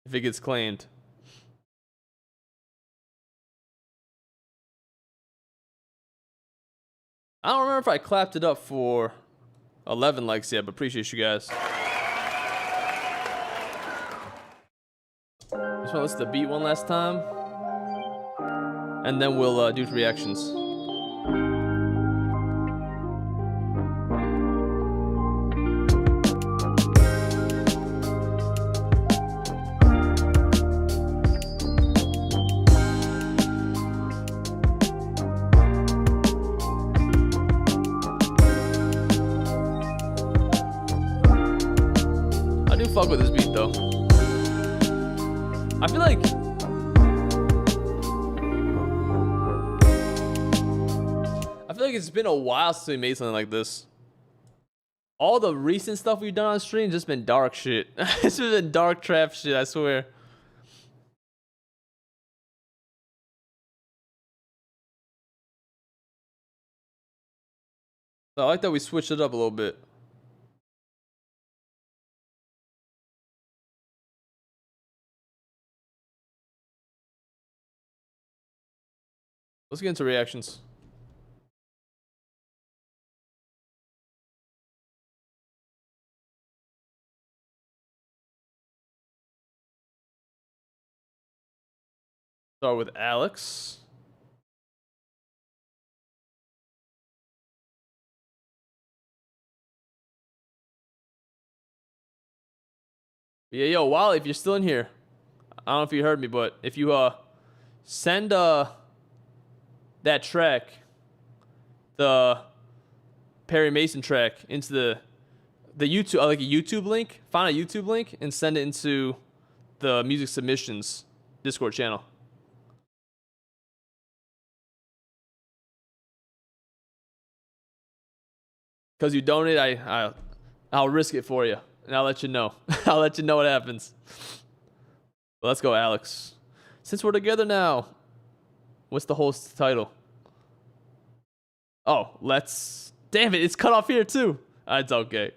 If it gets claimed. I don't remember if I clapped it up for 11 likes yet, but appreciate you guys. Just want to listen to the beat one last time. And then we'll do reactions. I do fuck with this beat though. I feel like it's been a while since we made something like this. All the recent stuff we've done on stream just been dark shit. It's just been dark trap shit, I swear. So I like that we switched it up a little bit. Let's get into reactions. Start with Alex. Yeah, yo, Wally, if you're still in here, I don't know if you heard me, but if you send that track, the Perry Mason track, into the YouTube, like a YouTube link, find a YouTube link and send it into the music submissions Discord channel. Because you donate, I'll risk it for you, and I'll let you know. I'll let you know what happens. But let's go, Alex. Since we're together now, what's the whole title? Oh, let's... Damn it, it's cut off here too. It's okay.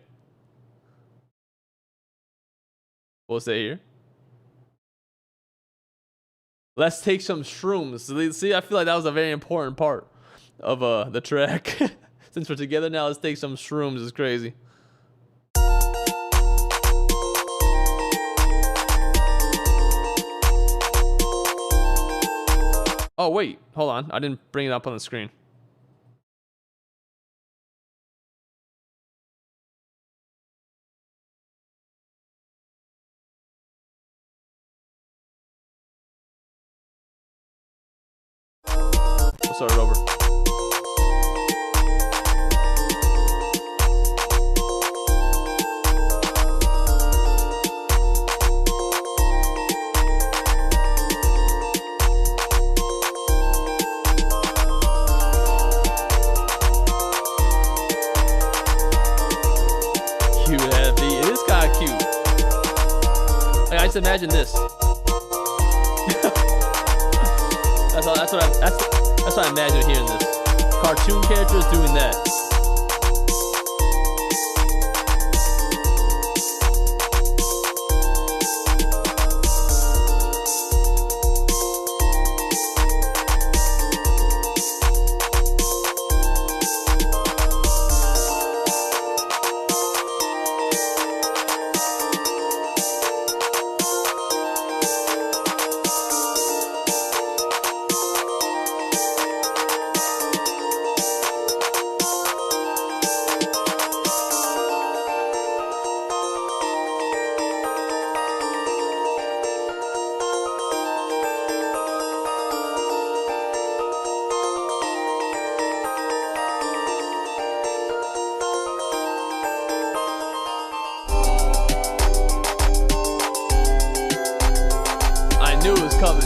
We'll say here. Let's take some shrooms. See, I feel like that was a very important part of the track. Since we're together now, let's take some shrooms. It's crazy. Oh, wait. Hold on. I didn't bring it up on the screen. start it over. Cute heavy. It is kind of cute. Like, I just imagine this. That's what I imagine hearing this. Cartoon characters doing that. Knew it was coming.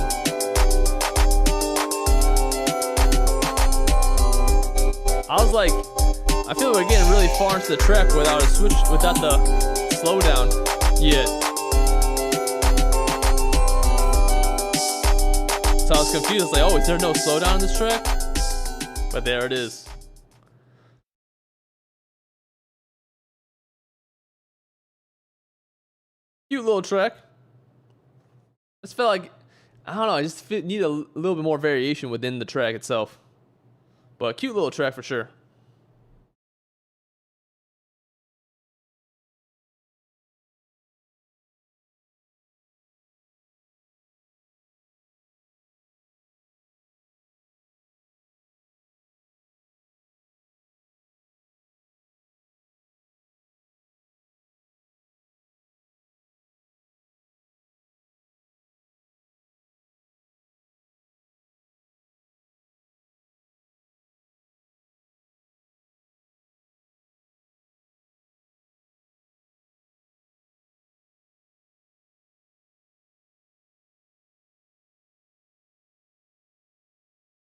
I was like, I feel like we're getting really far into the track without a switch, without the slowdown yet. So I was confused. Like, oh, is there no slowdown in this track? But there it is. Cute little track. I just felt like, I don't know, I just need a little bit more variation within the track itself. But cute little track for sure.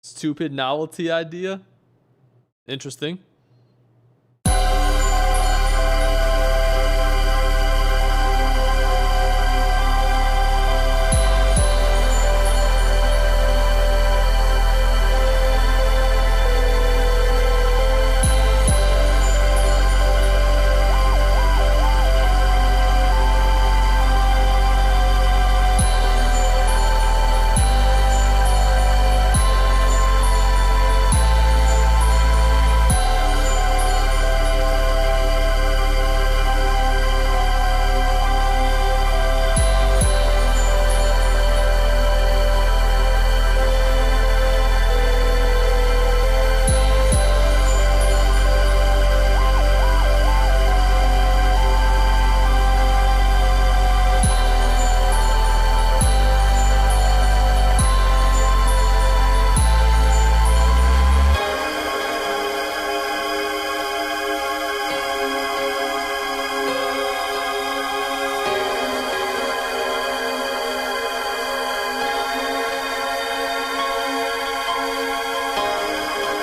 Stupid novelty idea. Interesting.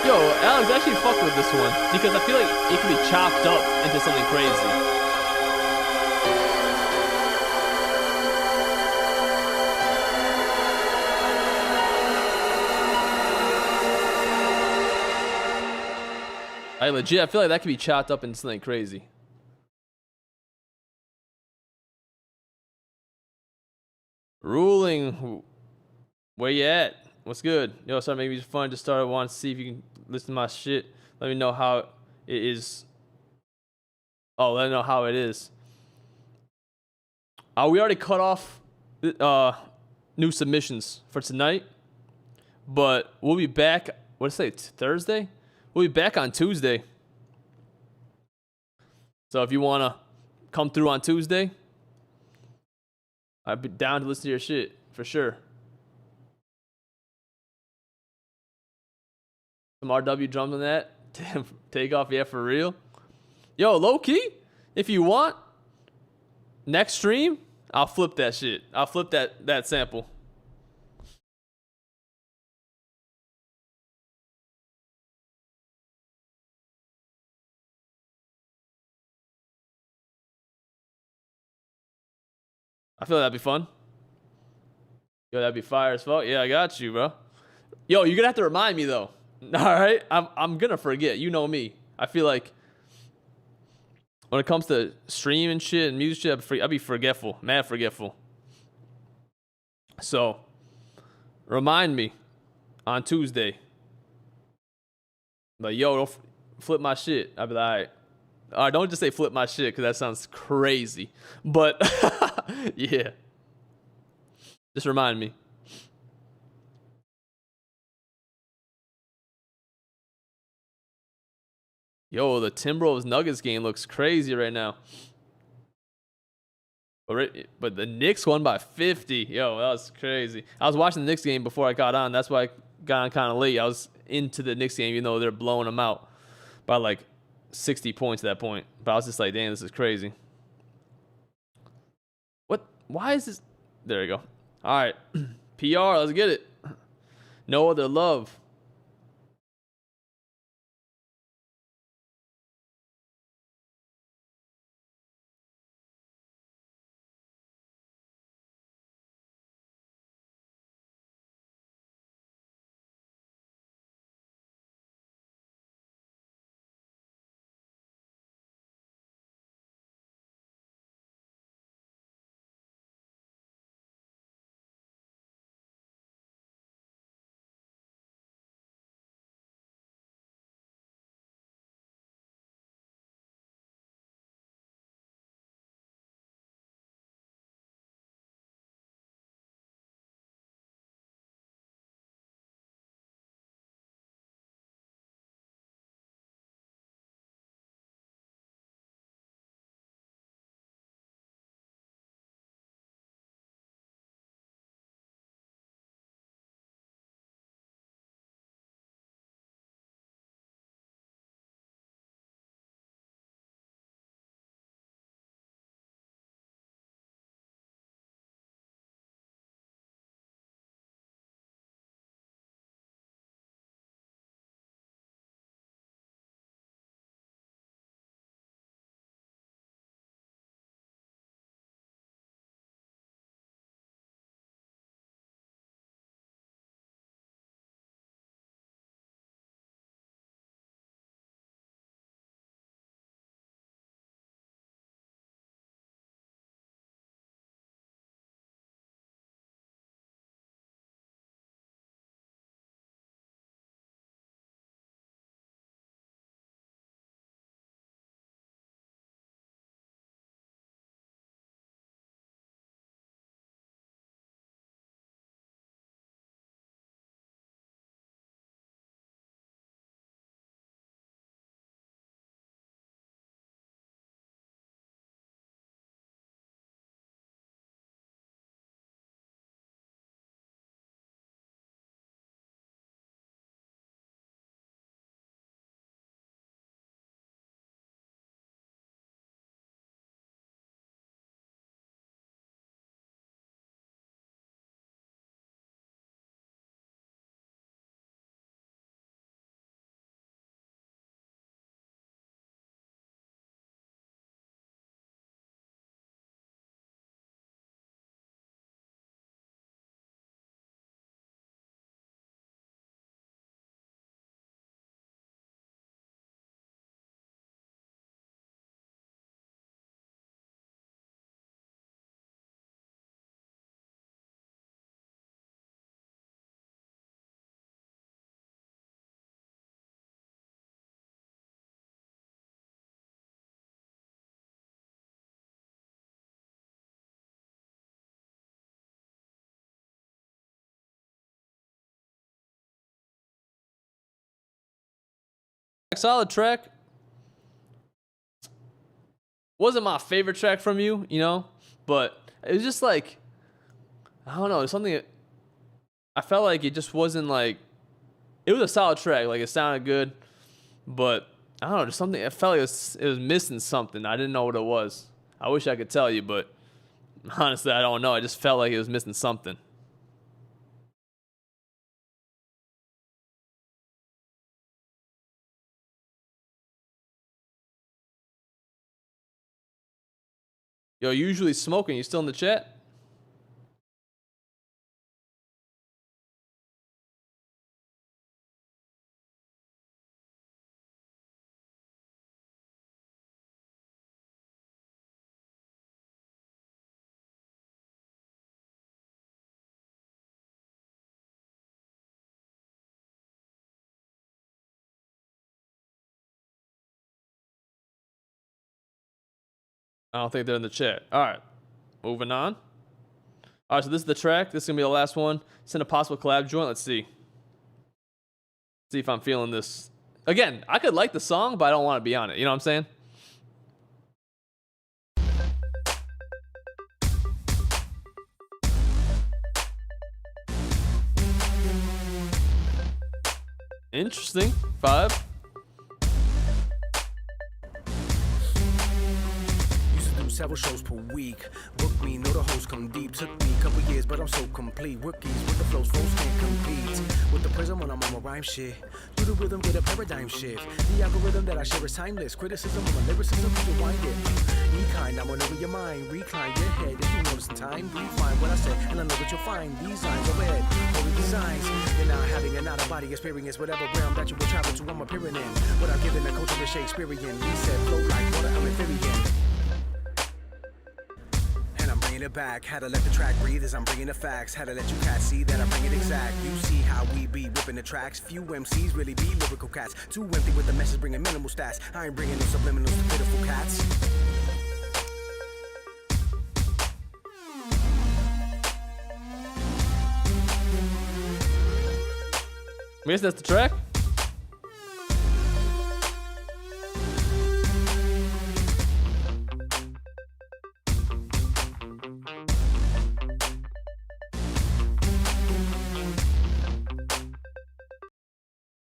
Yo, Alex, actually fuck with this one because I feel like it can be chopped up into something crazy. I feel like that could be chopped up into something crazy. Ruling, where you at? What's good? Yo, sorry, maybe it's fun to start. I want to see if you can listen to my shit. Let me know how it is. Oh, let me know how it is. We already cut off new submissions for tonight, but we'll be back. What did I say? Thursday? We'll be back on Tuesday. So if you want to come through on Tuesday, I'd be down to listen to your shit for sure. Some RW drums on that. Damn, Takeoff, yeah, for real. Yo, low key, if you want, next stream, I'll flip that shit. I'll flip that sample. I feel that'd be fun. Yo, that'd be fire as fuck. Yeah, I got you, bro. Yo, you're gonna have to remind me though. All right, I'm gonna forget. You know me. I feel like when it comes to stream and shit and music shit, I'd be forgetful, mad forgetful. So, remind me on Tuesday. Like, yo, don't flip my shit. I'd be like, all right, don't just say flip my shit because that sounds crazy. But yeah, just remind me. Yo, the Timberwolves Nuggets game looks crazy right now. But the Knicks won by 50. Yo, that was crazy. I was watching the Knicks game before I got on. That's why I got on kind of late. I was into the Knicks game, even though they're blowing them out by like 60 points at that point. But I was just like, damn, this is crazy. What? Why is this? There we go. All right. PR, let's get it. No Other Love. Solid track. Wasn't my favorite track from you, you know, but it was just like, I don't know, something. I felt like it just wasn't like it was a solid track. Like, it sounded good, but I don't know, just something. It felt like it was missing something. I didn't know what it was. I wish I could tell you, but honestly, I don't know. I just felt like it was missing something. Yo, usually smoking. You still in the chat? I don't think they're in the chat. All right, moving on. All right, so this is the track. This is gonna be the last one. It's in a possible collab joint. Let's see. See if I'm feeling this. Again, I could like the song, but I don't want to be on it. You know what I'm saying? Interesting. 5. Used to do several shows per week. Book me, know the hoes come deep. Took me a couple years, but I'm so complete. Rookies with the flows, folks can't compete. With the prism when I'm on my rhyme shit. Do the rhythm, get a paradigm shift. The algorithm that I share is timeless. Criticism of my lyricism, you rewind it. Be kind, I'm over your mind. Recline your head. If you notice in time, refine what I said, and I know what you'll find. These lines are red, holy designs. You're now having an out-of-body experience. Whatever realm that you will travel to, I'm appearing in. Without giving the culture of Shakespearean. Reset, flow like water, I'm amphibian. Bringing it back, had to let the track breathe as I'm bringing the facts. Had to let you cats see that I bring it exact. You see how we be whipping the tracks. Few MCs really be lyrical cats. Too empty with the message, bringing minimal stats. I ain't bringing no subliminals to pitiful cats. I guess that's the track.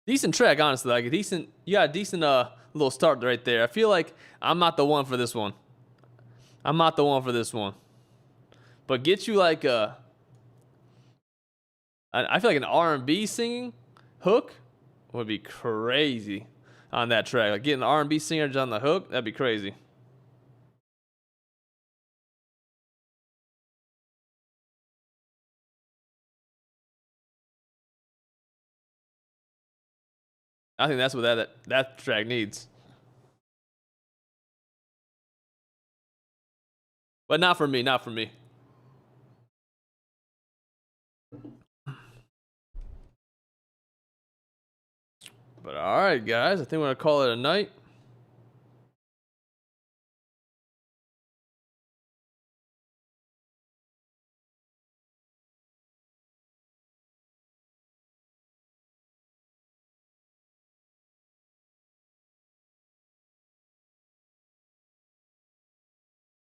Decent track, honestly. Like, you got a decent little start right there. I feel like I'm not the one for this one. But get you like I feel like an R&B singing hook would be crazy on that track. Like, getting an R&B singer on the hook, that'd be crazy. I think that's what that track needs. But not for me, not for me. But all right, guys, I think we're going to call it a night.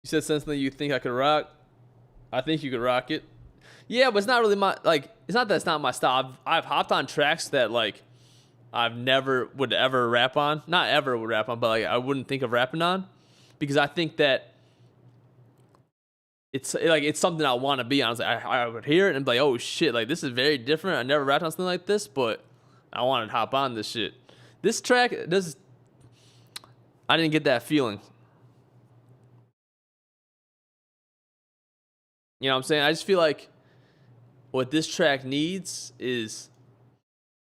You said something you think I could rock. I think you could rock it. Yeah, but it's not really my, like, it's not that it's not my style. I've hopped on tracks that, like, I've never would ever rap on. Not ever would rap on, but, like, I wouldn't think of rapping on. Because I think that it's something I want to be on. I would hear it and be like, oh shit, like, this is very different. I never rapped on something like this, but I wanted to hop on this shit. This track, I didn't get that feeling. You know what I'm saying? I just feel like what this track needs is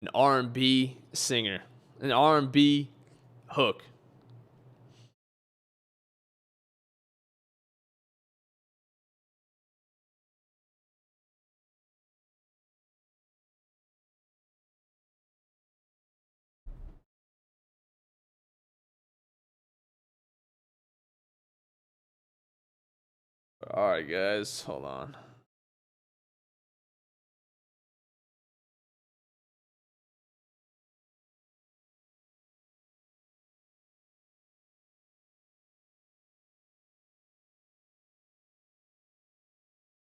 an R&B singer, an R&B hook. All right, guys, hold on.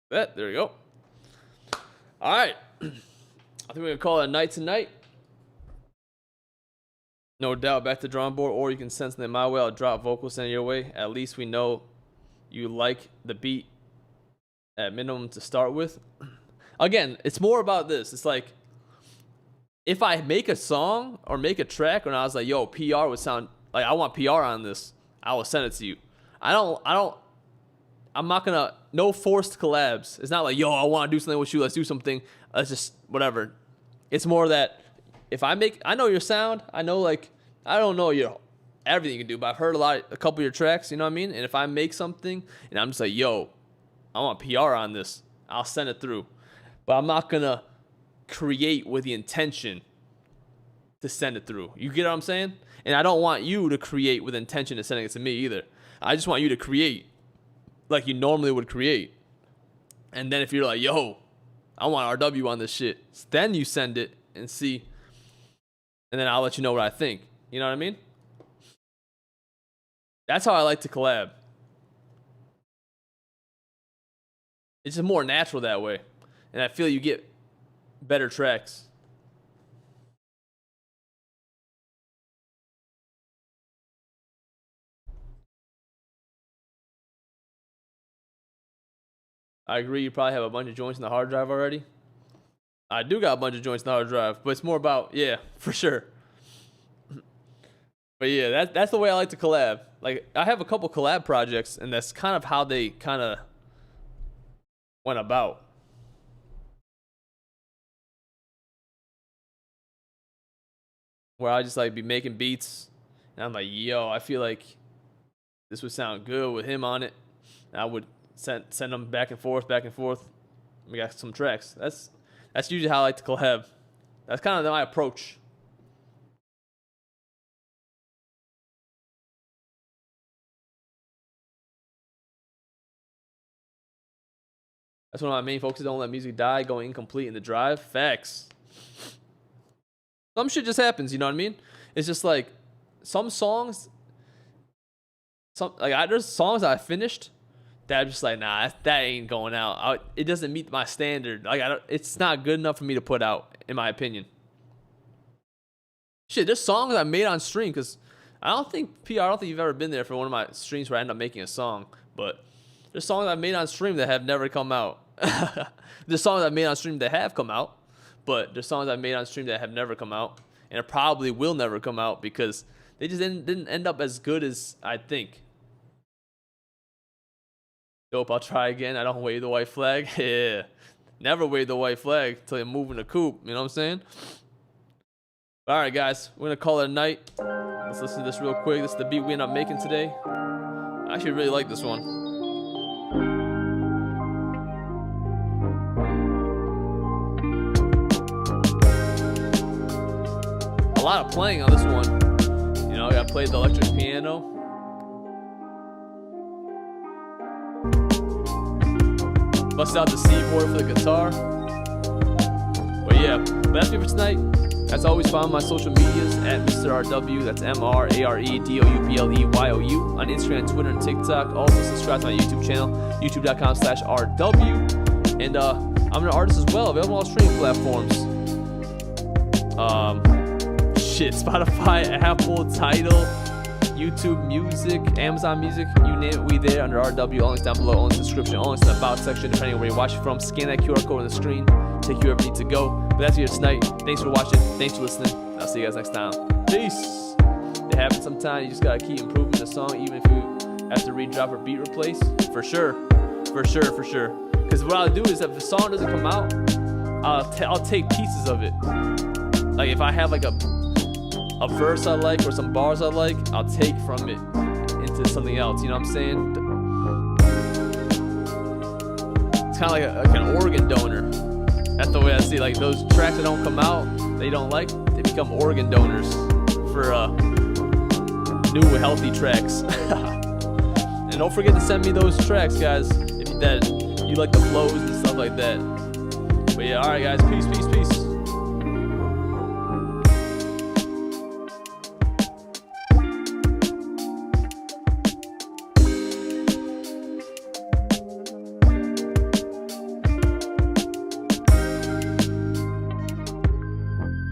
There we go. All right. I think we're going to call it a night tonight. No doubt, back to drawing board, or you can send something my way. I'll drop vocals send it your way. At least we know you like the beat at minimum to start with. Again, it's more about this. It's like, if I make a song or make a track and I was like, yo, PR would sound like, I want PR on this, I will send it to you. I'm not gonna, no forced collabs. It's not like, yo, I want to do something with you, let's do something, let's just, whatever. It's more that if I know your sound, I know, like, I don't know your everything you can do, but I've heard a couple of your tracks, you know what I mean? And if I make something and I'm just like, yo, I want PR on this, I'll send it through. But I'm not gonna create with the intention to send it through. You get what I'm saying? And I don't want you to create with intention of sending it to me either. I just want you to create like you normally would create. And then if you're like, yo, I want RW on this shit, then you send it and see. And then I'll let you know what I think. You know what I mean? That's how I like to collab. It's just more natural that way. And I feel you get better tracks. I agree, you probably have a bunch of joints in the hard drive already. I do got a bunch of joints in the hard drive, but it's more about, yeah, for sure. But yeah, that's the way I like to collab. Like, I have a couple collab projects, and that's kind of how they kind of went about. Where I just like be making beats, and I'm like, yo, I feel like this would sound good with him on it. And I would send them back and forth. We got some tracks. That's usually how I like to collab. That's kind of my approach. That's one of my main focuses. Don't let music die, going incomplete in the drive. Facts. Some shit just happens, you know what I mean? It's just like some songs, there's songs that I finished that I'm just like, nah, that ain't going out. It doesn't meet my standard. Like, it's not good enough for me to put out, in my opinion. Shit, there's songs I made on stream, because I don't think you've ever been there for one of my streams where I end up making a song, but there's songs I made on stream that have never come out. There's songs I made on stream that have come out, but there's songs I made on stream that have never come out, and it probably will never come out because they just didn't end up as good as I think. Dope, I'll try again. I don't wave the white flag. Yeah. Never wave the white flag until you're moving the coop. You know what I'm saying? All right, guys. We're going to call it a night. Let's listen to this real quick. This is the beat we end up making today. I actually really like this one. A lot of playing on this one. You know, I played the electric piano. Bust out the C board for the guitar. But yeah, that's it for tonight. As always, follow my social medias at Mr. RW. That's MRAREDOUPLEYOU on Instagram, Twitter, and TikTok. Also, subscribe to my YouTube channel, youtube.com/RW. And I'm an artist as well, available on all streaming platforms. Spotify, Apple, Tidal, YouTube Music, Amazon Music, you name it, we there under RW. All links down below, all links in the description, all links in the about section, depending on where you're watching from. Scan that QR code on the screen, take you wherever you need to go. But that's it tonight. Thanks for watching. Thanks for listening. I'll see you guys next time. Peace. It happens sometimes. You just gotta keep improving the song, even if you have to redrop or beat replace. For sure. Because what I'll do is, if the song doesn't come out, I'll take pieces of it. Like if I have like a verse I like or some bars I like, I'll take from it into something else. You know what I'm saying? It's kind of like an organ donor. That's the way I see it. Like those tracks that don't come out, they don't like, they become organ donors for new healthy tracks. And don't forget to send me those tracks, guys, if you like the flows and stuff like that. But yeah, alright guys, peace.